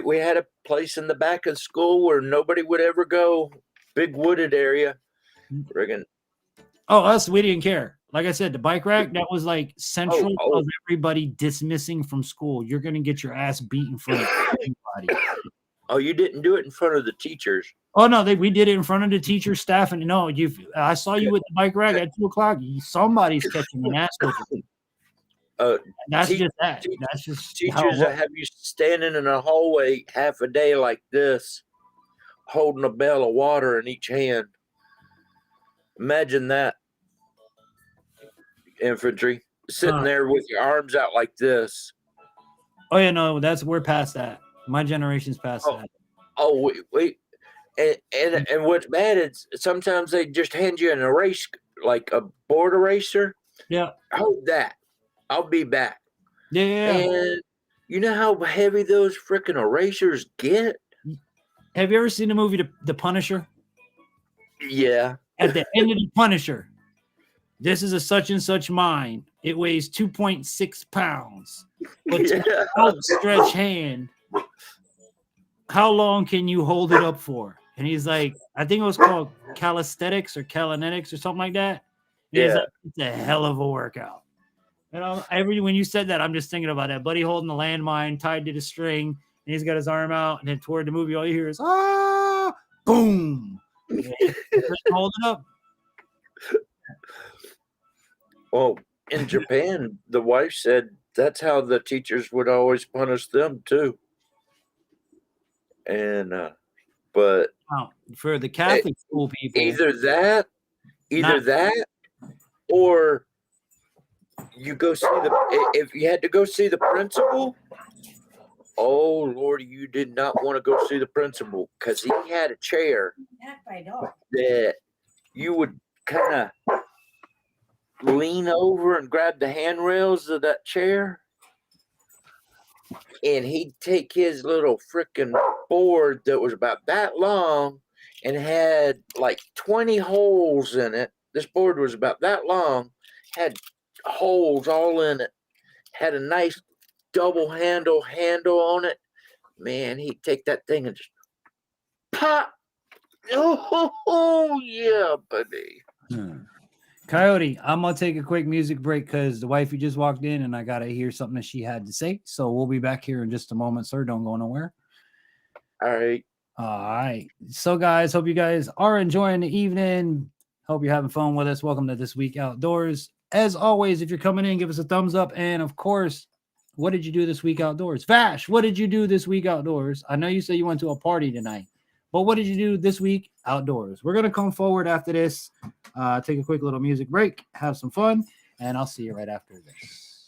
We had a place in the back of school where nobody would ever go. Big wooded area. Friggin'. Oh, us, we didn't care. Like I said, the bike rack, that was like central of everybody dismissing from school. You're going to get your ass beat in front of everybody. Oh, you didn't do it in front of the teachers? Oh, no, we did it in front of the teacher, staff. And no, I saw you with the bike rack at 2 o'clock. Somebody's catching an ass whooping. That's just that. That's just teachers that have you standing in a hallway half a day like this holding a barrel of water in each hand. Imagine that, infantry, sitting there with your arms out like this. Oh yeah, no, we're past that. My generation's past that. Oh wait. And what's bad is sometimes they just hand you an erase, like a board eraser. Yeah. Hold that. I'll be back. Yeah. And you know how heavy those freaking erasers get? Have you ever seen the movie The Punisher? Yeah. At the end of The Punisher, this is a such and such mine. It weighs 2.6 pounds. But yeah. Outstretched hand. How long can you hold it up for? And he's like, I think it was called calisthenics or calinetics or something like that. And he's like, it's a hell of a workout. And when you said that, I'm just thinking about that. Buddy holding the landmine tied to the string, and he's got his arm out, and then toward the movie, all you hear is boom. Hold it up. Well, in Japan, the wife said that's how the teachers would always punish them too. And but for the Catholic school people, either that, or you go see if you had to go see the principal. Oh Lord, you did not want to go see the principal because he had a chair that you would kind of lean over and grab the handrails of that chair, and he'd take his little freaking board that was about that long and had like 20 holes in it. This board was about that long, had holes all in it, had a nice double handle on it. Man, he'd take that thing and just pop. Oh yeah, buddy. Coyote, I'm gonna take a quick music break because the wifey just walked in and I gotta hear something that she had to say. So we'll be back here in just a moment, sir. Don't go nowhere. All right. All right. So guys, hope you guys are enjoying the evening. Hope you're having fun with us. Welcome to This Week Outdoors. As always, if you're coming in, give us a thumbs up. And of course, what did you do this week outdoors? Vash, what did you do this week outdoors? I know you said you went to a party tonight, but what did you do this week outdoors? We're going to come forward after this, take a quick little music break, have some fun, and I'll see you right after this.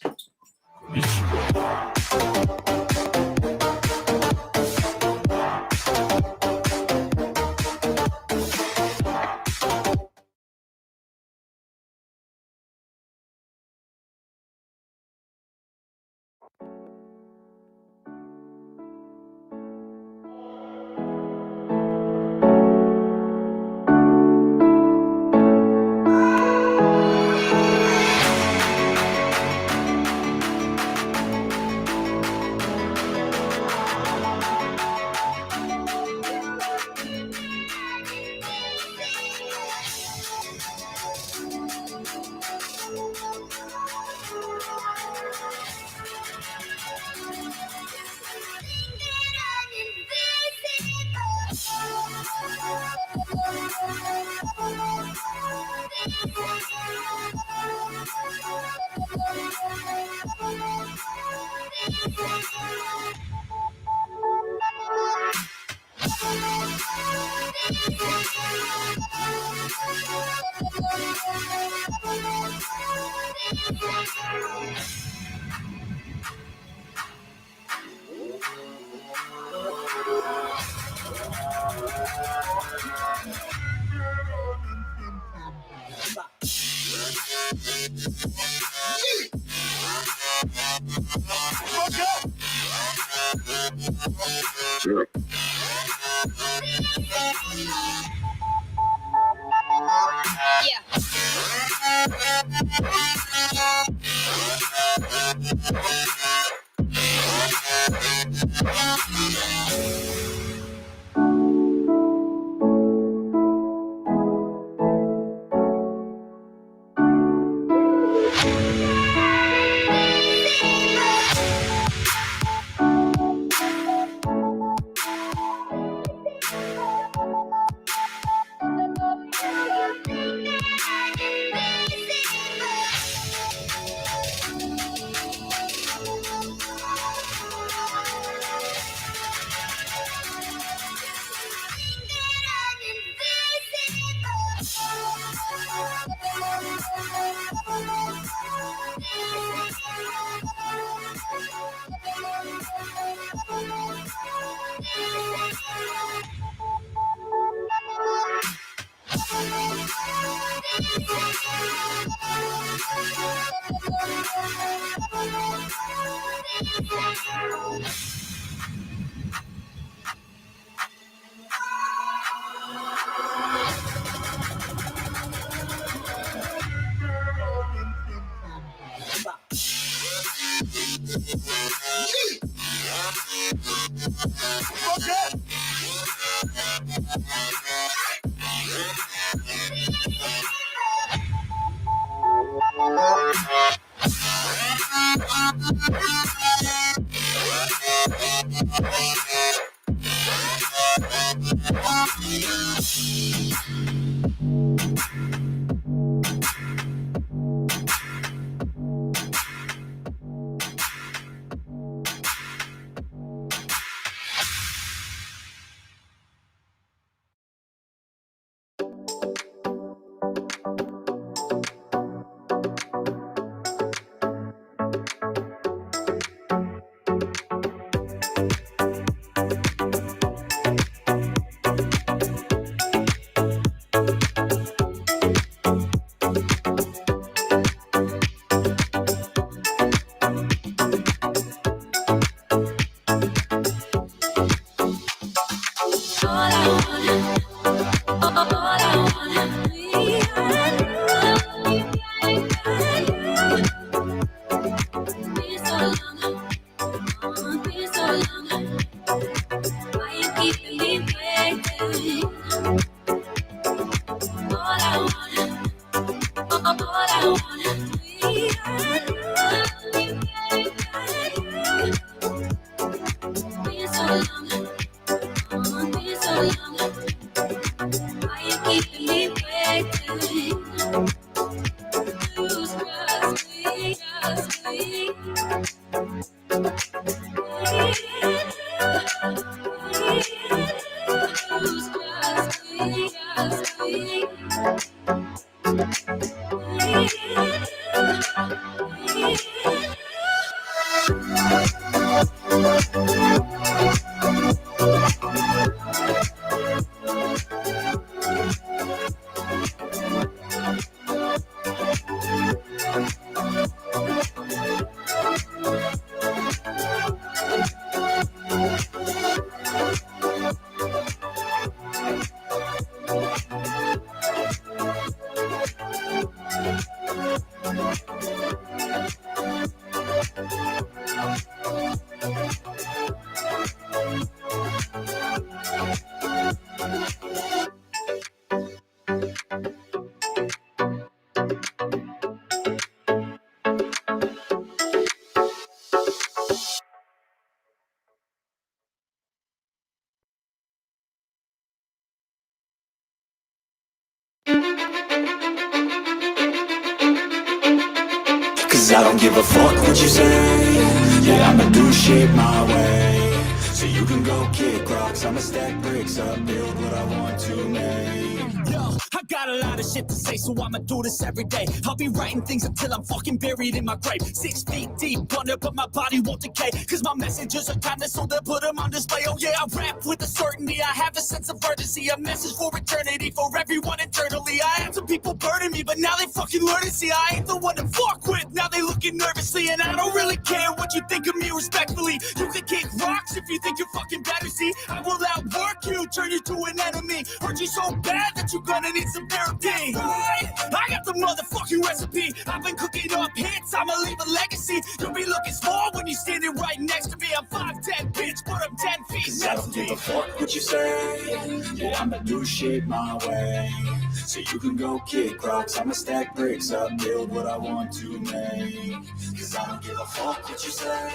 Cause I don't give a fuck what you say. Yeah, I'ma do shit my way. So you can go kick rocks, I'ma stack bricks up, build what I want to make. Yo, I got a lot of shit to say, so I'ma do this every day. I'll be writing things until I'm fucking buried in my grave. 6 feet deep under, but my body won't decay. Cause my messages are timeless, so they'll put them on display. Oh yeah, I rap with a certainty, I have a sense of urgency. A message for eternity, for everyone internally. I had some people burning me, but now they fucking learn to see I ain't the one to fuck with. Now they looking nervously, and I don't really care what you think of me respectfully. You can kick rocks if you think you're fucking better, see. I will outwork you, turn you to an enemy. Hurt you so bad that you're gonna need some therapy. Right? I got the motherfucking recipe. I've been cooking up hits, I'ma leave a legacy. You'll be looking small when you're standing right next to me. I'm 5'10", bitch, but I'm 10 feet. Cause I don't give a fuck what you say. Yeah, I'ma do shit my way. So you can go kick rocks, I'ma stack bricks up, build what I want to make. Cause I don't give a fuck what you say.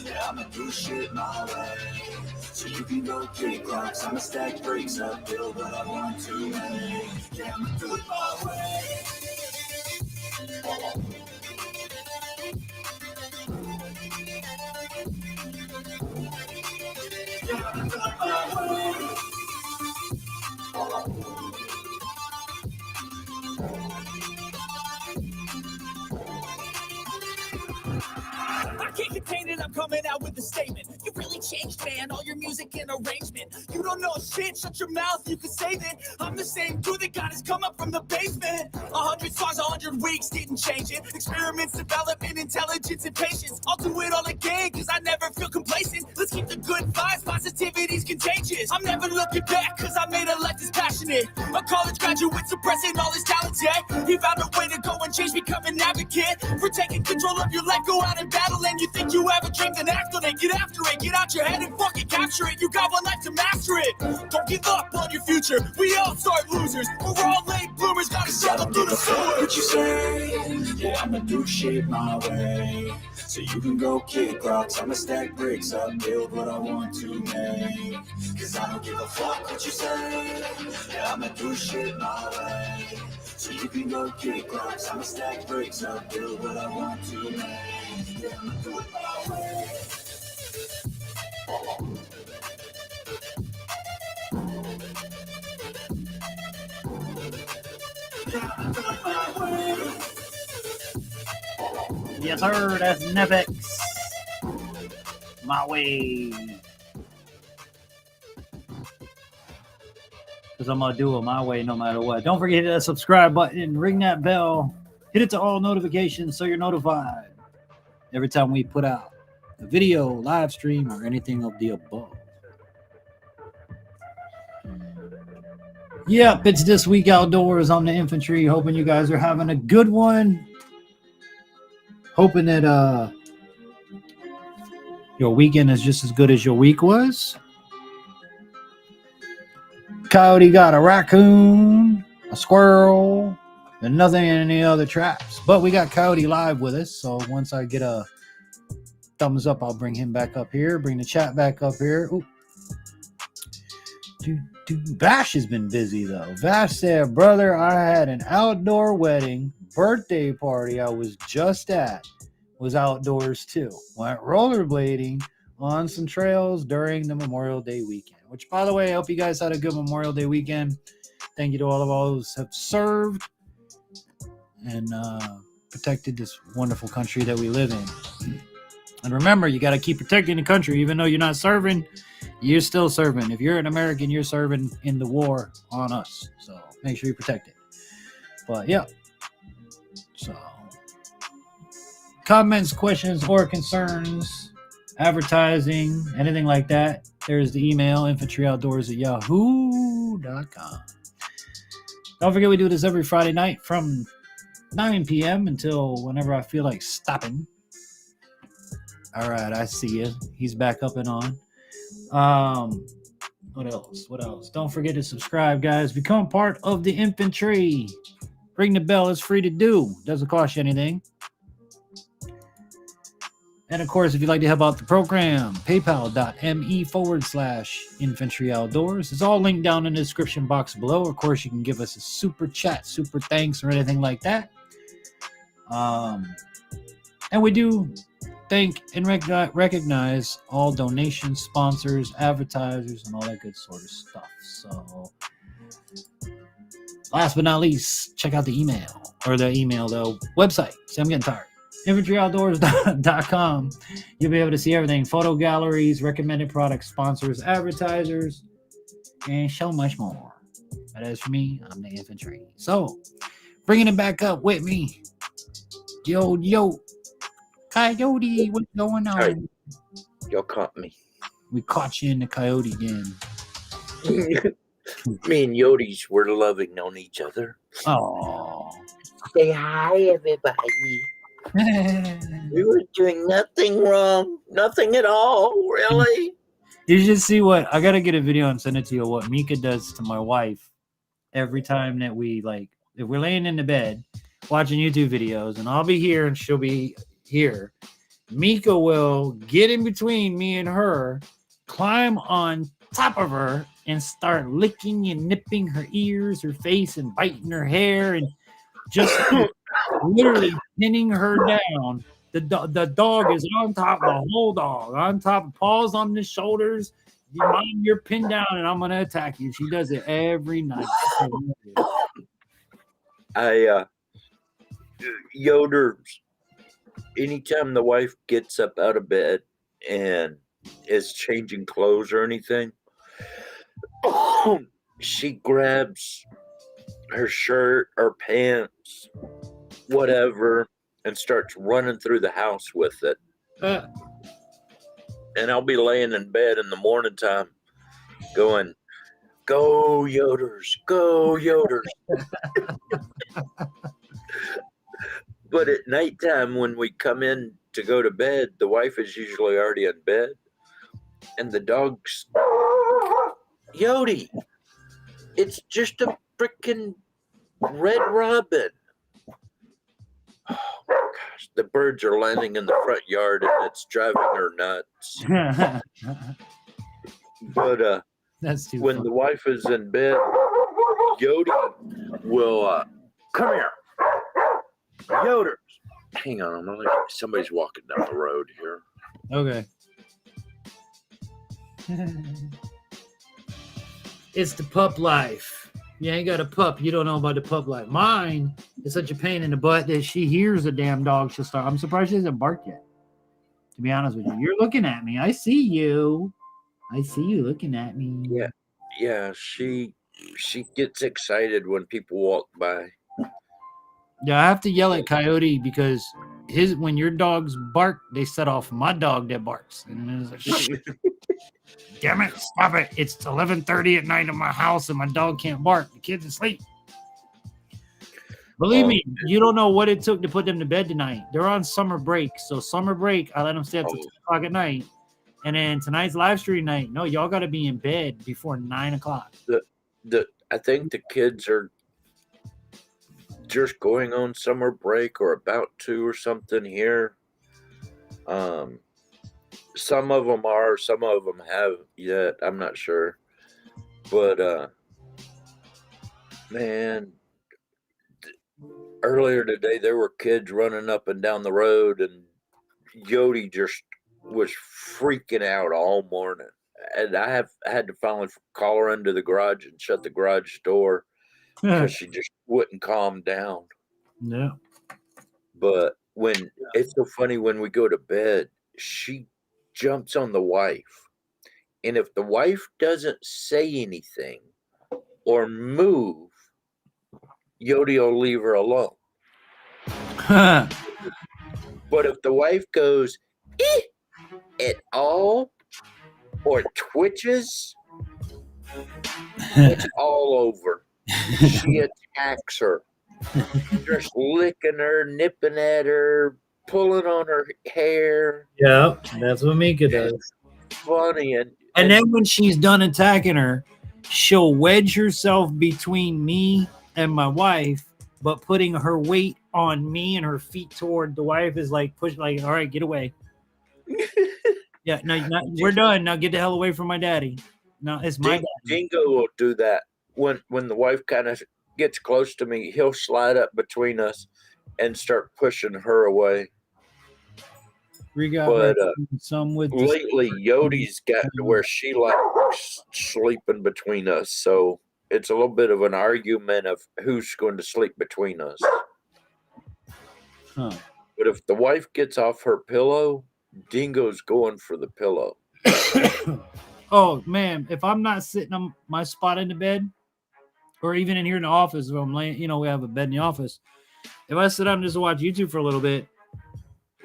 Yeah, I'ma do shit my way. So you can go kick rocks, I'ma stack bricks up, build what I want to make. Yeah, I'ma do it my way. Yeah, I'ma do it my way. I can't contain it, I'm coming out with a statement. You really changed, man, all your music and arrangement. You don't know shit, shut your mouth, you can save it. I'm the same dude that got his come up from the basement. 100 songs, 100 weeks, didn't change it. Experiments, development, intelligence, and patience. I'll do it all again. again, cause I never feel complacent. Let's keep the good vibes, positivity's contagious. I'm never looking back, cause I made a life that's passionate. A college graduate suppressing all his talents, yeah. He found a way to go and change, become an advocate for taking control of your life. Go out and battle, and you think you have a dream, then act on it. Get after it, get out your head and fucking capture it. You got one life to master it. Don't give up on your future. We all start losers. We're all late bloomers, gotta shovel through the sewer. What you say? Yeah, I'ma do shit my way. So you can go kick rocks, I'ma stack bricks up, build what I want to make. Cause I don't give a fuck what you say. Yeah, I'ma do shit my way. So you can go kick rocks, I'ma stack bricks up, build what I want to make. Yeah, I'ma do it my way. Yeah, I'ma do it my way. Yes, sir. That's Nevex. My way. Because I'm going to do it my way no matter what. Don't forget to hit that subscribe button. Ring that bell. Hit it to all notifications so you're notified every time we put out a video, live stream, or anything of the above. Yep, it's This Week Outdoors on the Infantry. Hoping you guys are having a good one. Hoping that your weekend is just as good as your week was. Coyote got a raccoon, a squirrel, and nothing in any other traps. But we got Coyote live with us, so once I get a thumbs up, I'll bring him back up here. Bring the chat back up here. Ooh. Vash has been busy though. Vash said, brother, I had an outdoor wedding. Birthday party I was just at was outdoors too. Went rollerblading on some trails during the Memorial Day weekend, which, by the way, I hope you guys had a good Memorial Day weekend. Thank you to all of those who have served and protected this wonderful country that we live in. And remember, you got to keep protecting the country. Even though you're not serving, you're still serving. If you're an American, you're serving in the war on us. So make sure you protect it. But yeah. So comments, questions, or concerns, advertising, anything like that, there's the email, infantryoutdoors@yahoo.com. Don't forget, we do this every Friday night from 9 p.m. until whenever I feel like stopping. All right, I see you. He's back up and on. What else? Don't forget to subscribe, guys. Become part of the infantry. Ring the bell. It's free to do. Doesn't cost you anything. And of course, if you'd like to help out the program, paypal.me/Infantry Outdoors. It's all linked down in the description box below. Of course, you can give us a super chat, super thanks, or anything like that. And we do thank and recognize all donations, sponsors, advertisers, and all that good sort of stuff. So last but not least, check out the email, the website. See, I'm getting tired. infantryoutdoors.com. You'll be able to see everything: photo galleries, recommended products, sponsors, advertisers, and so much more. But as for me, I'm the infantry. So bringing it back up with me, yo, Coyote, what's going on? Hey, y'all caught me. We caught you in the Coyote den. Me and Yodes were loving on each other. Oh. Say hi, everybody. We were doing nothing wrong. Nothing at all, really. You should see what I gotta get a video and send it to you. What Mika does to my wife every time that we, like, if we're laying in the bed watching YouTube videos, and I'll be here and she'll be here. Mika will get in between me and her, climb on top of her, and start licking and nipping her ears, her face, and biting her hair, and just literally pinning her down. The dog is on top, the whole dog on top, paws on the shoulders. Mom, you're pinned down, and I'm gonna attack you. She does it every night. Yoder, anytime the wife gets up out of bed and is changing clothes or anything, she grabs her shirt or pants, whatever, and starts running through the house with it. and I'll be laying in bed in the morning time going, "Go Yoders, go Yoders." But at nighttime, when we come in to go to bed, the wife is usually already in bed, and the dog's, "Yodi, it's just a freaking red robin." Oh my gosh, the birds are landing in the front yard, and it's driving her nuts. But That's too when funny. the wife is in bed, Yodi will come here, Yoders. Hang on, somebody's walking down the road here. Okay. It's the pup life. You ain't got a pup. You don't know about the pup life. Mine is such a pain in the butt that she hears a damn dog. She'll start. I'm surprised she hasn't barked yet. To be honest with you, you're looking at me. I see you. I see you looking at me. Yeah. She gets excited when people walk by. Yeah, I have to yell at Coyote because when your dogs bark, they set off my dog that barks. And it's like, damn it, stop it. It's 11:30 at night in my house and my dog can't bark. The kid's asleep. Believe me, you don't know what it took to put them to bed tonight. They're on summer break. So summer break, I let them stay up to 10 o'clock at night. And then tonight's live stream night. No, y'all got to be in bed before 9 o'clock. I think the kids are just going on summer break or about to or something here. Some of them are, some of them have yet. I'm not sure. But man, earlier today there were kids running up and down the road, and Yodi just was freaking out all morning. And I had to finally call her into the garage and shut the garage door because she just wouldn't calm down. Yeah. But it's so funny, when we go to bed, she jumps on the wife. And if the wife doesn't say anything or move, Yodi will leave her alone. But if the wife goes at all or twitches, it's all over. She attacks her, just licking her, nipping at her, pulling on her hair. Yeah, that's what Mika does. Funny. And then when she's done attacking her, she'll wedge herself between me and my wife, but putting her weight on me and her feet toward the wife is like push, like, all right, get away. Yeah, no, we're done. Now get the hell away from my daddy. No, it's my daddy. Dingo will do that when the wife kind of gets close to me. He'll slide up between us and start pushing her away. We got but some with lately, Yodi's gotten to where she likes sleeping between us. So it's a little bit of an argument of who's going to sleep between us. Huh. But if the wife gets off her pillow, Dingo's going for the pillow. Oh man, if I'm not sitting on my spot in the bed, or even in here in the office, if I'm laying, we have a bed in the office. If I sit down and just watch YouTube for a little bit,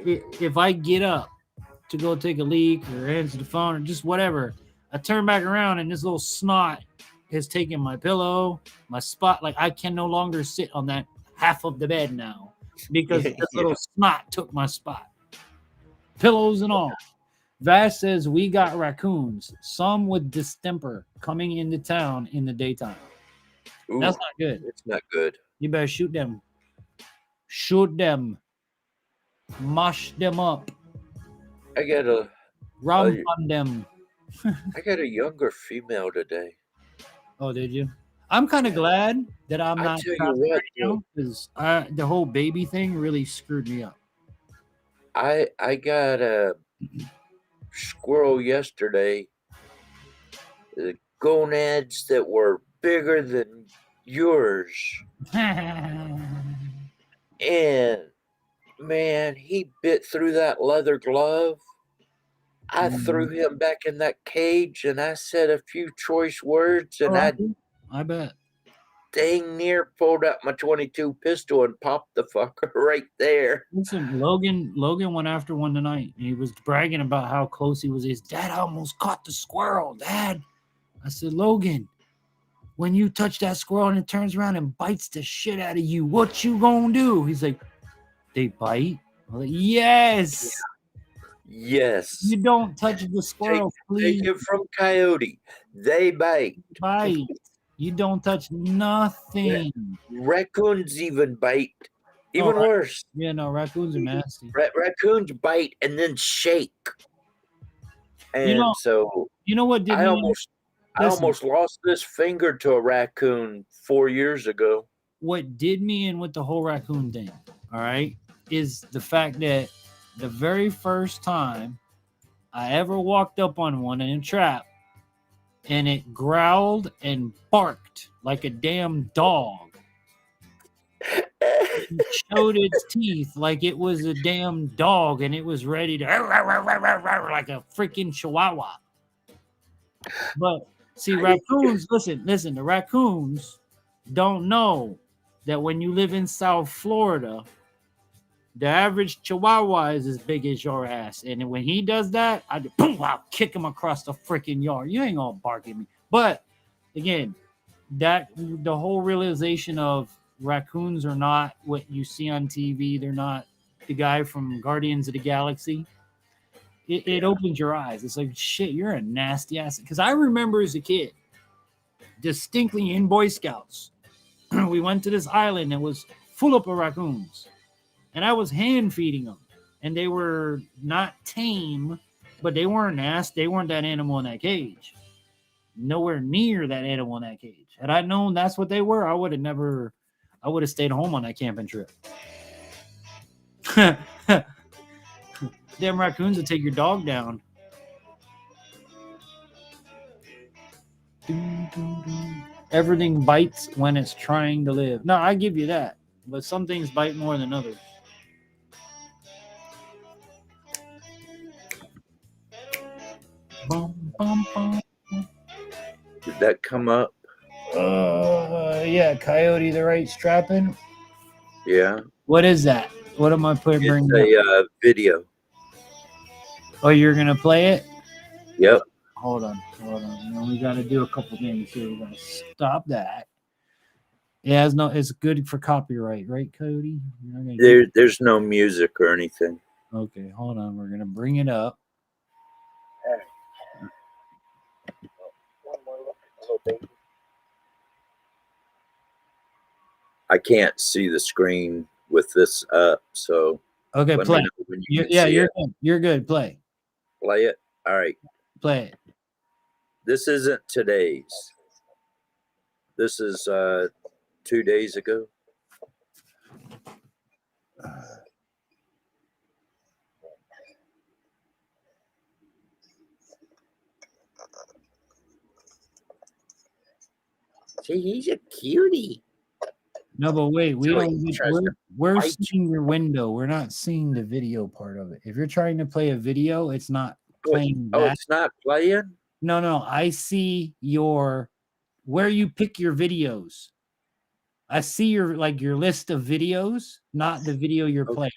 if I get up to go take a leak or answer the phone or just whatever, I turn back around and this little snot has taken my pillow, my spot. Like I can no longer sit on that half of the bed now because this little snot took my spot. Pillows and all. Vash says we got raccoons, some with distemper, coming into town in the daytime. Ooh, that's not good. It's not good. You better shoot them. Shoot them. Mush them up. I got a rum on them. I got a younger female today. Oh, did you? I'm kind of glad that I'm not right now because the whole baby thing really screwed me up. I got a squirrel yesterday. The gonads that were bigger than yours. And man, he bit through that leather glove. I threw him back in that cage and I said a few choice words and I bet. dang near pulled out my 22 pistol and popped the fucker right there. Listen, Logan went after one tonight. And he was bragging about how close he was. His dad almost caught the squirrel, Dad. I said, Logan, when you touch that squirrel and it turns around and bites the shit out of you, what you gonna do? He's like, they bite? I'm like, yes. Yes. You don't touch the squirrel, please. Take it from Coyote. They bite. Bite. You don't touch nothing. Raccoons even bite. Even worse. Yeah, no, raccoons are nasty. Raccoons bite and then shake. And you know what did I almost lost this finger to a raccoon 4 years ago. What did me in with the whole raccoon thing, all right, is the fact that the very first time I ever walked up on one in a trap and it growled and barked like a damn dog. It showed its teeth like it was a damn dog and it was ready to like a freaking chihuahua. But see, raccoons, listen, the raccoons don't know that when you live in South Florida, the average chihuahua is as big as your ass. And when he does that, I'll kick him across the freaking yard. You ain't gonna bark at me. But again, that the whole realization of raccoons are not what you see on TV. They're not the guy from Guardians of the Galaxy. It opens your eyes. It's like, shit, you're a nasty ass. Because I remember as a kid, distinctly in Boy Scouts, we went to this island that was full up of raccoons. And I was hand feeding them. And they were not tame, but they weren't nasty. They weren't that animal in that cage. Nowhere near that animal in that cage. Had I known that's what they were, I would have stayed home on that camping trip. Damn raccoons will take your dog down. Everything bites when it's trying to live. No, I give you that. But some things bite more than others. Bum, bum, bum. Did that come up? Yeah, Coyote the right strapping. Yeah. What is that? What am I bringing up? It's a video. Oh, you're gonna play it? Yep. Hold on. You know, we got to do a couple things here. We got to stop that. Yeah, it's good for copyright, right, Cody? There's no music or anything. Okay, hold on. We're gonna bring it up. I can't see the screen with this up, so okay, play. You're good. Play it. All right. Play it. This isn't today's. This is 2 days ago. See, he's a cutie. No, but wait, we're seeing your window. We're not seeing the video part of it. If you're trying to play a video, it's not playing. Oh, it's not playing? No. I see where you pick your videos. I see your list of videos, not the video you're playing.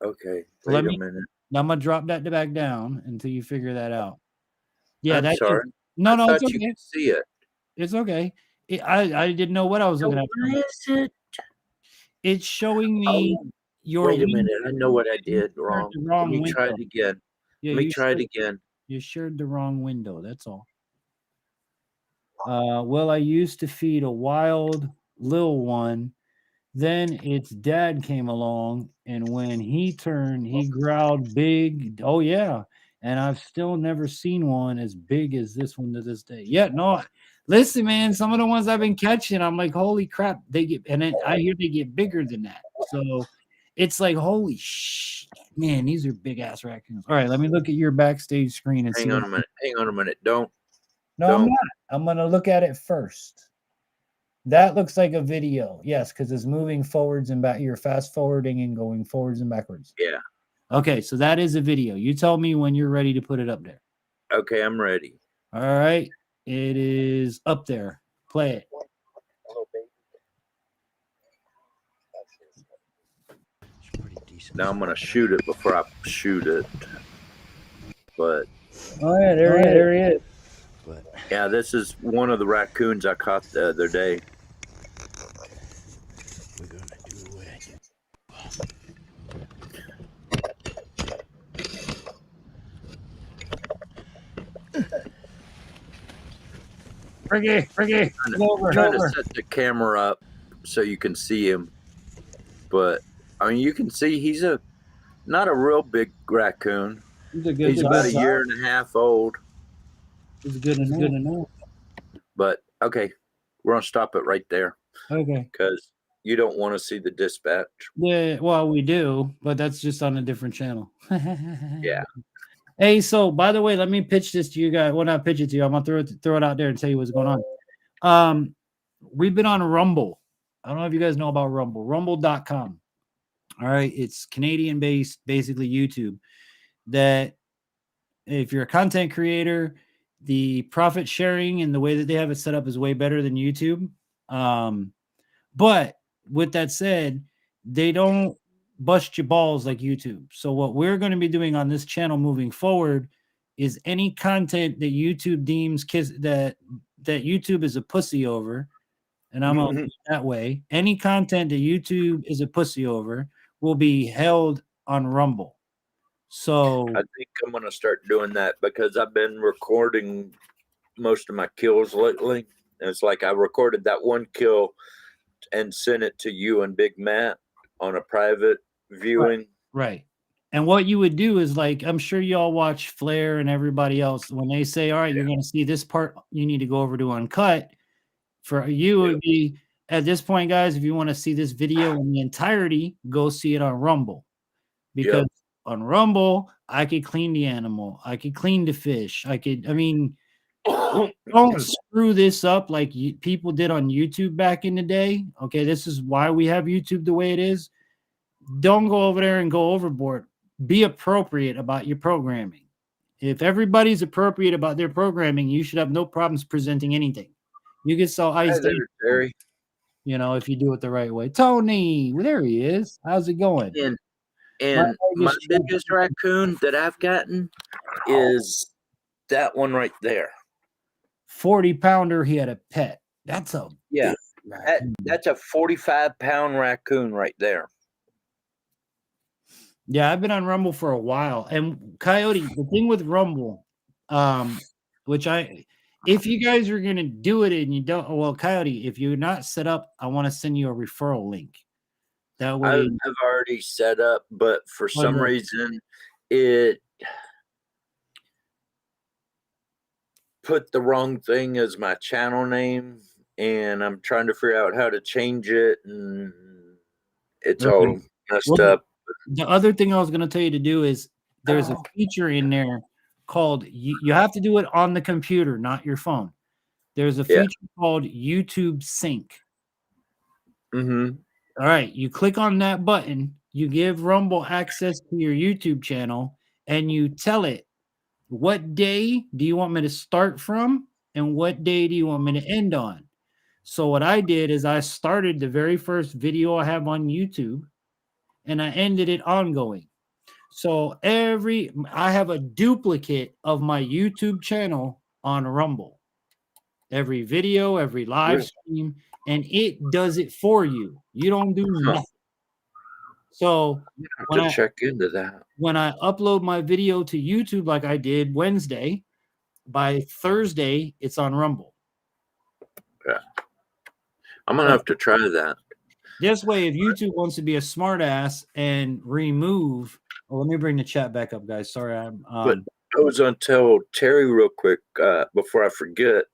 Okay. Wait a minute. I'm gonna drop that back down until you figure that out. Yeah, I'm sorry. No, I it's thought okay. you could see it. It's okay. I didn't know what I was looking at. Where is it? It's showing me your. Wait a minute. I know what I did wrong. Let me try it again. Yeah, Let me try it again. You shared the wrong window. That's all. Well, I used to feed a wild little one. Then its dad came along, and when he turned, he growled big. Oh, yeah. And I've still never seen one as big as this one to this day. Yeah, no. Listen, man, some of the ones I've been catching, I'm like, holy crap, and then I hear they get bigger than that. So it's like, holy shit, man, these are big ass raccoons. All right, let me look at your backstage screen and Hang on a minute. Don't. I'm not. I'm gonna look at it first. That looks like a video. Yes, because it's moving forwards and back. You're fast forwarding and going forwards and backwards. Yeah. Okay, so that is a video. You tell me when you're ready to put it up there. Okay, I'm ready. All right. It is up there. Play it. Now I'm gonna shoot it before I shoot it. But Oh yeah, there he is. yeah, this is one of the raccoons I caught the other day. Ricky, I'm trying to set the camera up so you can see him. But I mean, you can see he's not a real big raccoon. He's about a year and a half old. It's good to know. But okay, we're gonna stop it right there Okay. because you don't want to see the dispatch. Yeah, well, we do, but that's just on a different channel. Yeah. Hey, so by the way, let me pitch this to you guys. Well, not pitch it to you. I'm gonna throw it out there and tell you what's going on. We've been on Rumble. I don't know if you guys know about Rumble. Rumble.com. All right, it's Canadian based, basically YouTube. That if you're a content creator, the profit sharing and the way that they have it set up is way better than YouTube. But with that said, they don't bust your balls like YouTube. So what we're going to be doing on this channel moving forward is any content that YouTube deems that YouTube is a pussy over, and I'm on that way. Any content that YouTube is a pussy over will be held on Rumble. So I think I'm gonna start doing that because I've been recording most of my kills lately. And it's like I recorded that one kill and sent it to you and Big Matt on a private viewing. Right. And what you would do is, like, I'm sure y'all watch Flair and everybody else when they say, all right, you're going to see this part, you need to go over to uncut. For you, it would be at this point, guys, if you want to see this video in the entirety, go see it on Rumble. Because on Rumble, I could clean the animal, I could clean the fish, don't screw this up like people did on YouTube back in the day. Okay, this is why we have YouTube the way it is. Don't go over there and go overboard. Be appropriate about your programming. If everybody's appropriate about their programming, you should have no problems presenting anything. You can sell ice, Terry. You know, if you do it the right way. Tony, well, there he is. How's it going? And my biggest raccoon that I've gotten is that one right there. 40-pounder. He had a pet. That's a that's a 45-pound raccoon right there. Yeah, I've been on Rumble for a while. And Coyote, the thing with Rumble, if you guys are gonna do it and you don't, well, Coyote, if you're not set up, I want to send you a referral link. That way, I've already set up, but for some reason, it put the wrong thing as my channel name, and I'm trying to figure out how to change it, and it's all messed up. The other thing I was going to tell you to do is there's a feature in there called, you have to do it on the computer, not your phone. There's a feature called YouTube Sync. Mm-hmm. All right, you click on that button, you give Rumble access to your YouTube channel, and you tell it, what day do you want me to start from, and what day do you want me to end on? So what I did is I started the very first video I have on YouTube, and I ended it ongoing. So I have a duplicate of my YouTube channel on Rumble. Every video, every live stream, and it does it for you. You don't do nothing. So when I check into that, when I upload my video to YouTube, like I did Wednesday, by Thursday, it's on Rumble. Yeah. I'm going to have to try that. This way, if YouTube wants to be a smart ass and remove, well, let me bring the chat back up, guys. Sorry, but I was going to tell Terry real quick before I forget,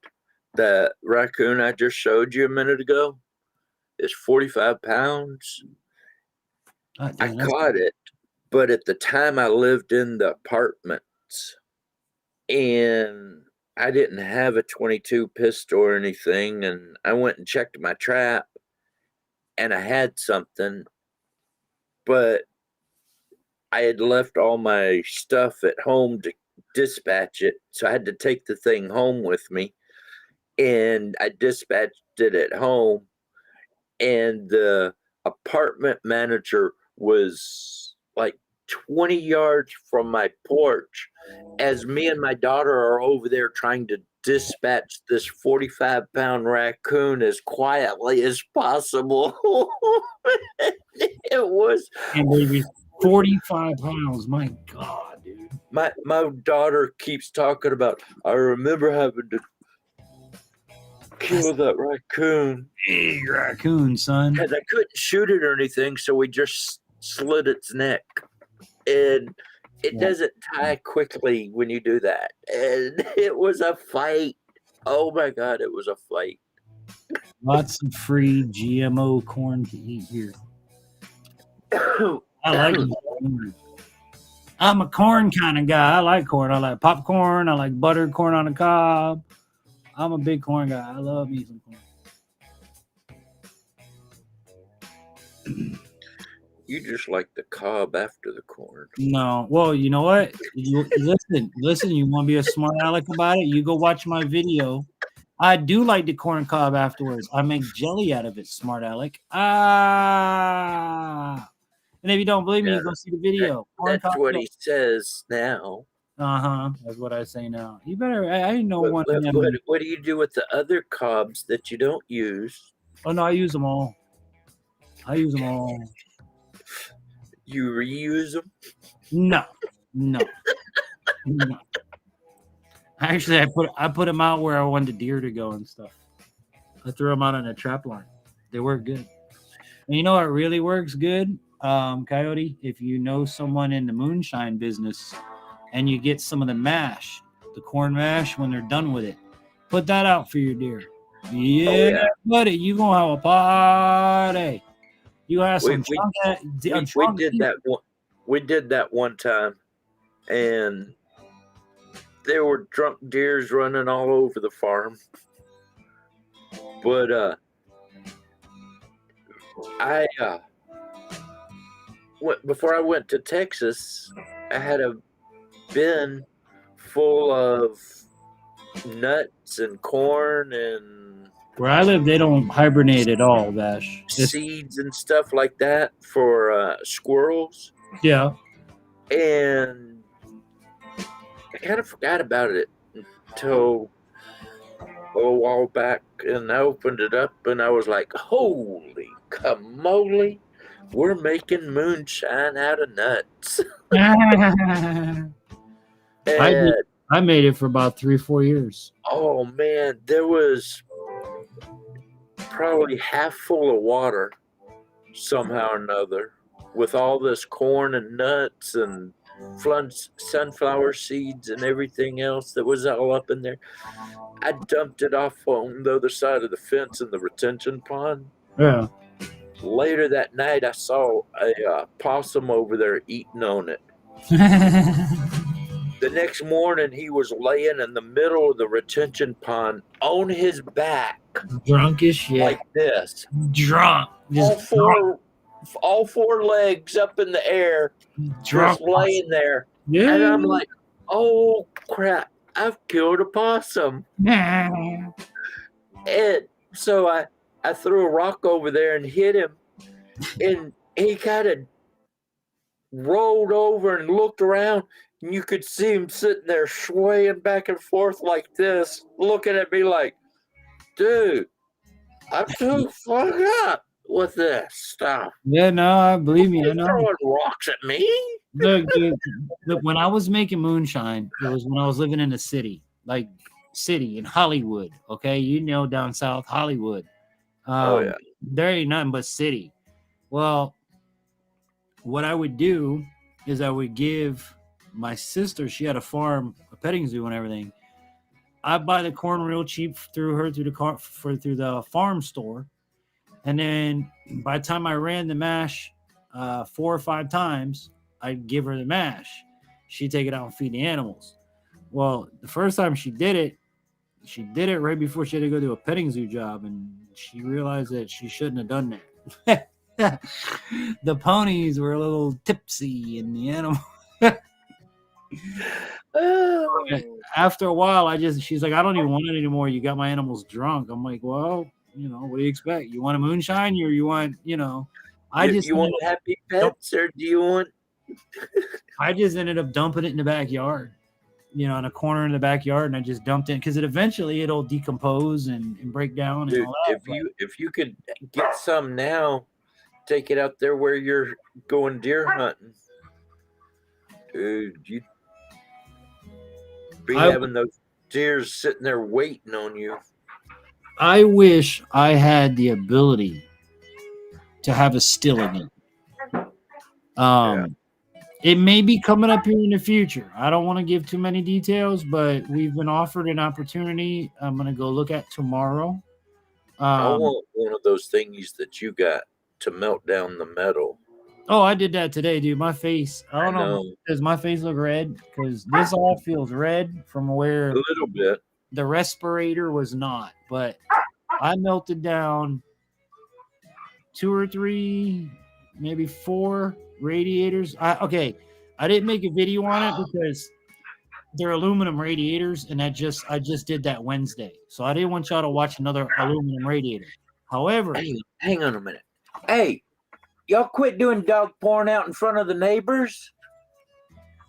that raccoon I just showed you a minute ago is 45 pounds. I caught it, but at the time I lived in the apartments, and I didn't have a 22 pistol or anything, and I went and checked my trap, and I had something, but I had left all my stuff at home to dispatch it, so I had to take the thing home with me, and I dispatched it at home, and the apartment manager was like 20 yards from my porch as me and my daughter are over there trying to dispatch this 45-pound raccoon as quietly as possible. It was And baby, 45 pounds. My God, dude. my daughter keeps talking about, I remember having to kill that raccoon. Big raccoon, son. Because I couldn't shoot it or anything, so we just slit its neck. And it doesn't die quickly when you do that. And it was a fight. Oh my God, it was a fight. Lots of free GMO corn to eat here. I like corn. I'm a corn kind of guy. I like corn. I like popcorn. I like buttered corn on the cob. I'm a big corn guy. I love me some corn. You just like the cob after the corn. No. Well, you know what? Listen, you want to be a smart aleck about it? You go watch my video. I do like the corn cob afterwards. I make jelly out of it, smart aleck. And if you don't believe me, you go see the video. That's what he says now. That's what I say now. You better. I know one. What do you do with the other cobs that you don't use? Oh no, I use them all. You reuse them? No. Actually, I put them out where I wanted the deer to go and stuff. I threw them out on a trap line. They work good. And you know what really works good, Coyote? If you know someone in the moonshine business and you get some of the mash, the corn mash, when they're done with it, put that out for your deer. Yeah, buddy, you gonna have a party. You have some. We did that one time, and there were drunk deers running all over the farm. But before I went to Texas, I had a bin full of nuts and corn and where I live, they don't hibernate at all, Vash. Seeds and stuff like that for squirrels. Yeah. And I kind of forgot about it until a while back, and I opened it up and I was like, holy camole, we're making moonshine out of nuts. I made it for about 3-4 years. Oh man, there was probably half full of water somehow or another with all this corn and nuts and sunflower seeds and everything else that was all up in there. I dumped it off on the other side of the fence in the retention pond. Yeah. Later that night, I saw a possum over there eating on it. The next morning, he was laying in the middle of the retention pond on his back. Drunk as shit. Like this. Drunk. All four legs up in the air. Drunk. Just laying there. Yeah. And I'm like, oh, crap. I've killed a possum. And so I threw a rock over there and hit him. And he kind of rolled over and looked around. And you could see him sitting there swaying back and forth like this, looking at me like, dude, I'm too fucked up with this stuff. Yeah, no, I believe me. I know. Throwing rocks at me? Look, dude, when I was making moonshine, it was when I was living in a city, like in Hollywood. Okay, you know, down south Hollywood. There ain't nothing but city. Well, what I would do is I would give my sister, she had a farm, a petting zoo and everything. I'd buy the corn real cheap through the farm store. And then by the time I ran the mash 4 or 5 times, I'd give her the mash. She'd take it out and feed the animals. Well, the first time she did it right before she had to go do a petting zoo job, and she realized that she shouldn't have done that. The ponies were a little tipsy and the animal. After a while, she's like, I don't even want it anymore. You got my animals drunk. I'm like, well, you know, what do you expect? You want a moonshine or you want, you know, you want happy pets or do you want I just ended up dumping it in the backyard, in a corner in the backyard, and I just dumped it because it'll decompose and break down. Dude, and all that. if you could get some now, take it out there where you're going deer hunting. Dude, you'd be having those deers sitting there waiting on you. I wish I had the ability to have a still again. It may be coming up here in the future. I don't want to give too many details, but we've been offered an opportunity I'm going to go look at tomorrow. I want one of those thingies that you got to melt down the metal. Oh, I did that today, dude. My face, I don't know. Does my face look red? Because this all feels red from where a little bit the respirator was not. But I melted down 2 or 3, maybe 4 radiators. I didn't make a video on it because they're aluminum radiators, and I just did that Wednesday. So I didn't want y'all to watch another aluminum radiator. However, hang on a minute. Hey, y'all quit doing dog porn out in front of the neighbors.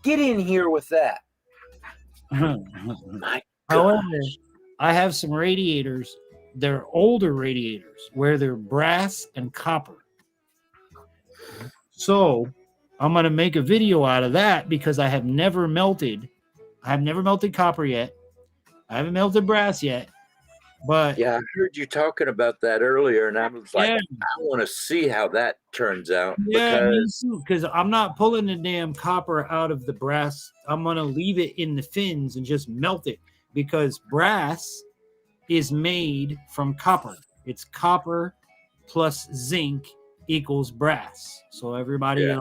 Get in here with that. However, I have some radiators. They're older radiators where they're brass and copper. So I'm going to make a video out of that because I have never melted copper yet. I haven't melted brass yet. But yeah, I heard you talking about that earlier, and I was like, I want to see how that turns out. Yeah, because I'm not pulling the damn copper out of the brass. I'm going to leave it in the fins and just melt it because brass is made from copper. It's copper plus zinc equals brass. So everybody,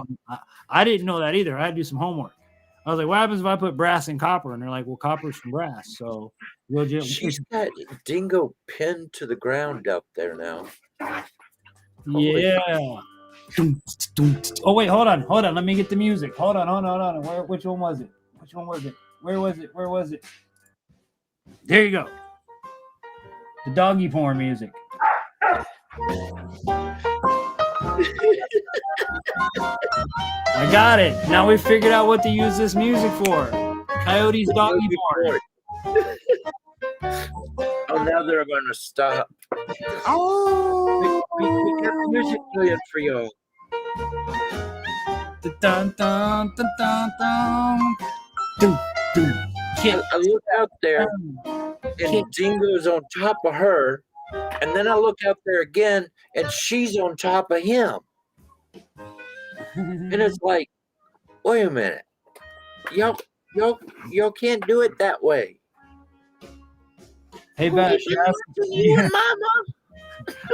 I didn't know that either. I had to do some homework. I was like, what happens if I put brass and copper? And they're like, well, copper's from brass. So we'll just. She's got Dingo pinned to the ground out there now. Yeah. Oh, wait, hold on. Let me get the music. Hold on. Which one was it? Where was it? There you go. The doggy porn music. I got it. Now we figured out what to use this music for. Coyote's doggy porn. Oh, now they're going to stop. Oh, we got the music playing for y'all. Dun, dun, dun, dun, dun. Dun, dun. I look out there, and Dingo's on top of her, and then I look out there again, and she's on top of him. And it's like, wait a minute, y'all can't do it that way. Hey, Vash,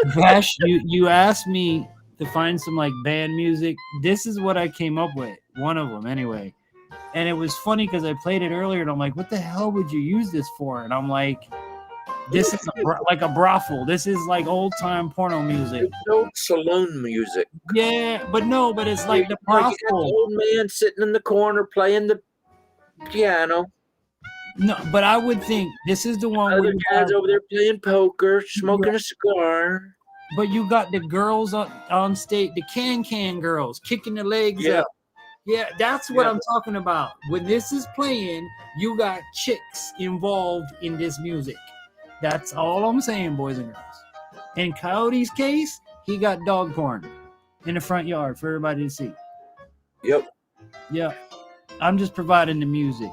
Vash, you asked me to find some like band music. This is what I came up with, one of them anyway. And it was funny because I played it earlier, and I'm like, what the hell would you use this for? And I'm like, this is like a brothel. This is like old-time porno music. It's old saloon music. Yeah, but it's like the brothel. The old man sitting in the corner playing the piano. No, but I would think this is the one other guys over there playing poker, smoking a cigar. But you got the girls on stage, the can girls kicking their legs up. Yeah, that's what I'm talking about. When this is playing, you got chicks involved in this music. That's all I'm saying, boys and girls. In Coyote's case, he got dog porn in the front yard for everybody to see. Yep. Yeah. I'm just providing the music.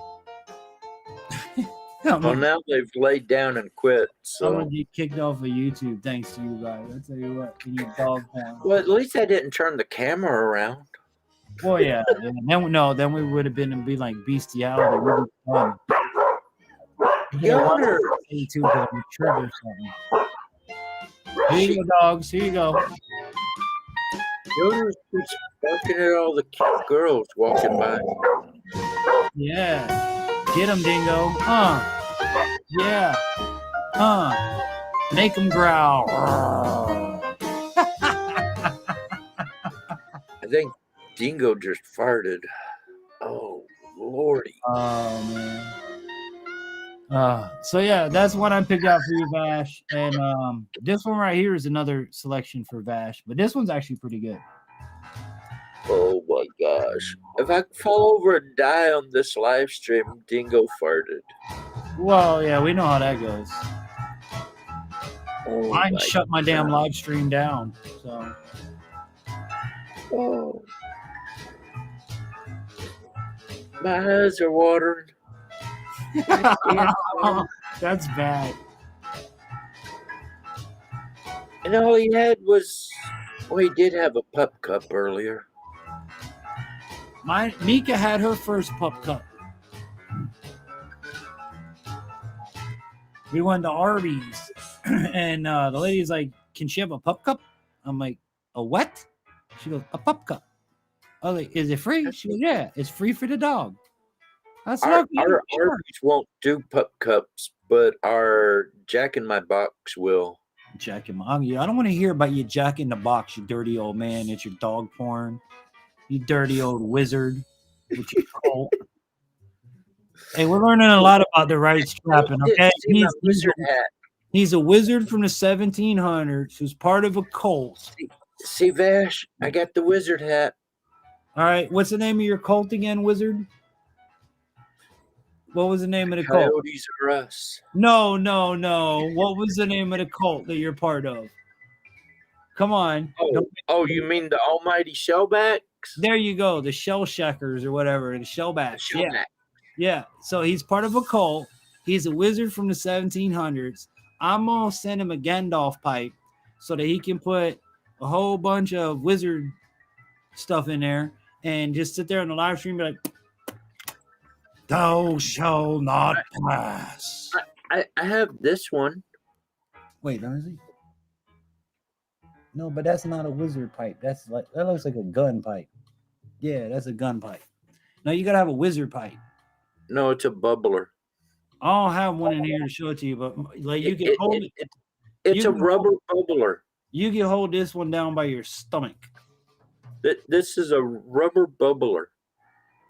Well, now they've laid down and quit. So I'm going to get kicked off of YouTube thanks to you guys. I tell you what, you need dog porn. Well, at least I didn't turn the camera around. Well, yeah. Then we would have been and be like bestiality. We'd be fun. Yonder. Here you go, dogs. Here you go. Yoder keeps barking at all the cute girls walking by. Yeah. Get him, Dingo. Yeah. Make him growl. I think Dingo just farted. Oh, Lordy. Oh, man. So yeah, that's one I picked out for you, Vash. And this one right here is another selection for Vash, but this one's actually pretty good. Oh my gosh. If I fall over and die on this live stream, Dingo farted. Well, yeah, we know how that goes. Oh Mine shut my damn live stream down. So Oh. My eyes are watering. that's bad. And all he had was, well, he did have a pup cup earlier. Mika had her first pup cup. We went to Arby's, and the lady's like, "Can she have a pup cup?" I'm like, "A what?" She goes, "A pup cup." I was like, "Is it free?" She goes, "Yeah, it's free for the dog." I said, Our sure. Arby's won't do pup cups, but our Jack in my Box will. Jack in my, I don't want to hear about you Jack in the Box, you dirty old man. It's your dog porn, you dirty old wizard with your cult. Hey, we're learning a lot about the right strapping. Okay, he's a wizard from the 1700s who's part of a cult. See, Vash, I got the wizard hat. All right, what's the name of your cult again, wizard? What was the name of the cult? Coyotes are us. No. What was the name of the cult that you're part of? Come on. Oh, you mean the Almighty Shellbacks? There you go, the Shell Shackers or whatever, the Shellbacks. Yeah. So he's part of a cult. He's a wizard from the 1700s. I'm gonna send him a Gandalf pipe so that he can put a whole bunch of wizard stuff in there and just sit there on the live stream and be like, "Thou shall not pass." I have this one. Wait, let me see. No, but that's not a wizard pipe. That looks like a gun pipe. Yeah, that's a gun pipe. No, you gotta have a wizard pipe. No, it's a bubbler. I don't have one in here to show it to you, but like you can hold it. It's a rubber bubbler. You can hold this one down by your stomach. This is a rubber bubbler.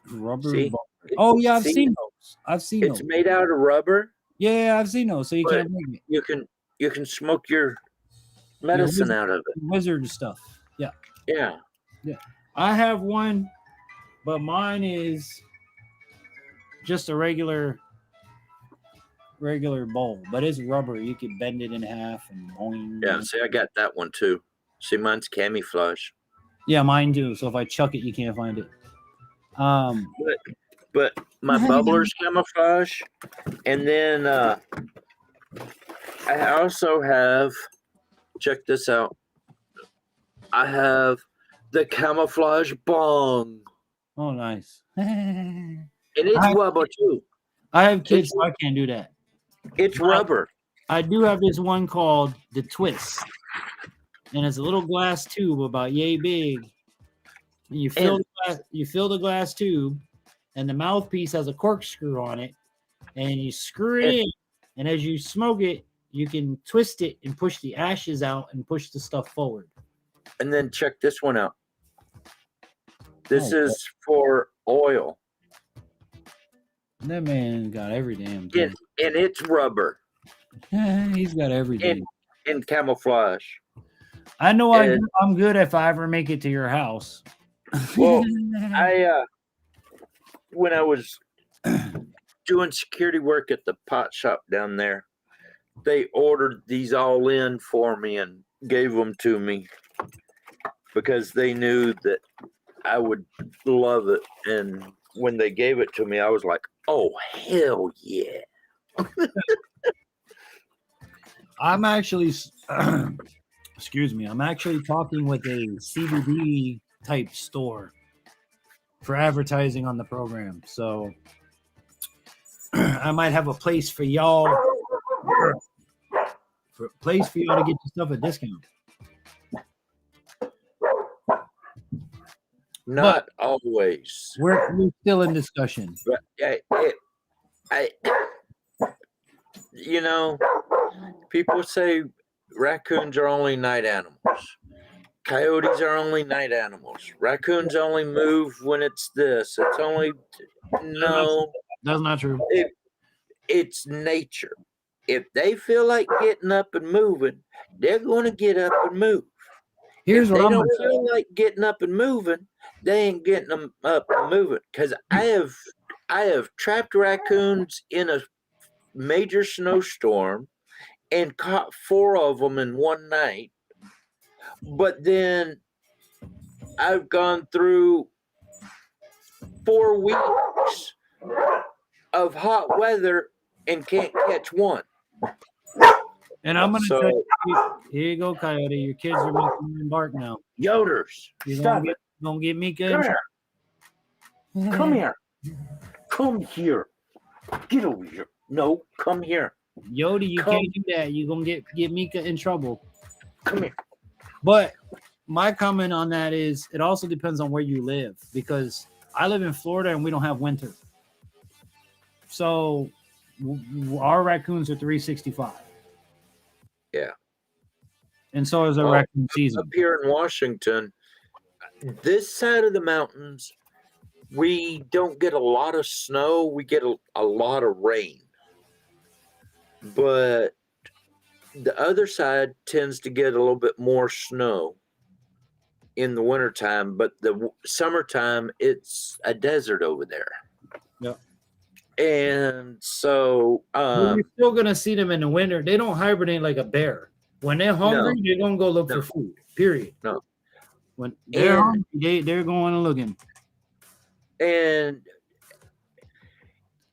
Rubber bubbler. Oh yeah, I've seen those. It's made out of rubber. Yeah, I've seen those. So you can't make it. You can smoke your medicine out of it. Wizard stuff. Yeah. Yeah. I have one, but mine is just a regular bowl, but it's rubber. You can bend it in half and boing. Yeah, see, I got that one too. See, mine's camouflage. Yeah, mine too. So if I chuck it, you can't find it. But my bubbler's camouflage, and then I also have. Check this out. I have the camouflage bong. Oh, nice. And it's rubber too. I have kids, so I can't do that. It's rubber. I do have this one called the Twist, and it's a little glass tube about yay big. And you fill the glass tube, and the mouthpiece has a corkscrew on it, and you screw it in. And as you smoke it, you can twist it and push the ashes out and push the stuff forward. And then check this one out. This is for oil. That man got every damn thing. And it's rubber. He's got everything. In camouflage. I know I'm good if I ever make it to your house. Well, when I was doing security work at the pot shop down there, they ordered these all in for me and gave them to me because they knew that I would love it. And when they gave it to me, I was like, oh, hell yeah. I'm actually, excuse me, I'm actually talking with a CBD type store for advertising on the program. So I might have a place for y'all, to get your stuff at discount. Not always. We're still in discussion. But you know, people say raccoons are only night animals. Coyotes are only night animals. Raccoons only move when it's this. It's only no. That's not true. It's nature. If they feel like getting up and moving, they're going to get up and move. Here's what they I'm don't feel like getting up and moving, they ain't getting them up and moving. Because I have trapped raccoons in a major snowstorm and caught 4 of them in one night. But then I've gone through 4 weeks of hot weather and can't catch one. And I'm gonna So- tell you, here you go, Coyote. Your kids are making you embark now. Yoders, You're stop gonna it. get Mika in Come here. trouble. Come here. Come here. Get over here. No, come here. Yodi, you Come. can't do that. You're gonna get Mika in trouble. Come here. But my comment on that is it also depends on where you live, because I live in Florida and we don't have winter. So our raccoons are 365. Yeah. And so is our Well, raccoon season. Up here in Washington, this side of the mountains, we don't get a lot of snow. We get a lot of rain. But the other side tends to get a little bit more snow in the wintertime. But the summertime, it's a desert over there. Yep. And so You're still gonna see them in the winter. They don't hibernate like a bear. When they're hungry, they're gonna go look for food. Period. No. When they're And- hungry, they're going and looking. And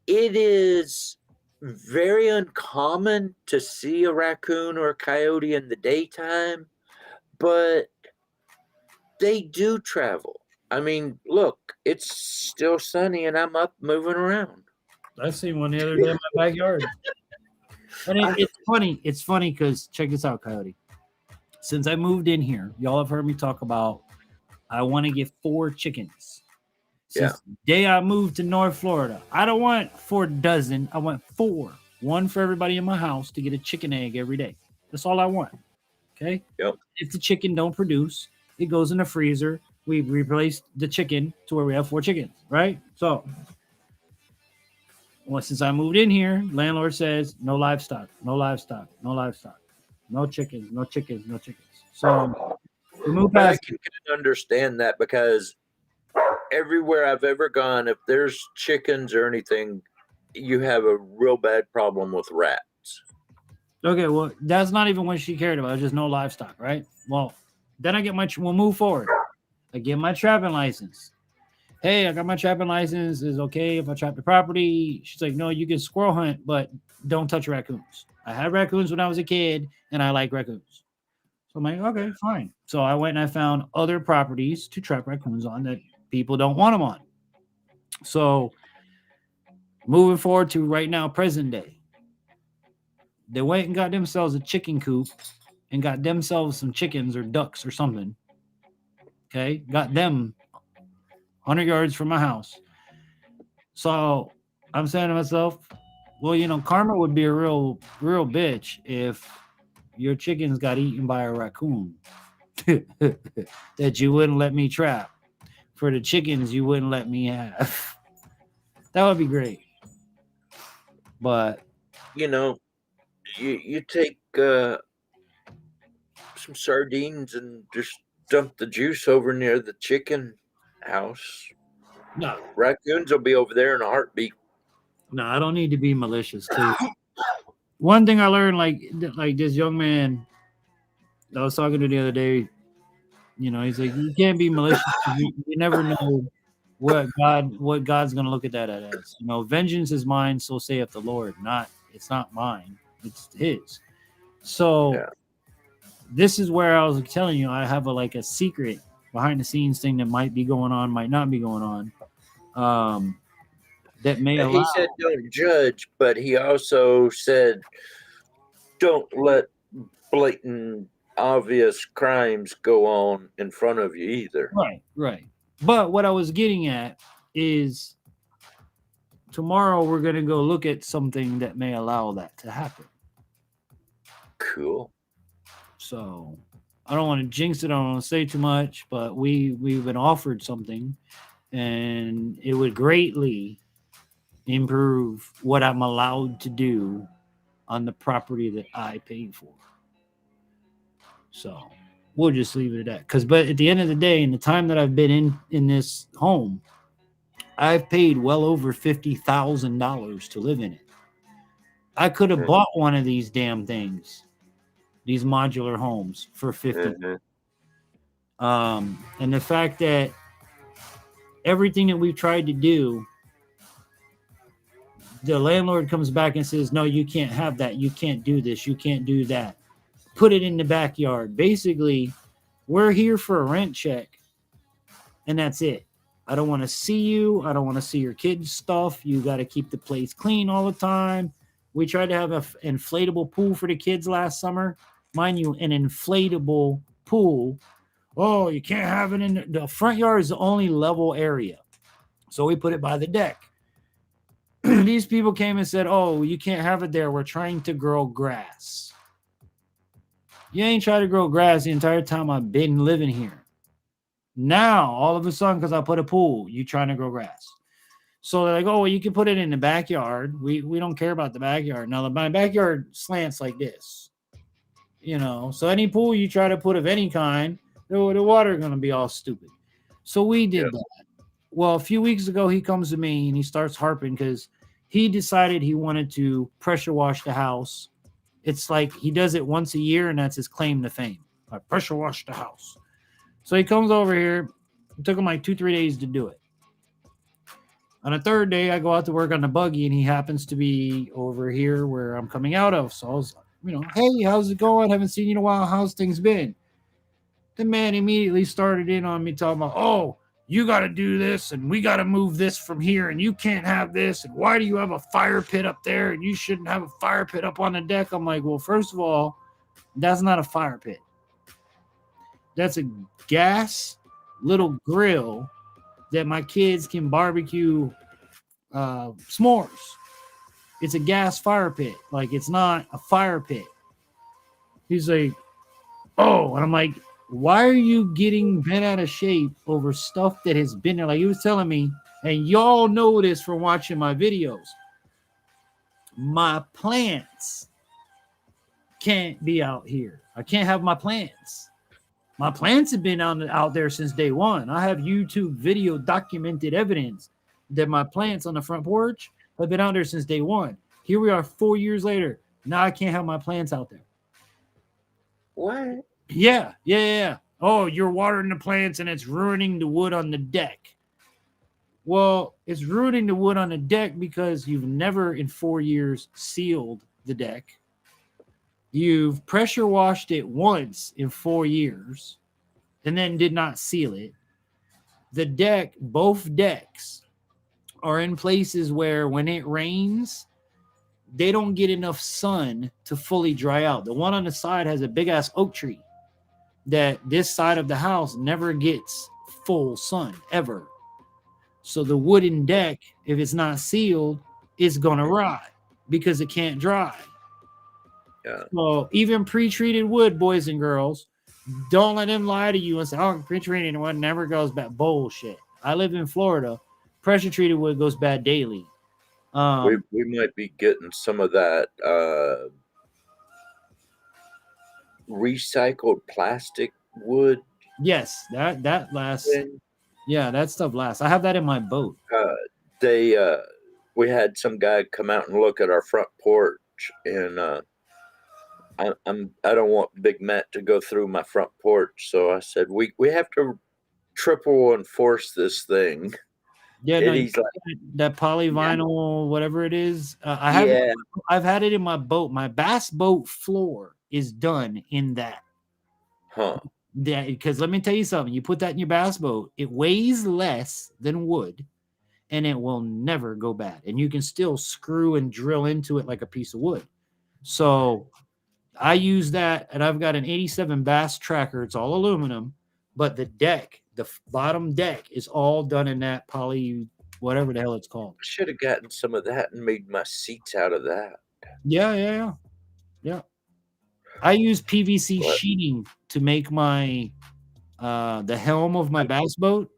it is very uncommon to see a raccoon or a coyote in the daytime, but they do travel. I mean, look, it's still sunny and I'm up moving around. I seen one the other day in my backyard. And it's funny. It's funny because check this out, Coyote. Since I moved in here, y'all have heard me talk about I want to get 4 chickens. Since the day I moved to North Florida, I don't want 4 dozen. I want 4. 1 for everybody in my house to get a chicken egg every day. That's all I want. Okay. Yep. If the chicken don't produce, it goes in the freezer. We replace the chicken to where we have 4 chickens, right? So, well, since I moved in here, landlord says no livestock, no livestock, no livestock, no chickens, no chickens, no chickens. So we moved But I past. can understand that because everywhere I've ever gone, if there's chickens or anything, you have a real bad problem with rats. Okay, well, that's not even what she cared about. Just no livestock, right? Well, then I get we'll move forward. I get my trapping license. Hey, I got my trapping license. Is okay if I trap the property? She's like, no, you can squirrel hunt, but don't touch raccoons. I had raccoons when I was a kid, and I like raccoons. So I'm like, okay, fine. So I went and I found other properties to trap raccoons on that people don't want them on. So moving forward to right now, present day, they went and got themselves a chicken coop and got themselves some chickens or ducks or something. Okay, got them 100 yards from my house. So I'm saying to myself, well, you know, karma would be a real bitch if your chickens got eaten by a raccoon that you wouldn't let me trap for the chickens you wouldn't let me have. That would be great. But You know, you take some sardines and just dump the juice over near the chicken house. no, Raccoons will be over there in a heartbeat. no, I don't need to be malicious too. One thing I learned, like this young man I was talking to the other day, you know, he's like, you can't be malicious. You never know what God's gonna look at that as. You know, vengeance is mine, so saith the Lord. It's not mine, it's his. So this is where I was telling you I have a secret behind the scenes thing that might be going on, might not be going on. That may allow. He said don't judge, but he also said don't let blatant obvious crimes go on in front of you either. Right. But what I was getting at is tomorrow we're going to go look at something that may allow that to happen. Cool. So I don't want to jinx it. I don't want to say too much, but we've been offered something and it would greatly improve what I'm allowed to do on the property that I paid for. So We'll just leave it at that. But at the end of the day, in the time that I've been in this home, I've paid well over $50,000 to live in it. I could have bought one of these damn things, these modular homes, for 50. And the fact that everything that we've tried to do, the landlord comes back and says, no, you can't have that. You can't do this. You can't do that. Put it in the backyard. Basically, we're here for a rent check, and that's it. I don't want to see you. I don't want to see your kids' stuff. You got to keep the place clean all the time. We tried to have an inflatable pool for the kids last summer. Mind you, an inflatable pool. Oh, you can't have it in the front yard is the only level area. So we put it by the deck. These people came and said, oh, you can't have it there. We're trying to grow grass. You ain't trying to grow grass the entire time I've been living here. Now, all of a sudden, because I put a pool, you trying to grow grass. So they're like, oh, well, you can put it in the backyard. We don't care about the backyard. Now, my backyard slants like this. You know, so any pool you try to put of any kind, the water is going to be all stupid. So we did that. Well, a few weeks ago, he comes to me and he starts harping because he decided he wanted to pressure wash the house. It's like he does it once a year, and that's his claim to fame. I pressure wash the house. So he comes over here. It took him like 2-3 days to do it. On a third day, I go out to work on the buggy, and he happens to be over here where I'm coming out of. So I was, hey, how's it going? Haven't seen you in a while. How's things been? The man immediately started in on me talking about, oh, you got to do this, and we got to move this from here, and you can't have this, and why do you have a fire pit up there, and you shouldn't have a fire pit up on the deck? I'm like, well, first of all, that's not a fire pit. That's a gas little grill that my kids can barbecue s'mores. It's a gas fire pit. Like, it's not a fire pit. He's like, oh, and I'm like, why are you getting bent out of shape over stuff that has been there? Like he was telling me, and y'all know this from watching my videos. My plants can't be out here. I can't have my plants. My plants have been out there since day one. I have YouTube video documented evidence that my plants on the front porch have been out there since day one. Here we are 4 years later. Now I can't have my plants out there. What? Yeah. Oh, you're watering the plants and it's ruining the wood on the deck. Well, it's ruining the wood on the deck because you've never in 4 years sealed the deck. You've pressure washed it once in 4 years and then did not seal it. The deck, both decks, are in places where when it rains, they don't get enough sun to fully dry out. The one on the side has a big ass oak tree that this side of the house never gets full sun ever. So the wooden deck, if it's not sealed, is going to rot because it can't dry. Yeah. So even pre-treated wood, boys and girls, don't let them lie to you and say, oh, pre-treated wood never goes bad. Bullshit. I live in Florida. Pressure treated wood goes bad daily. We might be getting some of that recycled plastic wood. Yes, that lasts. Yeah, that stuff lasts. I have that in my boat. We had some guy come out and look at our front porch, and I don't want Big Matt to go through my front porch, so I said we have to triple enforce this thing. Yeah, no, that polyvinyl, whatever it is. I've had it in my boat. My bass boat floor is done in that. Huh. Yeah, because let me tell you something. You put that in your bass boat, it weighs less than wood, and it will never go bad. And you can still screw and drill into it like a piece of wood. So I use that, and I've got an 87 Bass Tracker. It's all aluminum, but the deck, the bottom deck, is all done in that poly, whatever the hell it's called. I should have gotten some of that and made my seats out of that. Yeah. I use PVC sheeting to make my the helm of my bass boat.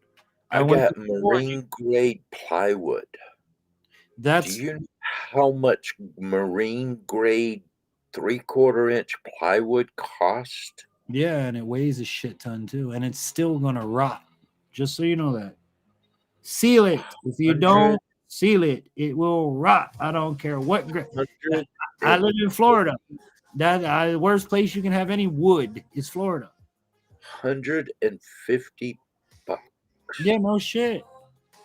I got marine grade plywood. Do you know how much marine grade 3/4 inch plywood cost? Yeah, and it weighs a shit ton too, and it's still gonna rot. Just so you know that. Seal it. If you 100, don't seal it, it will rot. I don't care what. 100, I live in Florida. That the worst place you can have any wood is Florida. 150 bucks. Yeah, no shit.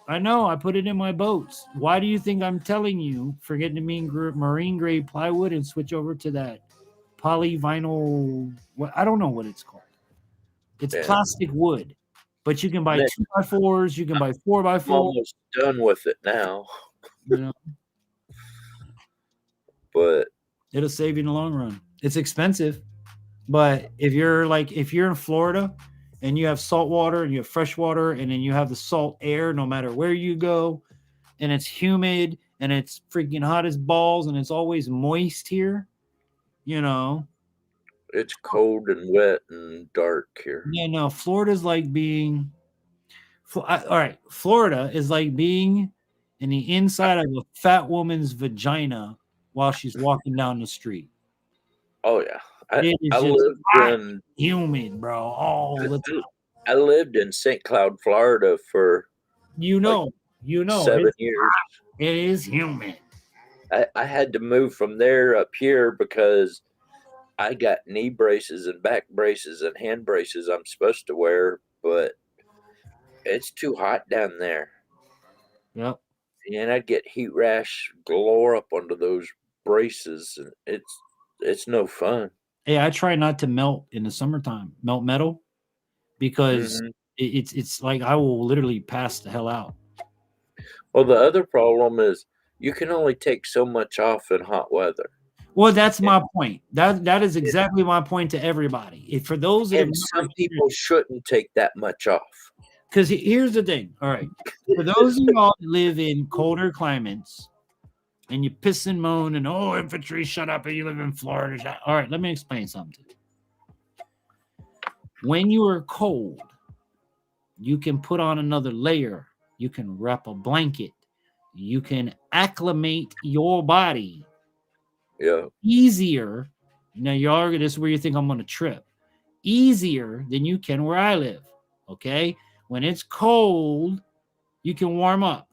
I know. I put it in my boats. Why do you think I'm telling you? Forget the marine grade plywood and switch over to that polyvinyl. What I don't know what it's called. It's Yeah. plastic wood, but you can buy Nick, 2x4s. You can buy 4x4s. I'm almost done with it now, You know, but it'll save you in the long run. It's expensive, but if you're in Florida and you have salt water and you have fresh water and then you have the salt air, no matter where you go, and it's humid and it's freaking hot as balls and it's always moist here, you know. it's cold and wet and dark here. Yeah, no, Florida's like being all right, Florida is like being in the inside of a fat woman's vagina while she's walking down the street. Oh yeah, It is I just lived hot, in humid, bro, all the time. I lived in St. Cloud, Florida for You know, 7 it's years. hot. It is humid. I had to move from there up here because I got knee braces and back braces and hand braces I'm supposed to wear, but it's too hot down there. Yep. And I'd get heat rash galore up under those braces, and it's no fun. Hey, I try not to melt in the summertime, melt metal, because Mhm. it's like I will literally pass the hell out. Well, the other problem is you can only take so much off in hot weather. Well, that's my point. That is exactly my point to everybody. If for those that have And never some people shouldn't take that much off. because here's the thing. All right. For those of y'all that live in colder climates and you piss and moan and oh, infantry, shut up, and you live in Florida. All right, let me explain something. When you are cold, you can put on another layer. You can wrap a blanket. You can acclimate your body Yeah. easier. Now, y'all, this is where you think I'm going to trip. Easier than you can where I live. Okay. When it's cold, you can warm up.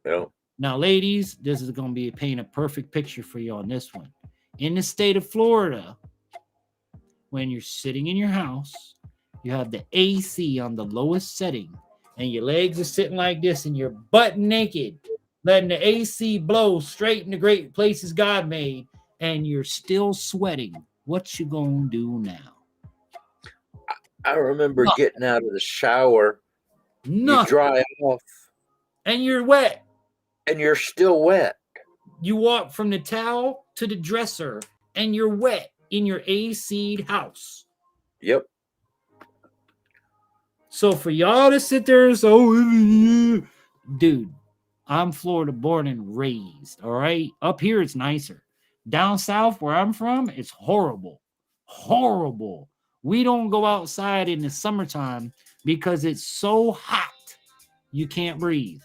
Yeah. Now, ladies, this is going to be paint a perfect picture for you on this one. In the state of Florida, when you're sitting in your house, you have the AC on the lowest setting, and your legs are sitting like this, and you're butt naked, letting the AC blow straight in the great places God made, and you're still sweating. What you gonna do now? I remember getting out of the shower, you dry off, and you're wet. And you're still wet. You walk from the towel to the dresser, and you're wet in your AC'd house. Yep. So for y'all to sit there and say, oh, dude, I'm Florida born and raised, all right? Up here, it's nicer. Down south, where I'm from, it's horrible. Horrible. We don't go outside in the summertime because it's so hot, you can't breathe.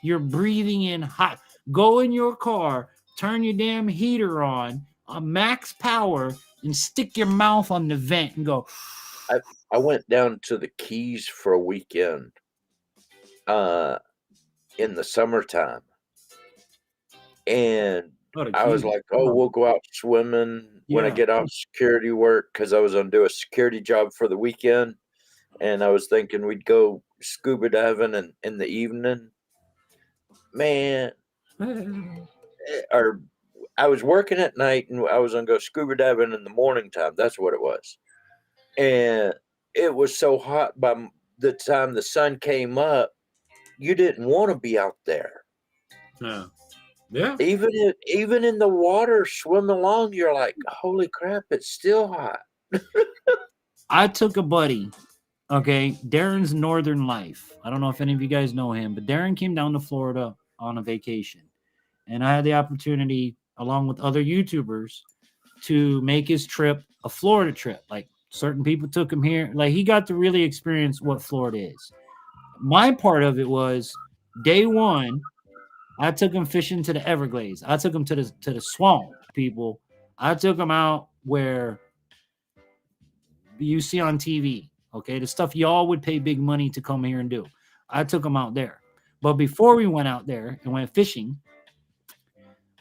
You're breathing in hot. Go in your car, turn your damn heater on max power, and stick your mouth on the vent and go. I went down to the Keys for a weekend in the summertime. And I was like, oh, we'll go out swimming when I get off security work because I was going to do a security job for the weekend. And I was thinking we'd go scuba diving in the evening. Man, or I was working at night and I was going to go scuba diving in the morning time. That's what it was. And it was so hot by the time the sun came up, you didn't want to be out there. Yeah. Yeah. Even in the water, swim along, you're like, holy crap, it's still hot. I took a buddy, okay, Darren's Northern Life. I don't know if any of you guys know him, but Darren came down to Florida on a vacation. And I had the opportunity, along with other YouTubers, to make his trip a Florida trip. Like certain people took him here. Like he got to really experience what Florida is. My part of it was day one, I took him fishing to the Everglades. I took him to the swamp, people. I took him out where you see on TV, okay? The stuff y'all would pay big money to come here and do. I took him out there. But before we went out there and went fishing,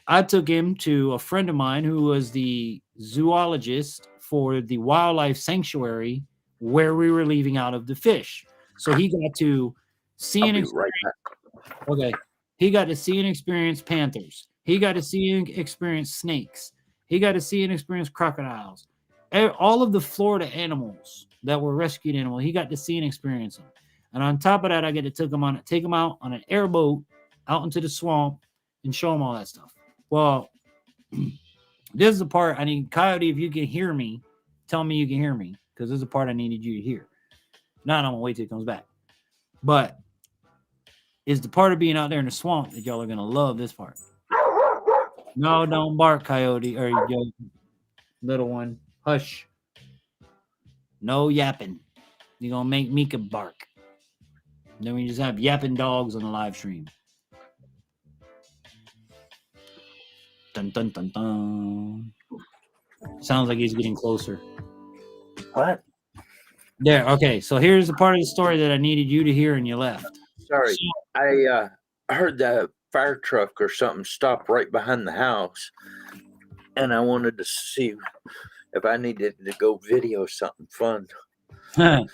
I took him to a friend of mine who was the zoologist for the wildlife sanctuary where we were leaving out of the fish. So he got to see I'll and be experience. right back. Okay. He got to see and experience panthers. He got to see and experience snakes. He got to see and experience crocodiles. All of the Florida animals that were rescued animals, he got to see and experience them. And on top of that, I get to take him out on an airboat out into the swamp and show him all that stuff. Well, this is the part I need. Coyote, if you can hear me, tell me you can hear me, because this is the part I needed you to hear. Now I'm gonna wait till he comes back. But it's the part of being out there in the swamp that y'all are gonna love this part. No, don't bark, Coyote, or yo, little one. Hush. No yapping. You're gonna make Mika bark. Then we just have yapping dogs on the live stream. Dun dun dun dun. Sounds like he's getting closer. What? There. Okay. So here's the part of the story that I needed you to hear, and you left. Sorry, I heard the fire truck or something stop right behind the house, and I wanted to see if I needed to go video something fun. All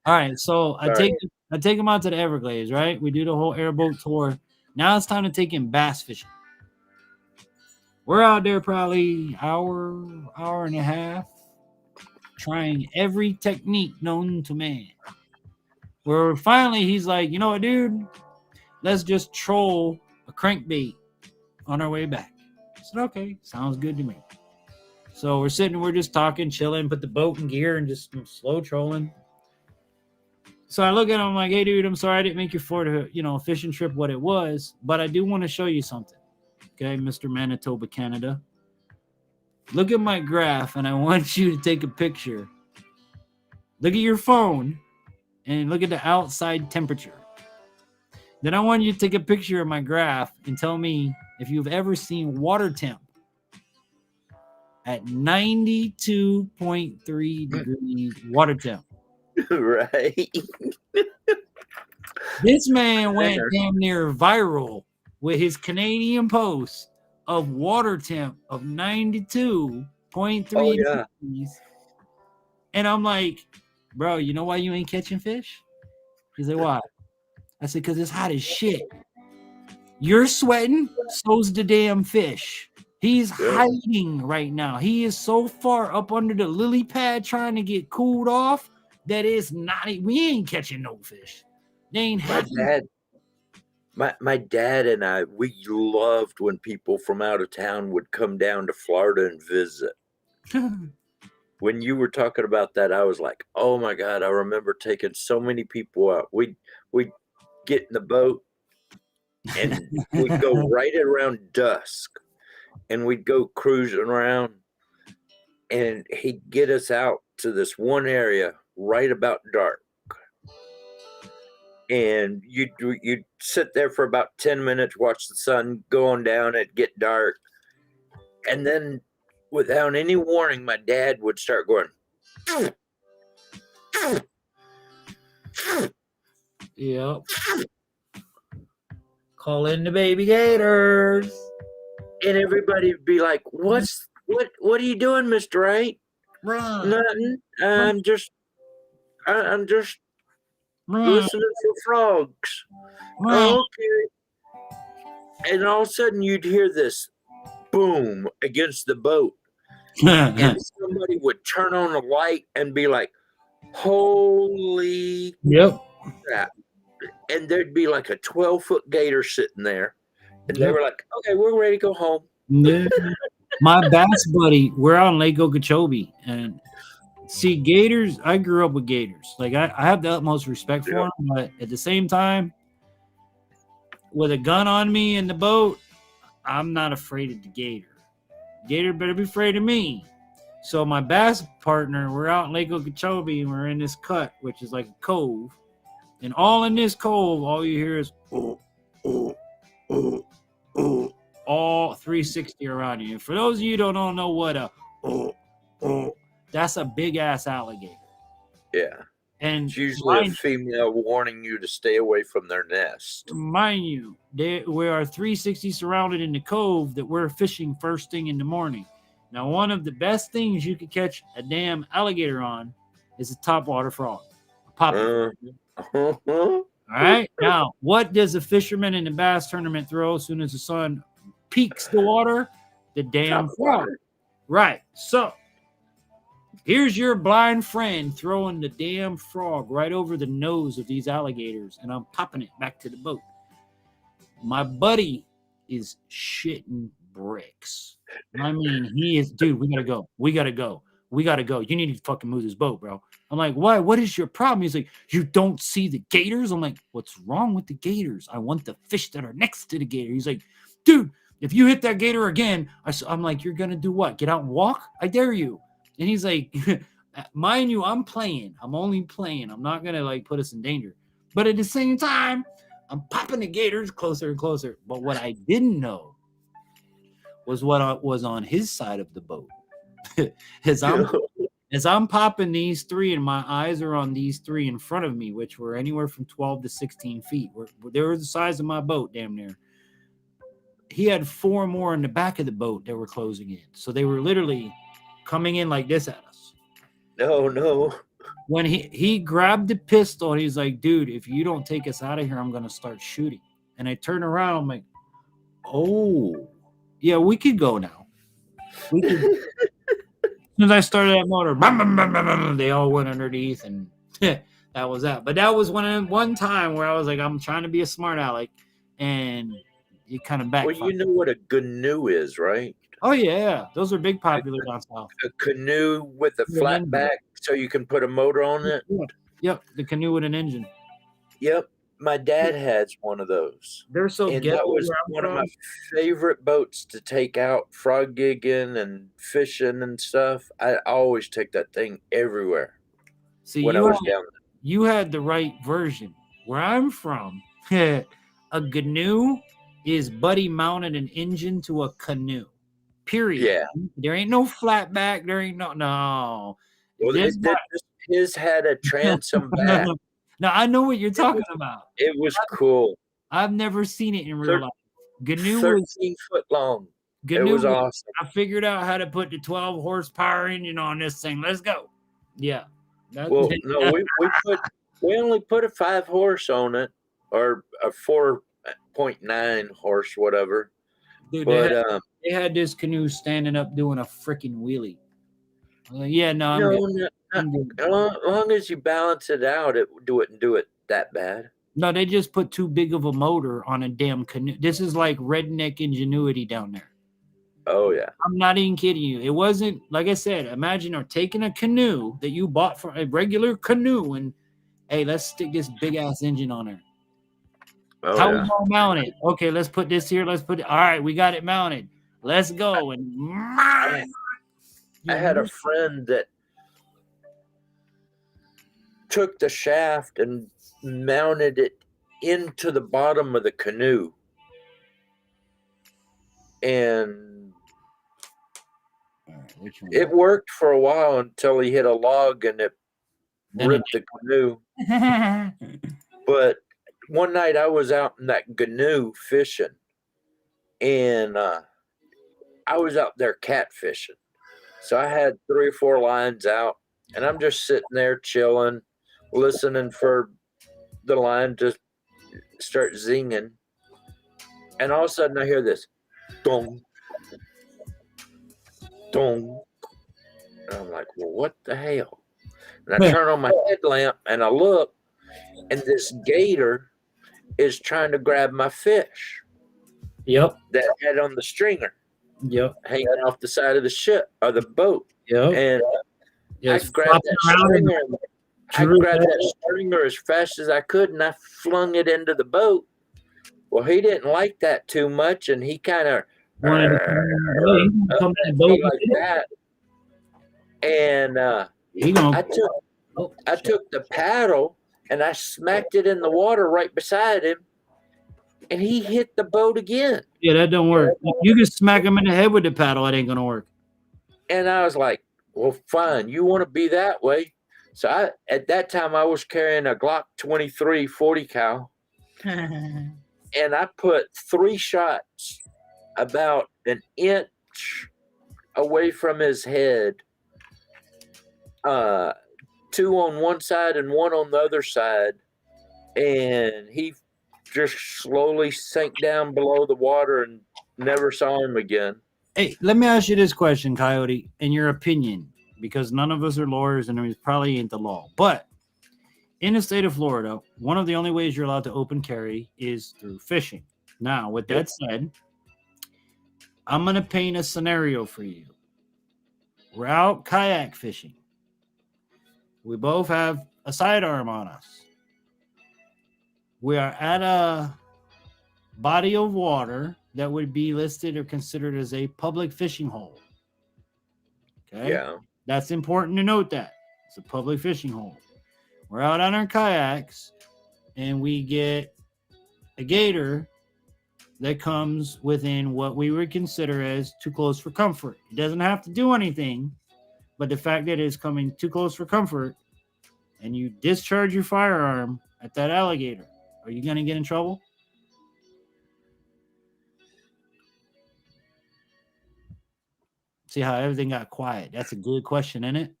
right. So I Sorry. take him out to the Everglades. Right. We do the whole airboat tour. Now it's time to take him bass fishing. We're out there probably hour and a half, trying every technique known to man. Where finally he's like, you know what, dude? Let's just troll a crankbait on our way back. I said, okay, sounds good to me. So we're just talking, chilling, put the boat in gear and just slow trolling. So I look at him, I'm like, hey, dude, I'm sorry I didn't make your Florida, fishing trip what it was, but I do want to show you something. Okay, Mr. Manitoba, Canada. Look at my graph, and I want you to take a picture. Look at your phone, and look at the outside temperature. Then I want you to take a picture of my graph and tell me if you've ever seen water temp at 92.3 degrees water temp. Right. This man went damn near viral with his Canadian post of water temp of 92.3 degrees. And I'm like, bro, you know why you ain't catching fish? He's like, why? I said, because it's hot as shit. You're sweating, so's the damn fish. He's hiding right now. He is so far up under the lily pad trying to get cooled off that it's not, we ain't catching no fish. They ain't happening. My dad and I, we loved when people from out of town would come down to Florida and visit. When you were talking about that, I was like, oh my God, I remember taking so many people out. We'd get in the boat and we'd go right around dusk and we'd go cruising around, and he'd get us out to this one area right about dark. And you'd sit there for about 10 minutes, watch the sun go on down, it'd get dark. And then without any warning, my dad would start going. Yep. Call in the baby gators. And everybody would be like, what are you doing, Mr. Wright? Run. Nothing. I'm just listening for frogs. Oh, okay. And all of a sudden you'd hear this boom against the boat. And somebody would turn on a light and be like, holy crap. And there'd be like a 12-foot gator sitting there. And they were like, okay, we're ready to go home. Yeah. My bass buddy, we're out in Lake Okeechobee. And see, gators, I grew up with gators. Like, I have the utmost respect for them. But at the same time, with a gun on me in the boat, I'm not afraid of the gator. Gator better be afraid of me. So my bass partner, we're out in Lake Okeechobee, and we're in this cut, which is like a cove. And all in this cove, all you hear is all 360 around you. And for those of you who don't know what that's a big ass alligator. Yeah. And It's usually a female warning you to stay away from their nest. mind you, we are 360 surrounded in the cove that we're fishing first thing in the morning. Now, one of the best things you could catch a damn alligator on is a topwater frog. Poppy. All right. Now, what does a fisherman in the bass tournament throw as soon as the sun peaks the water? The damn frog. Right. So here's your blind friend throwing the damn frog right over the nose of these alligators, and I'm popping it back to the boat. My buddy is shitting bricks. I mean, he is, dude, we gotta go. We gotta go. We gotta go. You need to fucking move this boat, bro. I'm like, why? What is your problem? He's like, you don't see the gators? I'm like, what's wrong with the gators? I want the fish that are next to the gator. He's like, dude, if you hit that gator again, I'm like, you're gonna do what? Get out and walk? I dare you. And he's like, mind you, I'm playing. I'm only playing. I'm not gonna like put us in danger. But at the same time, I'm popping the gators closer and closer. But what I didn't know was what was on his side of the boat. As I'm popping these three, and my eyes are on these three in front of me, which were anywhere from 12 to 16 feet. They were the size of my boat, damn near. He had 4 more in the back of the boat that were closing in. So they were literally coming in like this at us. No. When he grabbed the pistol, and he's like, dude, if you don't take us out of here, I'm going to start shooting. And I turn around, I'm like, oh, yeah, we could go now. We could. As soon as I started that motor, they all went underneath, and that was that. But that was one time where I was like, I'm trying to be a smart aleck, and it kind of backfired. Well, you know what a canoe is, right? Oh, yeah. Those are big popular down south. A canoe with a flat back so you can put a motor on it? Yep, the canoe with an engine. Yep. My dad has one of those. They're so and ghetto. that was one of my favorite boats to take out frog gigging and fishing and stuff. I always take that thing everywhere. See, when I was down there. You had the right version. Where I'm from, a canoe is buddy mounted an engine to a canoe. Period. Yeah. There ain't no flat back. There ain't no. Well, his had a transom back. No, I know what you're talking about. It was cool. I've never seen it in real life. Canoe 13 foot long. It was awesome. I figured out how to put the 12 horsepower engine on this thing. Let's go. Yeah. Well, no, we only put a 5 horse on it, or a 4.9 horse, whatever. Dude, but they had this canoe standing up doing a freaking wheelie. Yeah, no, as long as you balance it out, it wouldn't do it that bad. No, they just put too big of a motor on a damn canoe. This is like redneck ingenuity down there. Oh, yeah. I'm not even kidding you. It wasn't, like I said, imagine taking a canoe that you bought for a regular canoe and, hey, let's stick this big-ass engine on there. Oh, How we gonna mount it? Okay, let's put this here. Let's put it. All right, we got it mounted. Let's go. And I had a friend that took the shaft and mounted it into the bottom of the canoe, and it worked for a while until he hit a log and it ripped the canoe. But one night I was out in that canoe fishing, and I was out there catfishing. So I had 3 or 4 lines out, and I'm just sitting there chilling, listening for the line to start zinging. And all of a sudden I hear this, dong, dong. And I'm like, well, what the hell? And I turn on my headlamp and I look, and this gator is trying to grab my fish. Yep. That had on the stringer. Yep. Hanging off the side of the ship or the boat. Yep. And I grabbed that stringer as fast as I could, and I flung it into the boat. Well, he didn't like that too much, and he kind of like that. And I took the paddle and I smacked it in the water right beside him, and he hit the boat again. Yeah, that don't work. You can smack him in the head with the paddle. It ain't gonna work. And I was like, well, fine. You want to be that way? So at that time I was carrying a Glock 23 40 cal, and I put 3 shots about an inch away from his head, 2 on one side and 1 on the other side, and he just slowly sank down below the water and never saw him again. Hey, let me ask you this question, Coyote, in your opinion, because none of us are lawyers and we probably ain't the law. But in the state of Florida, one of the only ways you're allowed to open carry is through fishing. Now, with that said, I'm going to paint a scenario for you. We're out kayak fishing. We both have a sidearm on us. We are at a body of water that would be listed or considered as a public fishing hole. Okay. Yeah. That's important to note that. It's a public fishing hole. We're out on our kayaks and we get a gator that comes within what we would consider as too close for comfort. It doesn't have to do anything, but the fact that it's coming too close for comfort and you discharge your firearm at that alligator, are you going to get in trouble? See how everything got quiet. That's a good question, isn't it?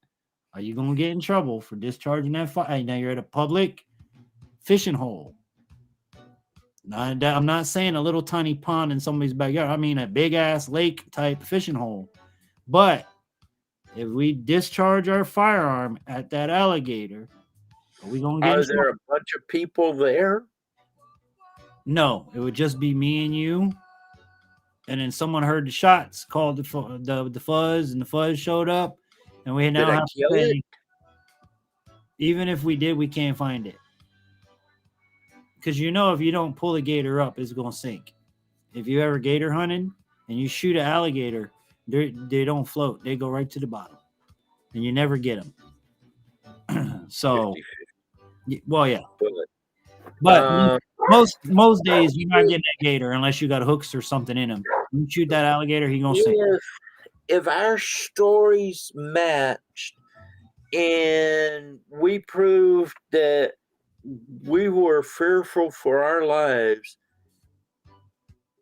Are you going to get in trouble for discharging that fire? Now you're at a public fishing hole. I'm not saying a little tiny pond in somebody's backyard. I mean a big ass lake type fishing hole. But if we discharge our firearm at that alligator, are we going to get in trouble? Are there a bunch of people there? No, it would just be me and you. And then someone heard the shots, called the fuzz, and the fuzz showed up. And we now have to pay. Even if we did, we can't find it. Because if you don't pull the gator up, it's going to sink. If you ever gator hunting and you shoot an alligator, they don't float. They go right to the bottom. And you never get them. So, well, yeah. But most days, you're not getting that gator unless you got hooks or something in him. You shoot that alligator, he's going to sink. If our stories matched and we proved that we were fearful for our lives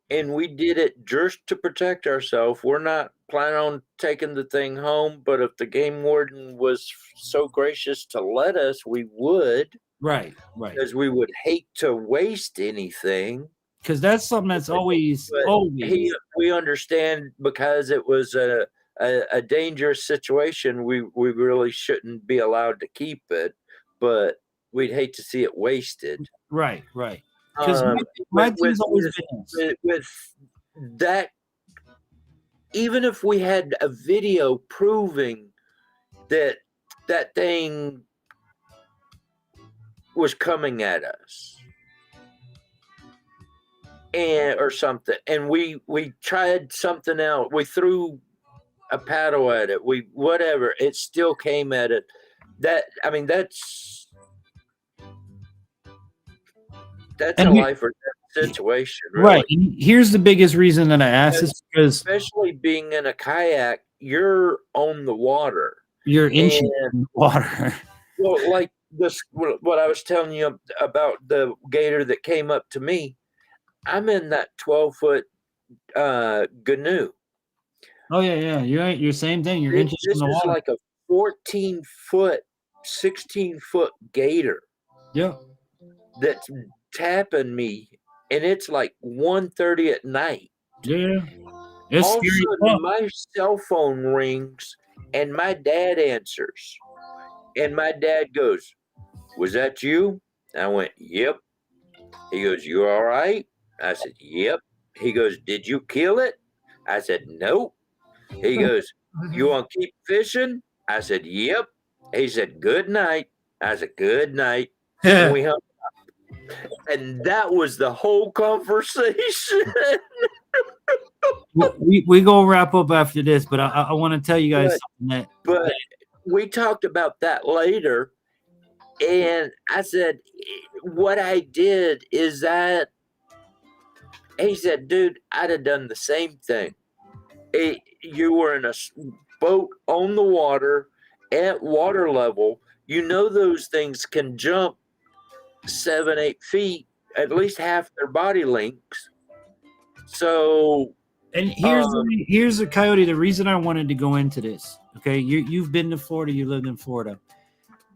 and we did it just to protect ourselves, we're not planning on taking the thing home, but if the game warden was so gracious to let us, we would. Right. Because we would hate to waste anything. Because that's something that's always. We understand because it was a dangerous situation. We really shouldn't be allowed to keep it, but we'd hate to see it wasted. Right. Because my thing's always been with that. Even if we had a video proving that thing was coming at us or something, and we tried something else, we threw a paddle at it, whatever, it still came at it. That's a life or death situation, really. Right. And here's the biggest reason that I asked is because, especially being in a kayak, you're on the water, you're inching in the water. Well, like this, what I was telling you about the gator that came up to me, I'm in that 12-foot canoe. Oh yeah. You're same thing. You're inching in the water. This is like a 14-foot, 16-foot gator. Yeah. That's tapping me, and it's like 1:30 at night. Yeah. It's all of a sudden, my cell phone rings, and my dad answers. And my dad goes, "Was that you?" I went, "Yep." He goes, "You all right?" I said, "Yep." He goes, "Did you kill it?" I said, "Nope." He goes, "You want to keep fishing?" I said, "Yep." He said, "Good night." I said, "Good night." And we hung up. And that was the whole conversation. we go wrap up after this, but I want to tell you guys something But we talked about that later, and I said, what I did is that, he said, "Dude, I'd have done the same thing. You were in a boat on the water at water level. You know those things can jump 7, 8 feet, at least half their body lengths. So And here's the Coyote. The reason I wanted to go into this, okay? You've been to Florida. You lived in Florida.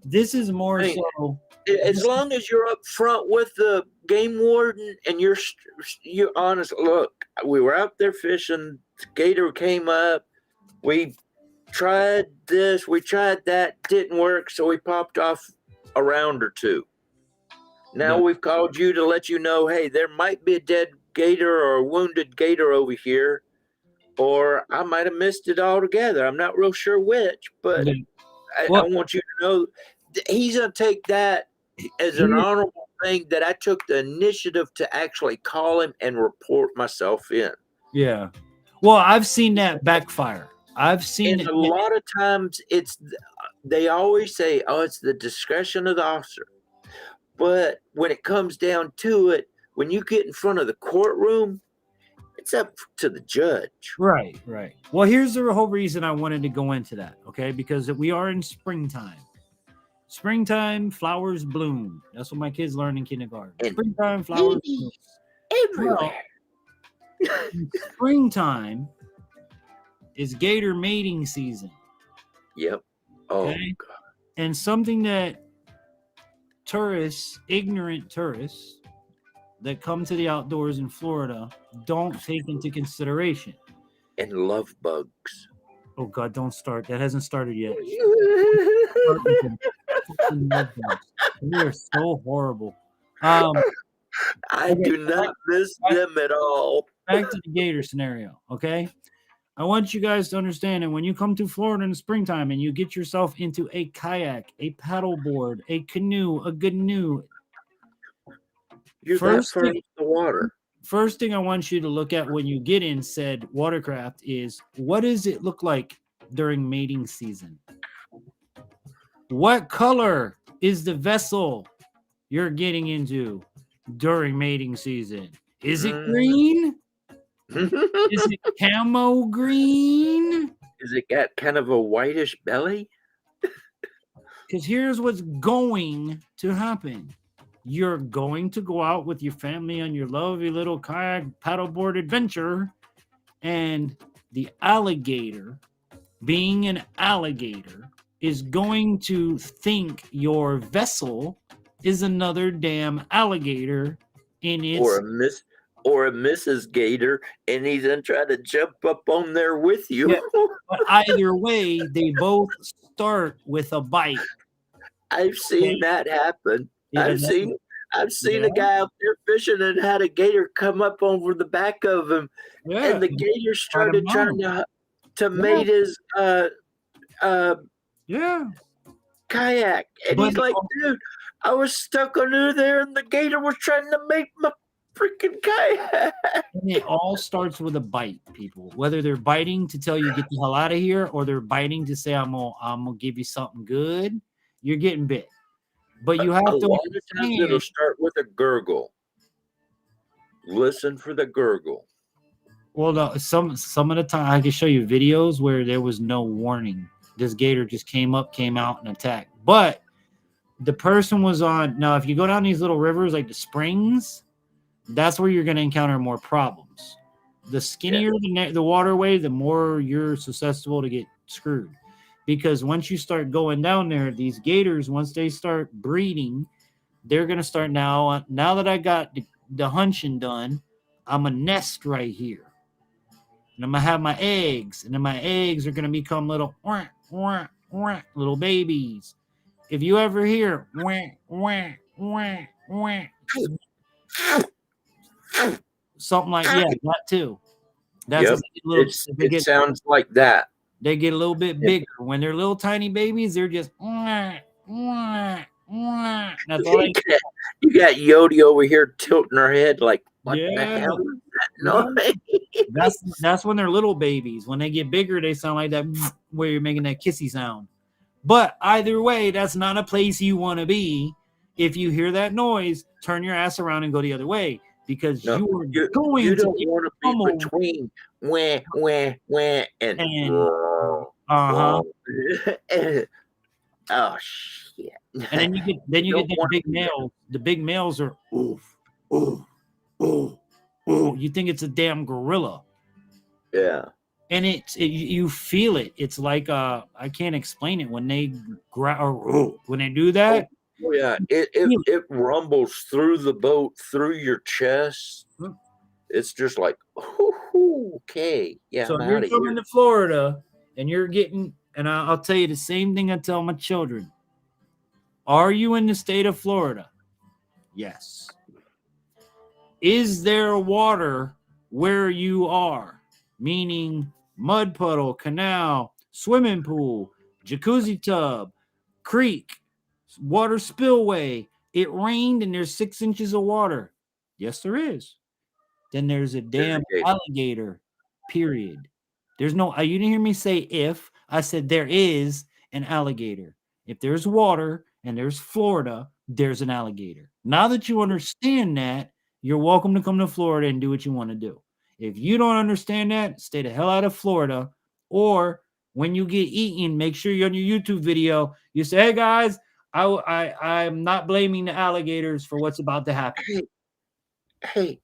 This is more so. As long as you're up front with the game warden and you're honest. Look, we were out there fishing. The gator came up. We tried this. We tried that. Didn't work. So we popped off a round or two. Now we've called you to let you know, hey, there might be a dead gator or a wounded gator over here, or I might have missed it altogether. I'm not real sure which, but I want you to know he's going to take that as an honorable thing that I took the initiative to actually call him and report myself in. Yeah. Well, I've seen that backfire. I've seen a lot of times they always say, oh, it's the discretion of the officer. But when it comes down to it, when you get in front of the courtroom, it's up to the judge. Right. Well, here's the whole reason I wanted to go into that, okay? Because we are in springtime. Springtime, flowers bloom. That's what my kids learn in kindergarten. Springtime, flowers bloom. Everywhere. Well, springtime is gator mating season. Yep. Oh, okay? God. And something that ignorant tourists that come to the outdoors in Florida don't take into consideration. And love bugs. Oh God, don't start. That hasn't started yet. They are so horrible. I do not miss them at all. Back to the gator scenario, okay? I want you guys to understand that when you come to Florida in the springtime and you get yourself into a kayak, a paddleboard, a canoe, a canoe, you're first in the water. First thing I want you to look at when you get in said watercraft is, what does it look like during mating season? What color is the vessel you're getting into during mating season? Is it green? Is it camo green? Is it got kind of a whitish belly? Because here's what's going to happen. You're going to go out with your family on your lovely little kayak paddleboard adventure, and the alligator, being an alligator, is going to think your vessel is another damn alligator in its... Or a Mrs. Gator, and he's gonna try to jump up on there with you. Yeah, but either way, they both start with a bite. I've seen that happen. Yeah, I've seen a guy out there fishing and had a gator come up over the back of him, and the gator started trying to mate his kayak, and he's like, dude, I was stuck under there, and the gator was trying to mate my freaking kayak. And it all starts with a bite, people. Whether they're biting to tell you get the hell out of here, or they're biting to say I'm gonna give you something good, you're getting bit. But you have to. A lot of times it'll start with a gurgle. Listen for the gurgle. Well, no, some of the time I can show you videos where there was no warning. This gator just came out and attacked. But the person was on. Now, if you go down these little rivers like the springs, that's where you're going to encounter more problems. The skinnier the waterway, the more you're susceptible to get screwed. Because once you start going down there, these gators, once they start breeding, they're going to start now that I got the hunching done, I'm a nest right here. And I'm going to have my eggs. And then my eggs are going to become little babies. If you ever hear something like that too. That's it sounds like that. They get a little bit bigger. When they're little tiny babies, they're just that's all they get. You got Yodi over here tilting her head like, what the hell is that noise? That's when they're little babies. When they get bigger, they sound like that where you're making that kissy sound. But either way, that's not a place you want to be. If you hear that noise, turn your ass around and go the other way, because you don't want to be between and oh, Yeah. And then you get Don't the want big to do that. males. The big males are oof, oof, oof, oof. You think it's a damn gorilla. Yeah. And you feel it. It's like I can't explain it when they when they do that. Oh, yeah. It rumbles through the boat, through your chest. It's just like, okay, yeah, So I'm if you're out of coming here. to Florida and you're getting, and I'll tell you the same thing I tell my children. Are you in the state of Florida? Yes. Is there water where you are? Meaning mud puddle, canal, swimming pool, jacuzzi tub, creek, water spillway. It rained and there's 6 inches of water. Yes, there is. Then there's a damn alligator, period. There's no, you didn't hear me say if. I said there is an alligator. If there's water and there's Florida, there's an alligator. Now that you understand that, you're welcome to come to Florida and do what you want to do. If you don't understand that, stay the hell out of Florida. Or when you get eaten, make sure you're on your YouTube video. You say, hey guys, I'm not blaming the alligators for what's about to happen. Hey,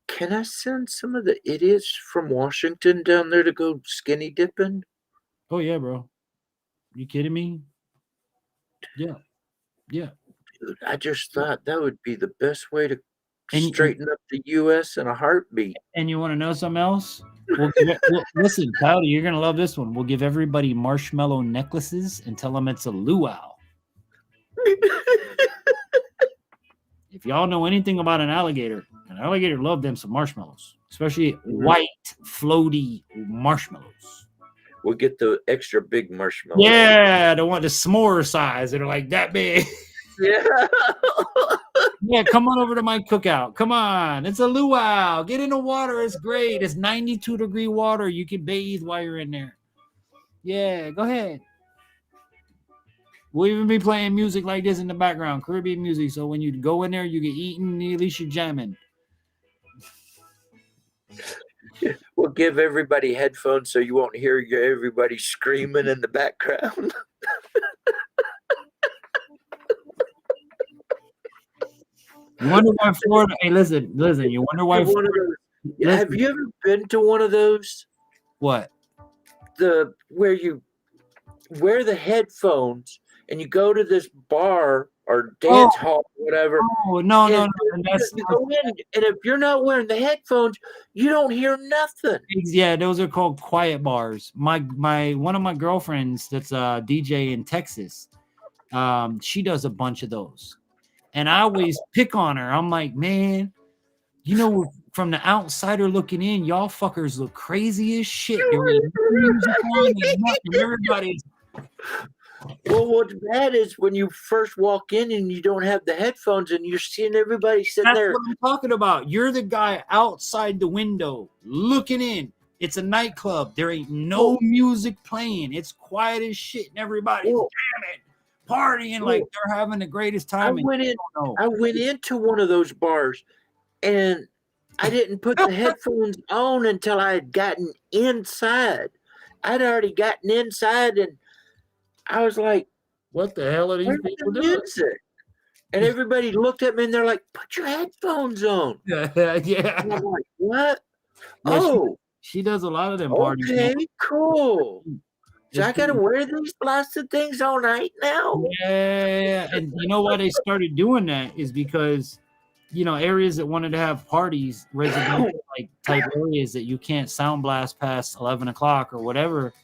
can I send some of the idiots from Washington down there to go skinny dipping? Oh yeah, bro. You kidding me? Yeah. Yeah. Dude, I just thought that would be the best way to And straighten up the U.S. in a heartbeat. and you want to know something else? Listen, Cloudy, you're gonna love this one. We'll give everybody marshmallow necklaces and tell them it's a luau. If y'all know anything about an alligator love them some marshmallows, especially white floaty marshmallows. We'll get the extra big marshmallows. Yeah, the one the s'more size that are like that big. Yeah. Yeah, come on over to my cookout. Come on. It's a luau. Get in the water. It's great. It's 92-degree water. You can bathe while you're in there. Yeah, go ahead. We'll even be playing music like this in the background, Caribbean music. So when you go in there, you get eaten, at least you're jamming. We'll give everybody headphones so you won't hear everybody screaming in the background. You wonder why Florida. Hey, listen. You wonder why. Have you ever been to one of those? What? Where you wear the headphones and you go to this bar or dance hall, whatever. Oh no. You go in, and if you're not wearing the headphones, you don't hear nothing. Yeah, those are called quiet bars. My one of my girlfriends that's a DJ in Texas. She does a bunch of those. And I always pick on her. I'm like, man, you know, from the outsider looking in, y'all fuckers look crazy as shit. Everybody's. Well, what's bad is when you first walk in and you don't have the headphones and you're seeing everybody sitting there. That's what I'm talking about. You're the guy outside the window looking in. It's a nightclub. There ain't no music playing. It's quiet as shit, and everybody's jamming, partying like they're having the greatest time. I went into one of those bars, and I didn't put the headphones on until I had gotten inside. I'd already gotten inside, and I was like, "What the hell are these people doing?" Music? And everybody looked at me, and they're like, "Put your headphones on." Yeah. And I'm like, "What?" Yeah, she does a lot of them parties. Okay, cool. So I gotta wear these blasted things all night now? Yeah, and you know why they started doing that is because, you know, areas that wanted to have parties, residential like type areas that you can't sound blast past 11 o'clock or whatever.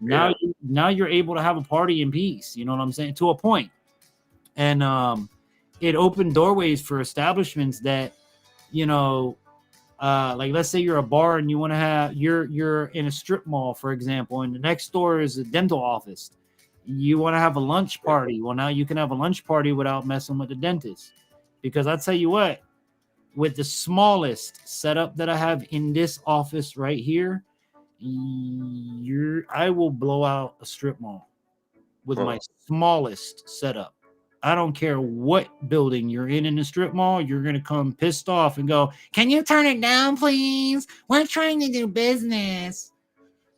Now, now you're able to have a party in peace. You know what I'm saying? To a point. And it opened doorways for establishments that, you know, like let's say you're a bar and you want to have you're in a strip mall, for example, and the next door is a dental office. You want to have a lunch party. Well, now you can have a lunch party without messing with the dentist. Because I tell you what, with the smallest setup that I have in this office right here, I will blow out a strip mall with my smallest setup. I don't care what building you're in the strip mall, you're going to come pissed off and go, "Can you turn it down, please? We're trying to do business."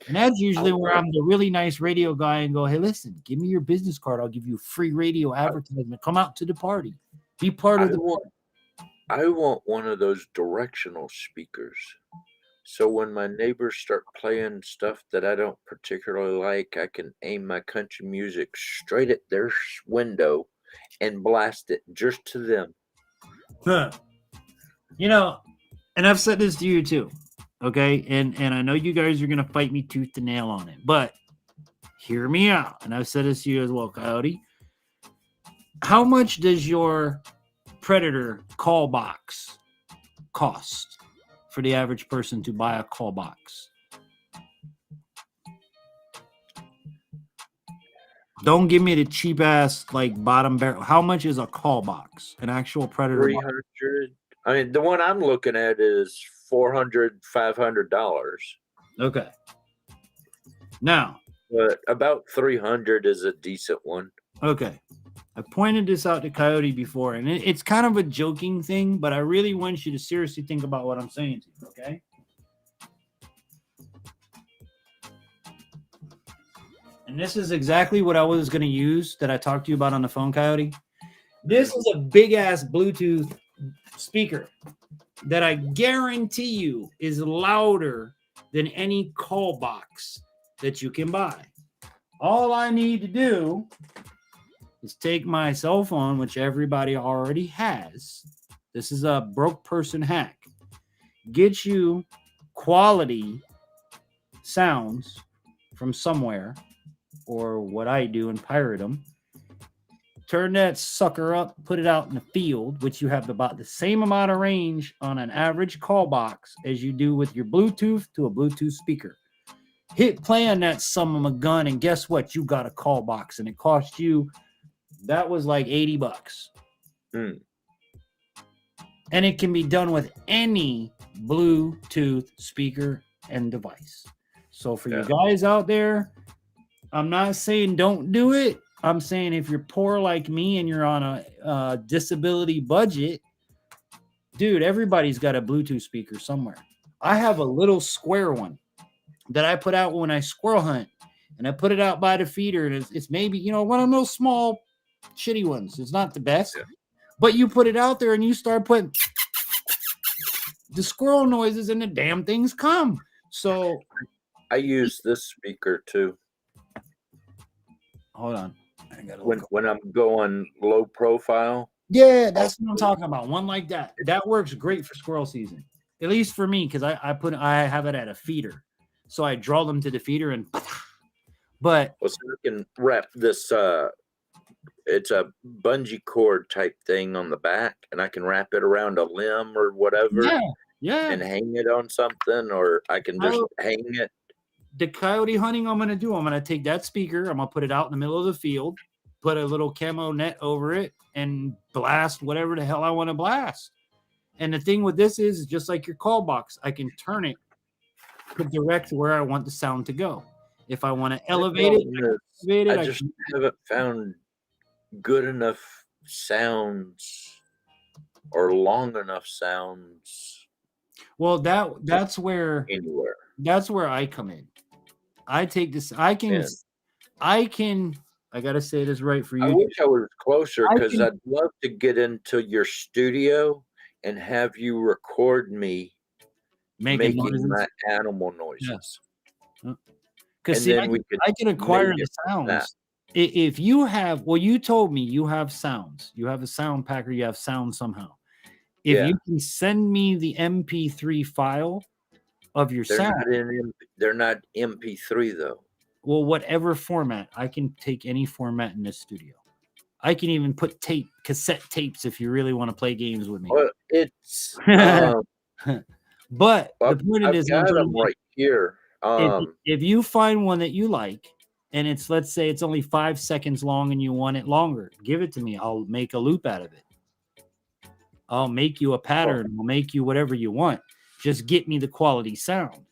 And that's usually where I'm the really nice radio guy and go, hey, listen, give me your business card. I'll give you a free radio advertisement. Come out to the party. Be part of the party. I want one of those directional speakers. So when my neighbors start playing stuff that I don't particularly like, I can aim my country music straight at their window and blast it just to them. You know, and I've said this to you too. Okay. And I know you guys are going to fight me tooth and nail on it, but hear me out. And I've said this to you as well, Coyote. How much does your Predator call box cost for the average person to buy a call box? Don't give me the cheap ass like bottom barrel. How much is a call box? An actual Predator box? 300. I mean, the one I'm looking at is $400, $500. Okay. Now, But about 300 is a decent one. okay. I pointed this out to Coyote before, and it's kind of a joking thing, but I really want you to seriously think about what I'm saying to you, okay? And this is exactly what I was going to use that I talked to you about on the phone, Coyote. This is a big-ass Bluetooth speaker that I guarantee you is louder than any call box that you can buy. All I need to do is take my cell phone, which everybody already has. This is a broke person hack. Get you quality sounds from somewhere, or what I do and pirate them. Turn that sucker up, put it out in the field, which you have about the same amount of range on an average call box as you do with your Bluetooth to a Bluetooth speaker. Hit play on that son of a gun, and guess what? You got a call box, and it cost you, that was like $80. And it can be done with any Bluetooth speaker and device. So for you guys out there, I'm not saying don't do it. I'm saying if you're poor like me and you're on a disability budget, dude, everybody's got a Bluetooth speaker somewhere. I have a little square one that I put out when I squirrel hunt, and I put it out by the feeder, and it's maybe, you know, one of those small shitty ones. It's not the best, but you put it out there and you start putting the squirrel noises and the damn things come. So I use this speaker too. Hold on. I gotta when I'm going low profile. Yeah, that's what I'm talking about. One like that. That works great for squirrel season. At least for me, because I have it at a feeder. So I draw them to the feeder and but well, so you can wrap this it's a bungee cord type thing on the back, and I can wrap it around a limb or whatever. And hang it on something, or I can just hang it. The coyote hunting I'm going to do, I'm going to take that speaker, I'm going to put it out in the middle of the field, put a little camo net over it, and blast whatever the hell I want to blast. And the thing with this is just like your call box, I can turn it to direct where I want the sound to go. If I want to elevate it, I just haven't found good enough sounds or long enough sounds. Well, that's where anywhere. That's where I come in. I take this. I gotta say this right for you. I wish I was closer, because I'd love to get into your studio and have you record me making my animal noises. Because I can acquire the sounds. If you have, well, you told me you have sounds. You have a sound packer. You have sound somehow. If you can send me the MP3 file of your sound. They're not MP3 though. Well, whatever format. I can take any format in this studio. I can even put cassette tapes if you really want to play games with me. Well, it's but the point I've is got them right here. If you find one that you like, and it's, let's say it's only 5 seconds long and you want it longer, give it to me. I'll make a loop out of it. I'll make you a pattern. I'll make you whatever you want. Just get me the quality sound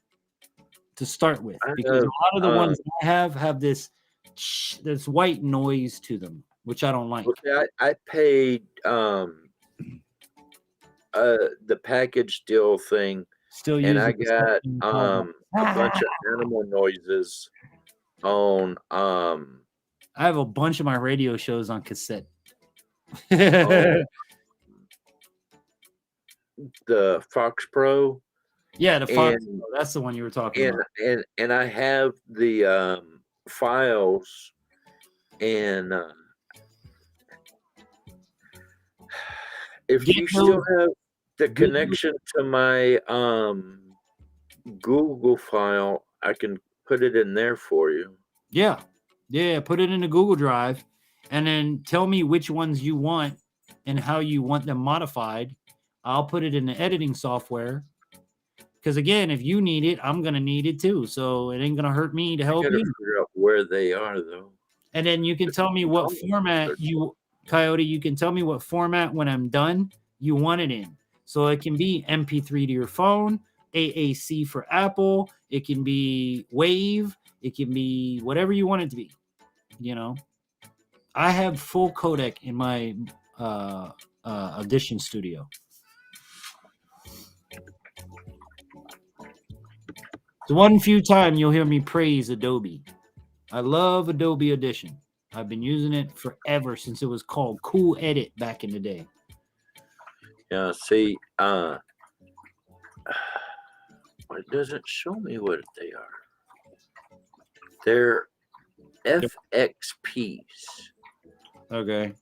to start with, because a lot of the ones I have this white noise to them, which I don't like. Okay, I paid the package deal thing, and I got a bunch of animal noises on I have a bunch of my radio shows on cassette. the Fox Pro. Yeah, the Fox. And That's the one you were talking about. and I have the files and if you still have the connection to my Google file, I can put it in there for you. Yeah. Put it in a Google Drive, and then tell me which ones you want and how you want them modified. I'll put it in the editing software. Because again, if you need it, I'm gonna need it too. So it ain't gonna hurt me to help I gotta you. figure out where they are though. And then you can tell me what format you, Coyote. You can tell me what format when I'm done you want it in. So it can be MP3 to your phone, AAC for Apple. It can be Wave. It can be whatever you want it to be. You know, I have full codec in my Audition studio. The one few time you'll hear me praise Adobe. I love Adobe Audition. I've been using it forever since it was called Cool Edit back in the day. Yeah, see, it doesn't show me what they are. They're FXPs. Okay.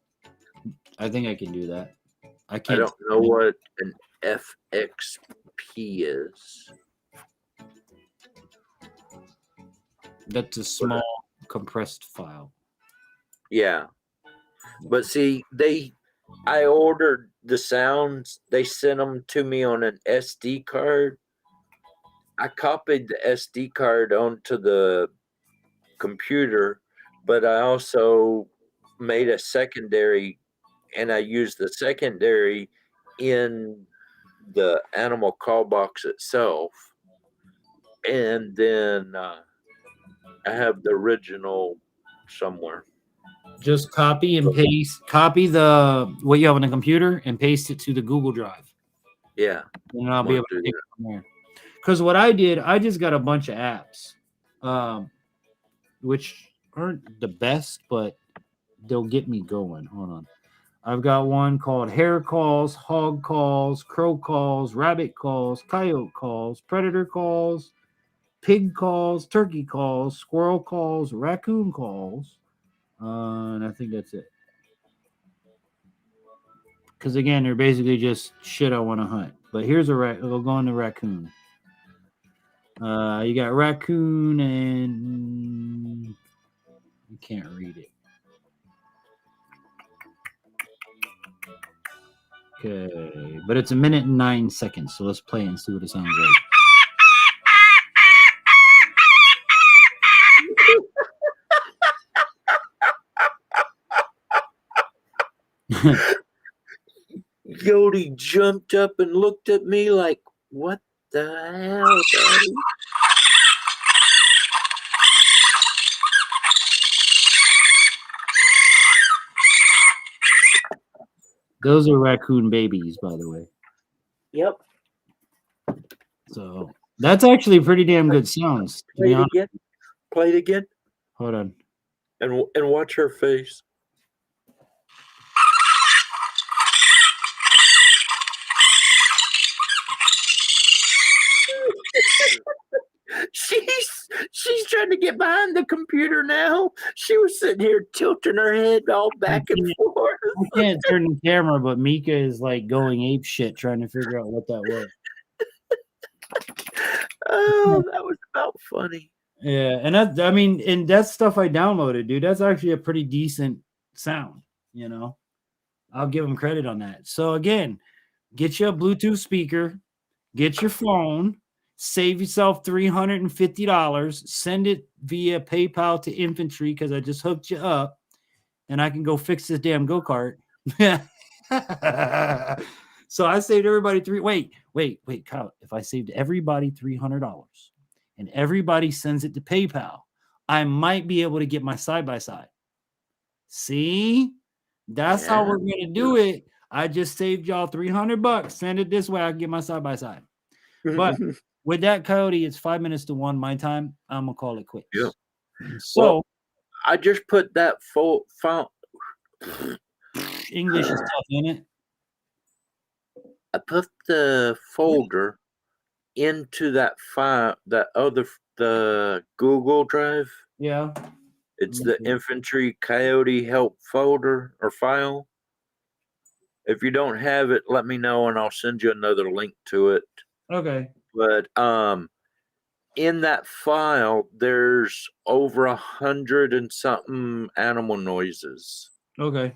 I think I can do that. I I can't. don't know what an FXP is. That's a small compressed file. Yeah. But see, I ordered the sounds. They sent them to me on an SD card. I copied the SD card onto the computer, but I also made a secondary, and I used the secondary in the animal call box itself. And then I have the original somewhere. Just copy and paste. Copy what you have on the computer and paste it to the Google Drive. Yeah. And I'll be able to take it from there. Because what I did, I just got a bunch of apps, which aren't the best, but they'll get me going. Hold on. I've got one called Hare Calls, Hog Calls, Crow Calls, Rabbit Calls, Coyote Calls, Predator Calls, Pig Calls, Turkey Calls, Squirrel Calls, Raccoon Calls. And I think that's it. Because again, they're basically just shit I want to hunt. But here's we'll go into raccoon. You got raccoon and you can't read it. Okay, but it's 1 minute and 9 seconds. So let's play it and see what it sounds like. Yodi jumped up and looked at me like, what the hell, Daddy? Those are raccoon babies, by the way. Yep. So that's actually pretty damn good sounds. Play it again. Play it again. Hold on. And watch her face. She's trying to get behind the computer now. She was sitting here tilting her head all back and forth. I can't turn the camera, but Mika is like going ape shit trying to figure out what that was. Oh, that was about funny. Yeah, and and that's stuff I downloaded, dude. That's actually a pretty decent sound, you know. I'll give them credit on that. So again, get you a Bluetooth speaker, get your phone, save yourself $350, send it via PayPal to Infantry because I just hooked you up, and I can go fix this damn go-kart. So I saved everybody wait, Kyle. If I saved everybody $300 and everybody sends it to PayPal, I might be able to get my side-by-side. See? That's how we're going to do it. I just saved y'all $300. Send it this way. I can get my side-by-side. But with that, Coyote, it's 5 minutes to 1 my time. I'm gonna call it quits. Yeah. So Well, I just put that full file. English is tough, isn't it? I put the folder into that file, the Google Drive. Yeah. It's the Infantry Coyote Help folder or file. If you don't have it, let me know and I'll send you another link to it. Okay. But in that file, there's over 100 and something animal noises. Okay.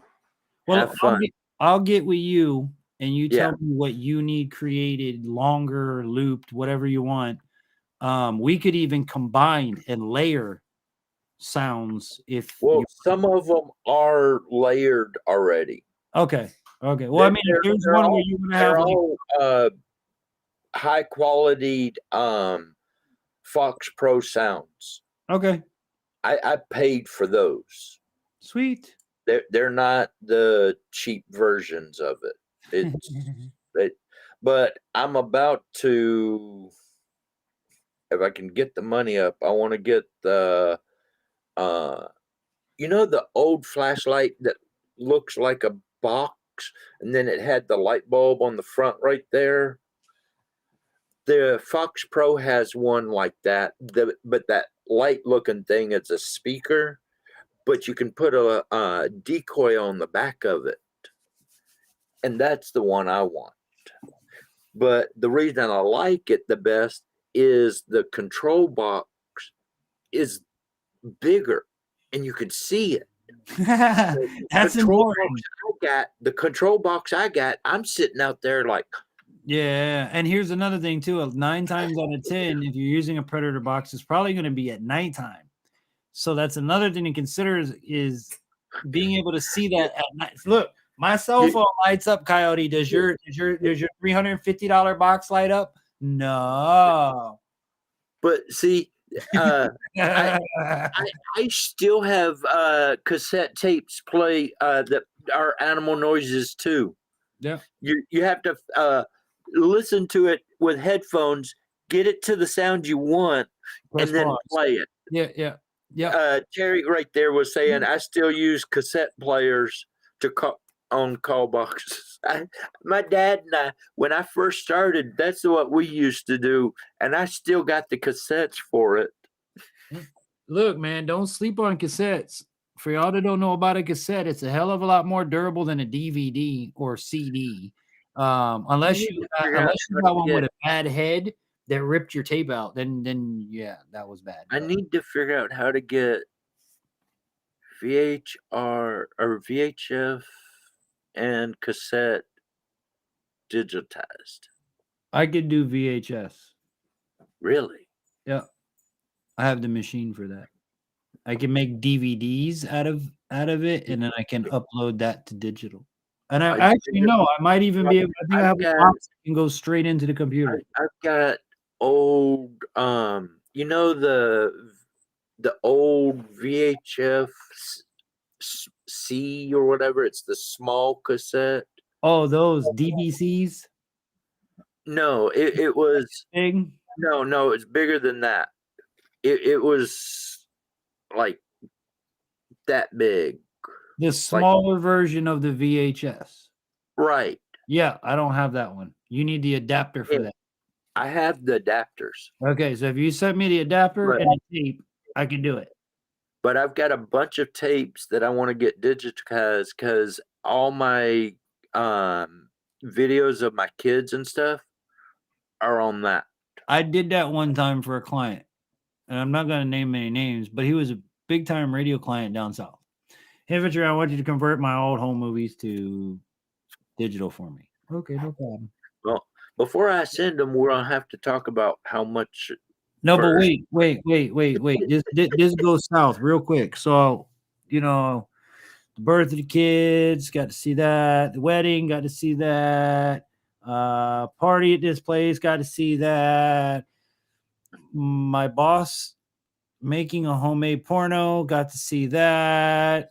Well, Have fun. I'll get with you and you Yeah. tell me what you need created, longer, looped, whatever you want. We could even combine and layer sounds if Well, some of them are layered already. Okay. Okay. Well, I mean, if there's They're one all, where you're gonna they're have like, all high quality Fox Pro sounds. okay, I paid for those. sweet. They're not the cheap versions of it. But I'm about to, if I can get the money up, I want to get the the old flashlight that looks like a box and then it had the light bulb on the front right there. The Fox Pro has one like that, but that light looking thing is a speaker, but you can put a decoy on the back of it. And that's the one I want. But the reason I like it the best is the control box is bigger and you can see it. That's important. The control box I got, I'm sitting out there like, Yeah, and here's another thing too. 9 times out of 10, if you're using a Predator box, it's probably going to be at nighttime. So that's another thing to consider is being able to see that at night. Look, my cell phone lights up, Coyote. Does your $350 box light up? No. But see, I still have cassette tapes play that are animal noises too. Yeah. You have to listen to it with headphones, get it to the sound you want, and then play it. Yeah. Terry right there was saying I still use cassette players to on call boxes. My dad and I, when I first started, that's what we used to do, and I still got the cassettes for it. Look, man, don't sleep on cassettes. For y'all that don't know about a cassette, it's a hell of a lot more durable than a DVD or CD. Unless you got one with a bad head that ripped your tape out, then yeah, that was bad. I need to figure out how to get VHR or VHF and cassette digitized. I could do VHS. Really? Yeah. I have the machine for that. I can make DVDs out of it, and then I can upload that to digital. And I actually know I might even be able. I think I have a box that can go straight into the computer. I've got old, the old VHF C or whatever. It's the small cassette. Oh, those DVCs? No, it was big. No, it's bigger than that. It was like that big. The smaller version of the VHS. Right. Yeah, I don't have that one. You need the adapter for that. I have the adapters. Okay, so if you sent me the adapter and the tape, I can do it. But I've got a bunch of tapes that I want to get digitized because all my videos of my kids and stuff are on that. I did that one time for a client, and I'm not going to name any names, but he was a big-time radio client down south. Infantry, I want you to convert my old home movies to digital for me. Okay, no problem. Well, before I send them, we're going to have to talk about how much. No, but wait. This goes south real quick. So, the birth of the kids, got to see that. The wedding, got to see that. Party at this place, got to see that. My boss making a homemade porno, got to see that.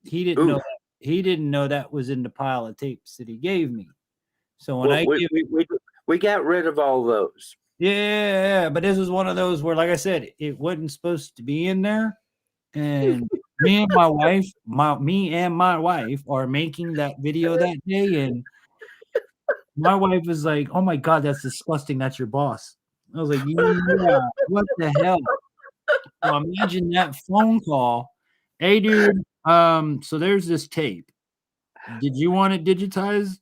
He didn't know that. He didn't know that was in the pile of tapes that he gave me. So when we got rid of all those. Yeah, but this was one of those where, like I said, it wasn't supposed to be in there. And me and my wife, are making that video that day, and my wife was like, "Oh my god, that's disgusting. That's your boss." I was like, "Yeah, what the hell?" So imagine that phone call. Hey, dude. So there's this tape. Did you want it digitized?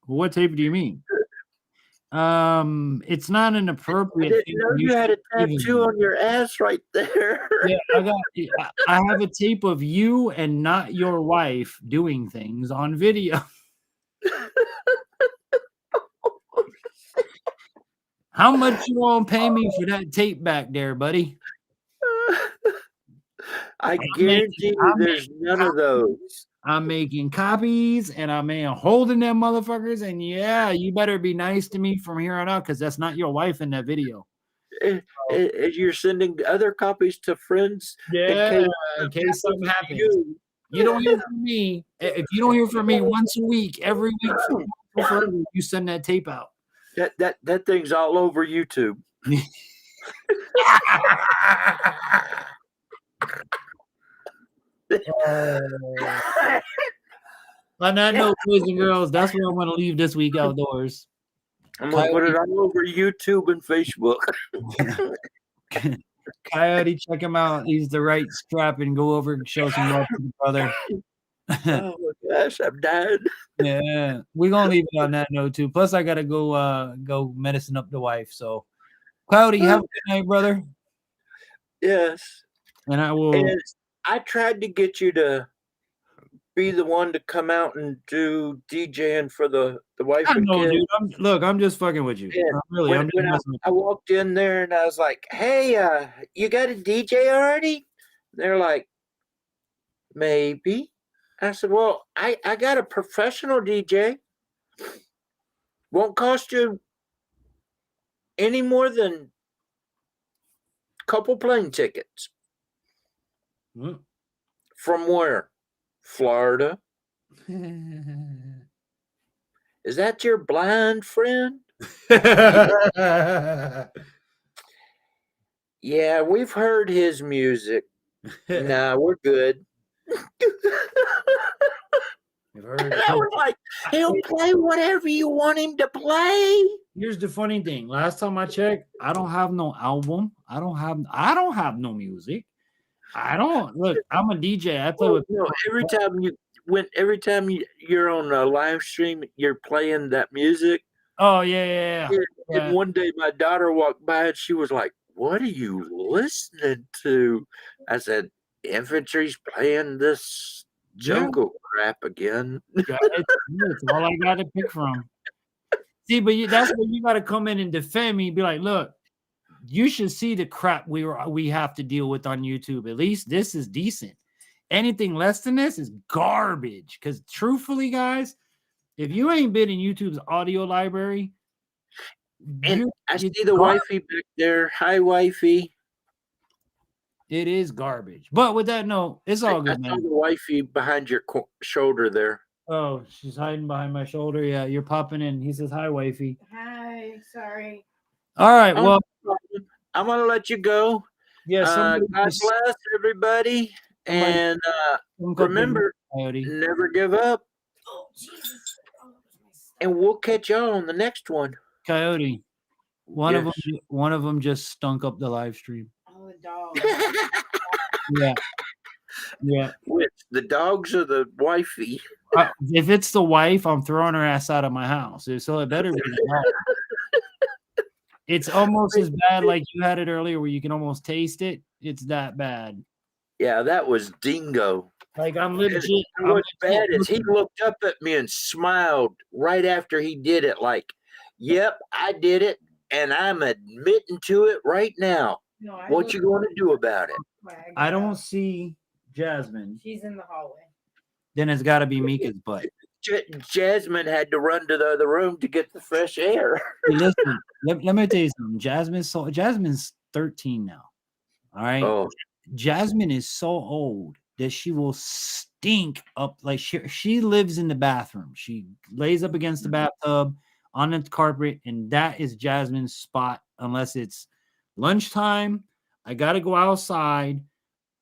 What tape do you mean? It's not an I appropriate didn't thing know for you you to had a be giving tattoo me. on your ass right there. Yeah, I have a tape of you and not your wife doing things on video. How much you gonna pay me for that tape back there, buddy? I I'm guarantee making you I'm there's making none of those. I'm making copies and I'm holding them motherfuckers. And yeah, you better be nice to me from here on out because that's not your wife in that video. You're sending other copies to friends in Yeah, in case something to happens. you. You don't hear from me. If you don't hear from me once a week, every week for forever, you send that tape out. That thing's all over YouTube. On that note, boys and girls, that's where I'm going to leave this week outdoors. I'm gonna put it all over YouTube and Facebook. Coyote, check him out. He's the right strap and go over and show some love to the brother. Oh my gosh, I'm dead. Yeah, we're gonna leave it on that note too. Plus, I gotta go medicine up the wife. So, Coyote, have a good night, brother. Yes. And I will. And I tried to get you to be the one to come out and do DJing for the wife I and know, kids. dude. I'm just fucking with you. And I'm just when messing with I walked in there and I was like, "Hey, you got a DJ already?" They're like, "Maybe." I said, "Well, I got a professional DJ. Won't cost you any more than a couple plane tickets." you. From where? Florida. Is that your blind friend? Yeah, we've heard his music. Nah, we're good. And I was like, he'll play whatever you want him to play. Here's the funny thing. Last time I checked, I don't have no album. I don't have no music. I don't look. I'm a DJ. I play with. No, every time you're on a live stream, you're playing that music. Oh yeah. And one day my daughter walked by and she was like, "What are you listening to?" I said, "Infantry's playing this jungle crap again." It's all I got to pick from. See, but that's where you got to come in and defend me. Be like, look, you should see the crap we have to deal with on YouTube. At least this is decent. Anything less than this is garbage. Because truthfully, guys, if you ain't been in YouTube's audio library, and I see the wifey back there. Hi, wifey. It is garbage. But with that note, it's all good, I saw man. the wifey behind your shoulder there. Oh, she's hiding behind my shoulder. Yeah, you're popping in. He says, "Hi, wifey." Hi, sorry. All right, well, I'm gonna let you go. Yeah, God bless everybody, and remember, never give up. Oh, Jesus. And we'll catch y'all on the next one. Coyote, one of them just stunk up the live stream. Oh, the dog. Yeah. Which the dogs or the wifey? If it's the wife, I'm throwing her ass out of my house. So it better be the dog. It's almost as bad like you had it earlier, where you can almost taste it. It's that bad. Yeah, that was Dingo. Like I'm legit. And what's bad is he looked up at me and smiled right after he did it. Like, "Yep, I did it, and I'm admitting to it right now. No, what you going to do about it?" I don't see Jasmine. She's in the hallway. Then it's got to be Mika's butt. Jasmine had to run to the other room to get the fresh air. Hey, listen, let me tell you something. Jasmine's 13 now. All right. Oh. Jasmine is so old that she will stink up. Like she lives in the bathroom. She lays up against the bathtub on the carpet, and that is Jasmine's spot unless it's lunchtime, I got to go outside,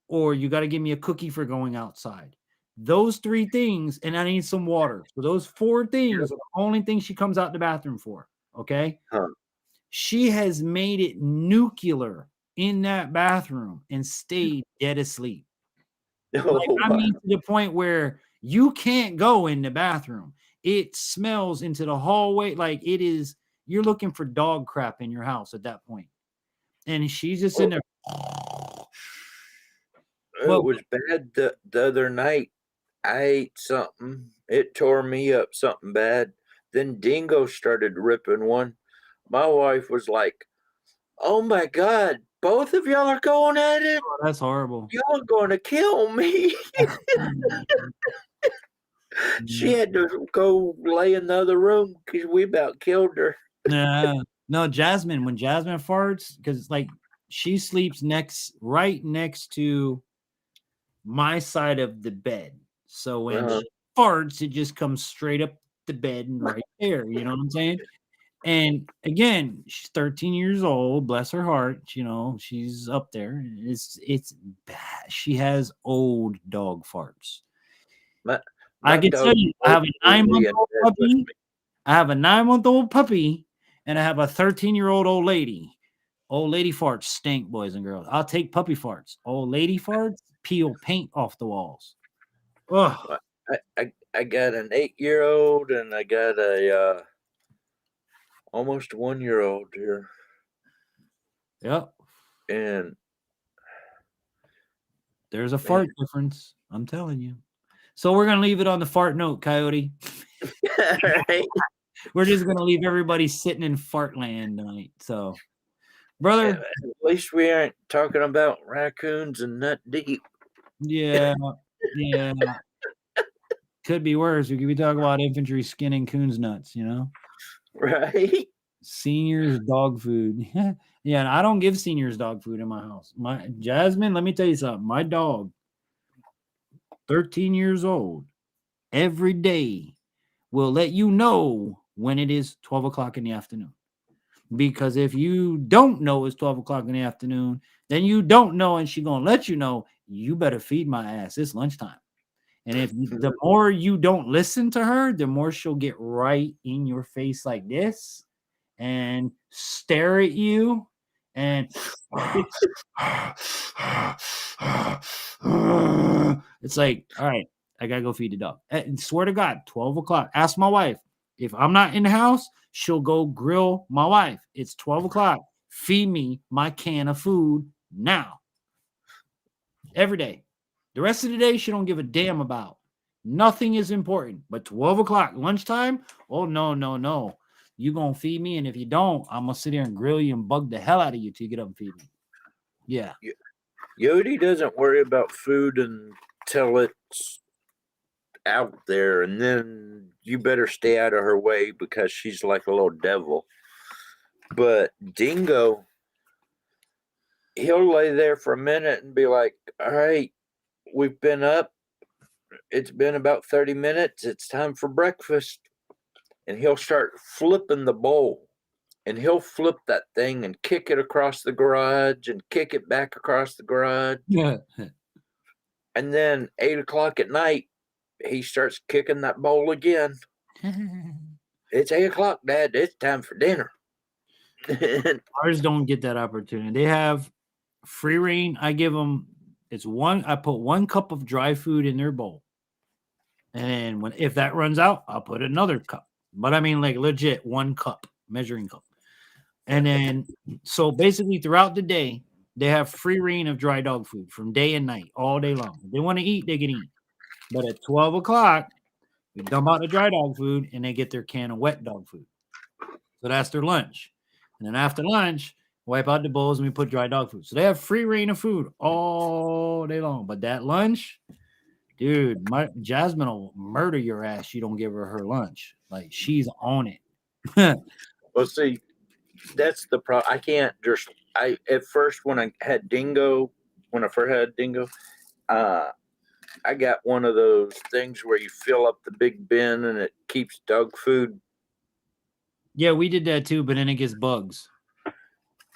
or you got to give me a cookie for going outside. Those 3 things, and I need some water. So those 4 things are the only thing she comes out the bathroom for. Okay. Huh. She has made it nuclear in that bathroom and stayed dead asleep. Like, I mean, to the point where you can't go in the bathroom. It smells into the hallway. Like it is, you're looking for dog crap in your house at that point. And she's just in there. It was bad the other night. I ate something. It tore me up something bad. Then Dingo started ripping one. My wife was like, "Oh my God, both of y'all are going at it? Oh, that's horrible. Y'all going to kill me." She had to go lay in the other room because we about killed her. No, Jasmine, when Jasmine farts, because like she sleeps right next to my side of the bed. So when she farts, it just comes straight up the bed and right there. You know what I'm saying? And again, she's 13 years old, bless her heart. You know, she's up there. It's bad. She has old dog farts. I can tell you, I have a 9-month-old puppy. I have a 9-month-old puppy, and I have a 13-year-old old lady. Old lady farts stink, boys and girls. I'll take puppy farts. Old lady farts peel paint off the walls. Ugh. I got an 8-year-old and I got a almost 1-year-old here. Yep. And there's a fart difference. I'm telling you. So we're gonna leave it on the fart note, Coyote. Right. We're just gonna leave everybody sitting in fart land tonight. So, brother, at least we aren't talking about raccoons and nut deep. Yeah. Could be worse. We could be talking about infantry skinning coons nuts, you know? Right. Seniors dog food. Yeah, and I don't give seniors dog food in my house. My Jasmine, let me tell you something. My dog, 13 years old, every day will let you know when it is 12 o'clock in the afternoon. Because if you don't know it's 12 o'clock in the afternoon, then you don't know, and she's gonna let you know, you better feed my ass. It's lunchtime. And if the more you don't listen to her, the more she'll get right in your face like this and stare at you and it's like, all right, I gotta go feed the dog. And swear to God, 12 o'clock. Ask my wife. If I'm not in the house, she'll go grill my wife. It's 12 o'clock. Feed me my can of food now. Every day. The rest of the day, she don't give a damn about. Nothing is important. But 12 o'clock, lunchtime, oh, no. You going to feed me, and if you don't, I'm going to sit here and grill you and bug the hell out of you till you get up and feed me. Yeah. Yodi doesn't worry about food until it's out there, and then you better stay out of her way because she's like a little devil. But Dingo, he'll lay there for a minute and be like, all right, we've been up. It's been about 30 minutes. It's time for breakfast. And he'll start flipping the bowl. And he'll flip that thing and kick it across the garage and kick it back across the garage. Yeah. And then 8 o'clock at night, he starts kicking that bowl again. It's 8 o'clock, Dad. It's time for dinner. Ours don't get that opportunity. They have free reign. I give them, I put 1 cup of dry food in their bowl. And if that runs out, I'll put another cup. But I mean, like legit 1 cup, measuring cup. And then, so basically throughout the day, they have free reign of dry dog food from day and night, all day long. If they want to eat, they can eat. But at 12 o'clock, we dump out the dry dog food and they get their can of wet dog food. So that's their lunch. And then after lunch, wipe out the bowls and we put dry dog food. So they have free reign of food all day long. But that lunch, dude, Jasmine will murder your ass. You don't give her lunch. Like, she's on it. Well, see, that's the problem. I can't just, at first when I had Dingo, I got one of those things where you fill up the big bin and it keeps dog food. Yeah, we did that too, but then it gets bugs.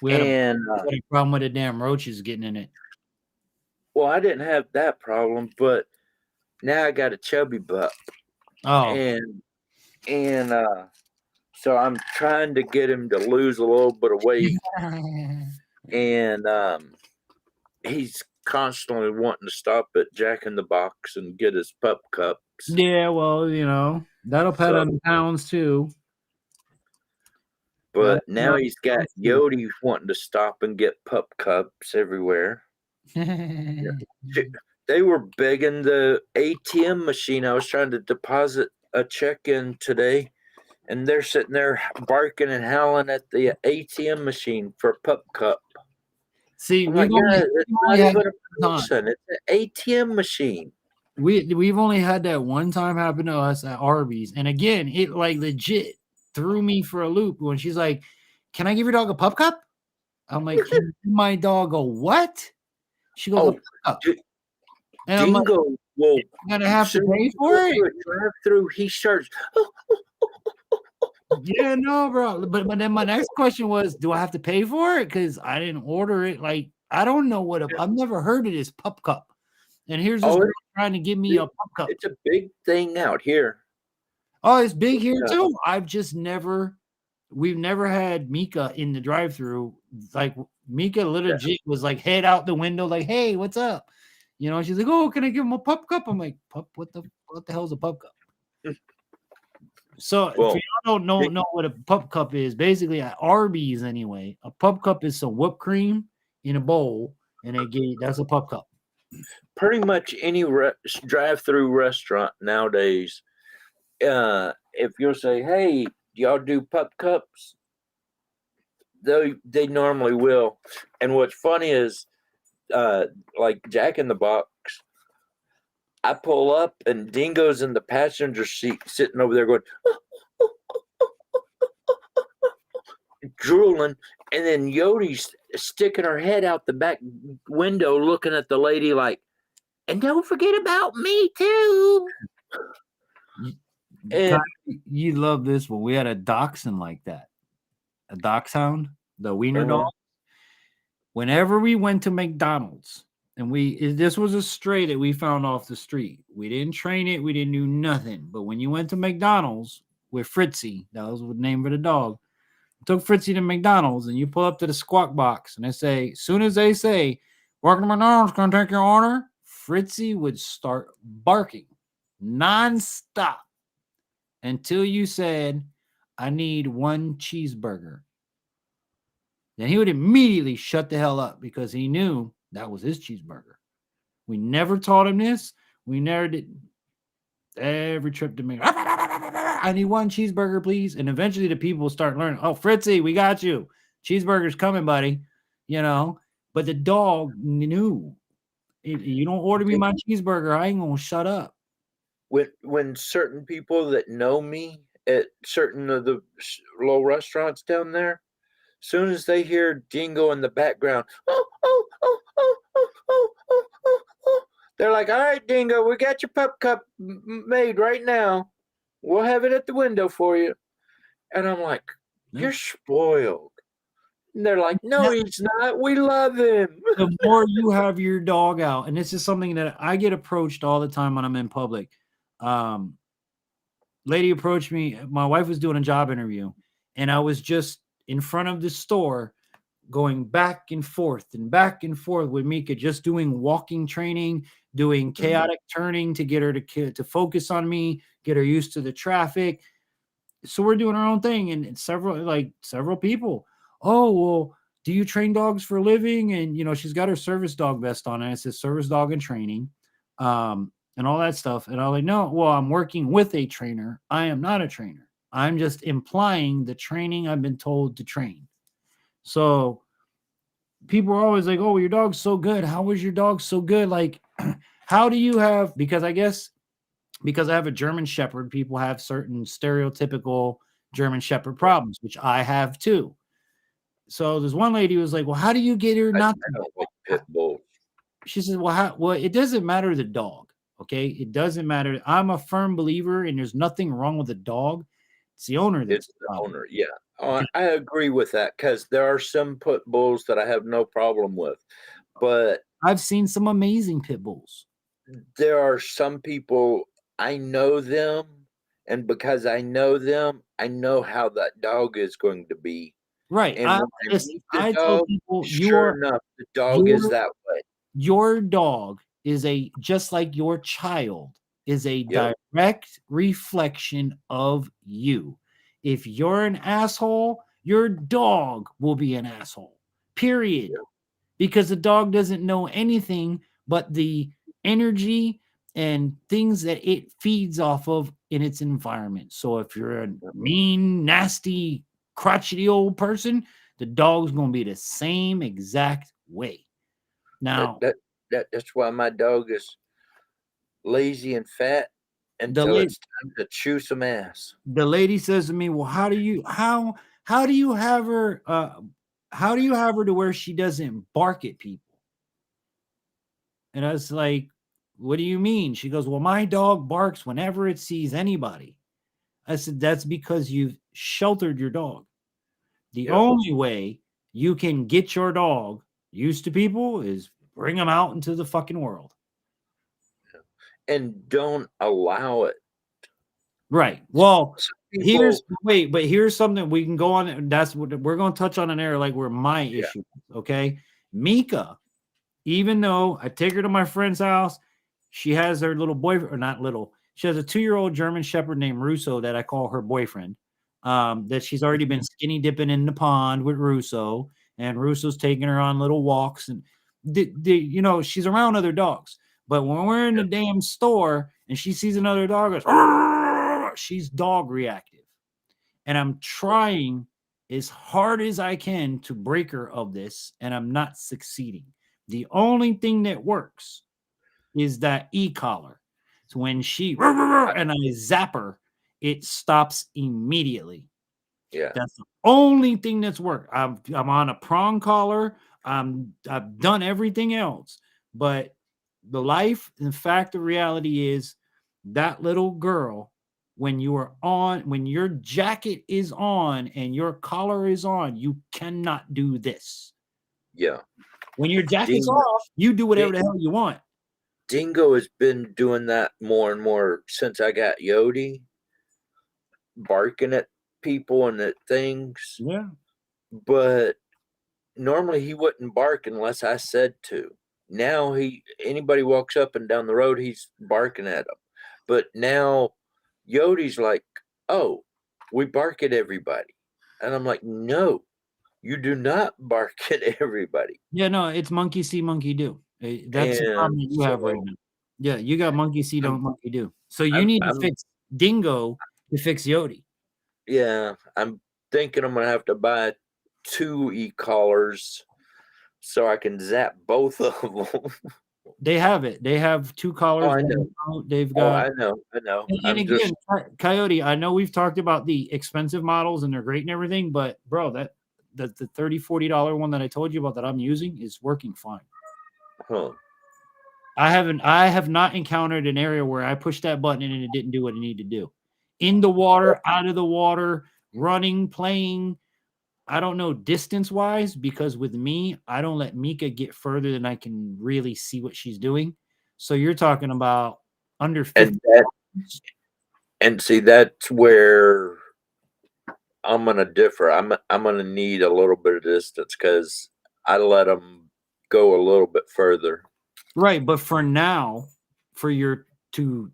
We had And a problem with the damn roaches getting in it. well, I didn't have that problem, but now I got a chubby butt, Oh, and so I'm trying to get him to lose a little bit of weight, and he's constantly wanting to stop at Jack in the Box and get his pup cups. yeah. Well, you know that'll pet on the pounds too. But now he's got Yodi wanting to stop and get pup cups everywhere. They were begging the ATM machine. I was trying to deposit a check in today, and they're sitting there barking and howling at the ATM machine for a pup cup. See, I'm like, it's not even a person; it's an ATM machine. We've only had that one time happen to us at Arby's, and again, it like legit threw me for a loop when she's like, "Can I give your dog a pup cup?" I'm like, "Can you give my dog a what?" She goes, "A pup cup." And I'm like, Dingo will "I'm gonna have to pay for it." Drive through, he starts. Yeah, no, bro. But then my next question was, do I have to pay for it? Because I didn't order it. Like, I don't know what I've never heard of this pup cup. And here's this girl trying to give me a pup cup. It's a big thing out here. Oh, it's big here too. We've never had Mika in the drive-through. Like Mika legit was like head out the window, like, "Hey, what's up?" You know, she's like, "Oh, can I give him a pup cup?" I'm like, "Pup? What the hell is a pup cup?" So if you don't know what a pup cup is, basically at Arby's anyway, a pup cup is some whipped cream in a bowl, and that's a pup cup. Pretty much any drive-through restaurant nowadays, if you'll say, "Hey, do y'all do pup cups?" They normally will. And what's funny is, like Jack in the Box, I pull up and Dingo's in the passenger seat, sitting over there going, drooling, and then Yodi's sticking her head out the back window, looking at the lady like, "And don't forget about me too." And you love this one. We had a dachshund like that, a dachshund, the wiener dog. Whenever we went to McDonald's, and this was a stray that we found off the street. We didn't train it, we didn't do nothing. But when you went to McDonald's with Fritzy, that was the name of the dog. Took Fritzy to McDonald's, and you pull up to the squawk box, and they say, as soon as they say, "Welcome to McDonald's, can I take your order?" Fritzy would start barking nonstop until you said, "I need one cheeseburger." Then he would immediately shut the hell up because he knew that was his cheeseburger. We never taught him this. We never did. Every trip to McDonald's, "I need one cheeseburger, please." And eventually the people start learning, "Oh, Fritzy, we got you. Cheeseburger's coming, buddy." You know, but the dog knew, if you don't order me my cheeseburger, I ain't gonna shut up. When certain people that know me at certain of the low restaurants down there, soon as they hear Dingo in the background, they're like, "All right, Dingo, we got your pup cup made right now. We'll have it at the window for you." And I'm like, "You're spoiled." And they're like, "No, he's not. We love him." The more you have your dog out, and this is something that I get approached all the time when I'm in public. Lady approached me. My wife was doing a job interview, and I was just in front of the store going back and forth with Mika, just doing walking training, doing chaotic turning to get her to focus on me, get her used to the traffic. So we're doing our own thing, and several people, "Oh, well, do you train dogs for a living?" And you know, she's got her service dog vest on, and it says service dog and training, and all that stuff. And I'm like, "No, well, I'm working with a trainer. I am not a trainer. I'm just implying the training I've been told to train." So people are always like, "Oh, your dog's so good. How was your dog so good?" Like, how do you have, because I have a German Shepherd, people have certain stereotypical German Shepherd problems, which I have too. So there's one lady who was like, "Well, how do you get her not to?" I don't like pit bulls. She says, "Well, it doesn't matter the dog. Okay. It doesn't matter. I'm a firm believer, and there's nothing wrong with the dog. It's the owner that's the owner. Yeah. Oh, I agree with that because there are some pit bulls that I have no problem with, but I've seen some amazing pit bulls. there are some people I know them, and because I know them, I know how that dog is going to be. Right. And when I Listen, meet the I tell dog, people sure enough, the dog is that way. your dog is just like your child is a Yep. direct reflection of you. If you're an asshole, your dog will be an asshole. Period. Yep. Because the dog doesn't know anything but the energy and things that it feeds off of in its environment. So if you're a mean, nasty, crotchety old person, the dog's going to be the same exact way. Now, That's why my dog is lazy and fat until it's time to chew some ass. the lady says to me, "Well, how do you have her how do you have her to where she doesn't bark at people?" And I was like, "What do you mean?" She goes, "Well, my dog barks whenever it sees anybody." I said, "That's because you've sheltered your dog. The Yep. only way you can get your dog used to people is bring them out into the fucking world." And don't allow it. Right. Well, People, here's something we can go on. That's what we're going to touch on an area like where my issue is, okay? Mika, even though I take her to my friend's house, she has her little boyfriend, or not little, she has a 2-year-old German Shepherd named Russo that I call her boyfriend. That she's already been skinny dipping in the pond with Russo, and Russo's taking her on little walks, and she's around other dogs. But when we're in the damn store and she sees another dog, she's dog reactive. And I'm trying as hard as I can to break her of this, and I'm not succeeding. The only thing that works is that e-collar. So when she and I zap her, it stops immediately. yeah. That's the only thing that's worked. I'm on a prong collar. I've done everything else, but the life and fact of reality is that little girl, when your jacket is on and your collar is on, you cannot do this. Yeah. When your jacket's Dingo, off, you do whatever the hell you want. Dingo has been doing that more and more since I got Yodi, barking at people and at things. Yeah. But normally he wouldn't bark unless I said to. Now anybody walks up and down the road, he's barking at them. But now Yodi's like, "Oh, we bark at everybody," and I'm like, "No, you do not bark at everybody." Yeah, no, it's monkey see, monkey do. That's the problem that you have right now. Yeah, you got monkey see, don't monkey do. So you need to fix Dingo to fix Yodi. Yeah, I'm thinking I'm gonna have to buy 2 e-collars so I can zap both of them. They have it. They have 2 collars. I know. They've got. I know. And again, Coyote, I know we've talked about the expensive models and they're great and everything, but bro, the $30-$40 one that I told you about that I'm using is working fine. Huh. I have not encountered an area where I pushed that button and it didn't do what it needed to do. In the water, out of the water, running, playing. I don't know distance wise because with me, I don't let Mika get further than I can really see what she's doing. So you're talking about under 50. And see, that's where I'm gonna differ. I'm gonna need a little bit of distance because I let them go a little bit further. Right, but for now, to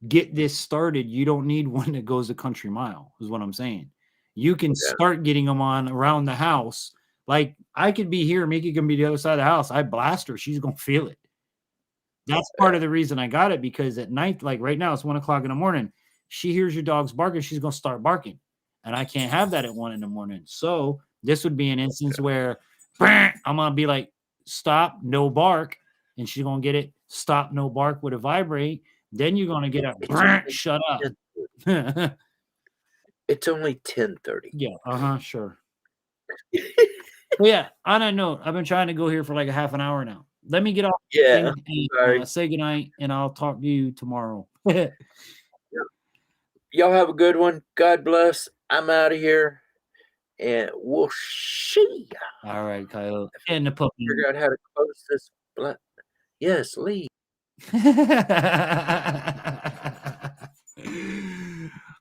get this started, you don't need one that goes a country mile, is what I'm saying. You can start getting them on around the house. Like I could be here, Mickey can be the other side of the house. I blast her, she's gonna feel it. That's part of the reason I got it because at night, like right now, it's 1 o'clock in the morning. She hears your dog's barking, she's gonna start barking, and I can't have that at 1 in the morning. So this would be an instance where I'm gonna be like, stop, no bark, and she's gonna get it. Stop, no bark with a vibrate. Then you're gonna get a shut up. It's only 10:30. Yeah, sure. Well, yeah, on that note, I've been trying to go here for like a half an hour now. Let me get off and say goodnight, and I'll talk to you tomorrow. Y'all have a good one. God bless. I'm out of here. and we'll see ya. All right, Kyle. And the puppy. Figure out how to close this. Yes, leave.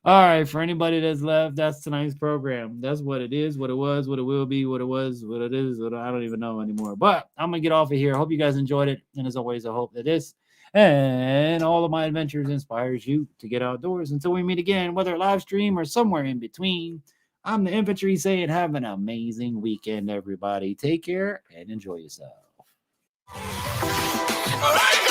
All right, for anybody that's left, that's tonight's program. That's what it is, what it was, what it will be, what it was, what it is. What I don't even know anymore. But I'm gonna get off of here. I hope you guys enjoyed it. And as always, I hope that this and all of my adventures inspires you to get outdoors. Until we meet again, whether live stream or somewhere in between, I'm the infantry saying have an amazing weekend, everybody. Take care and enjoy yourself. All right.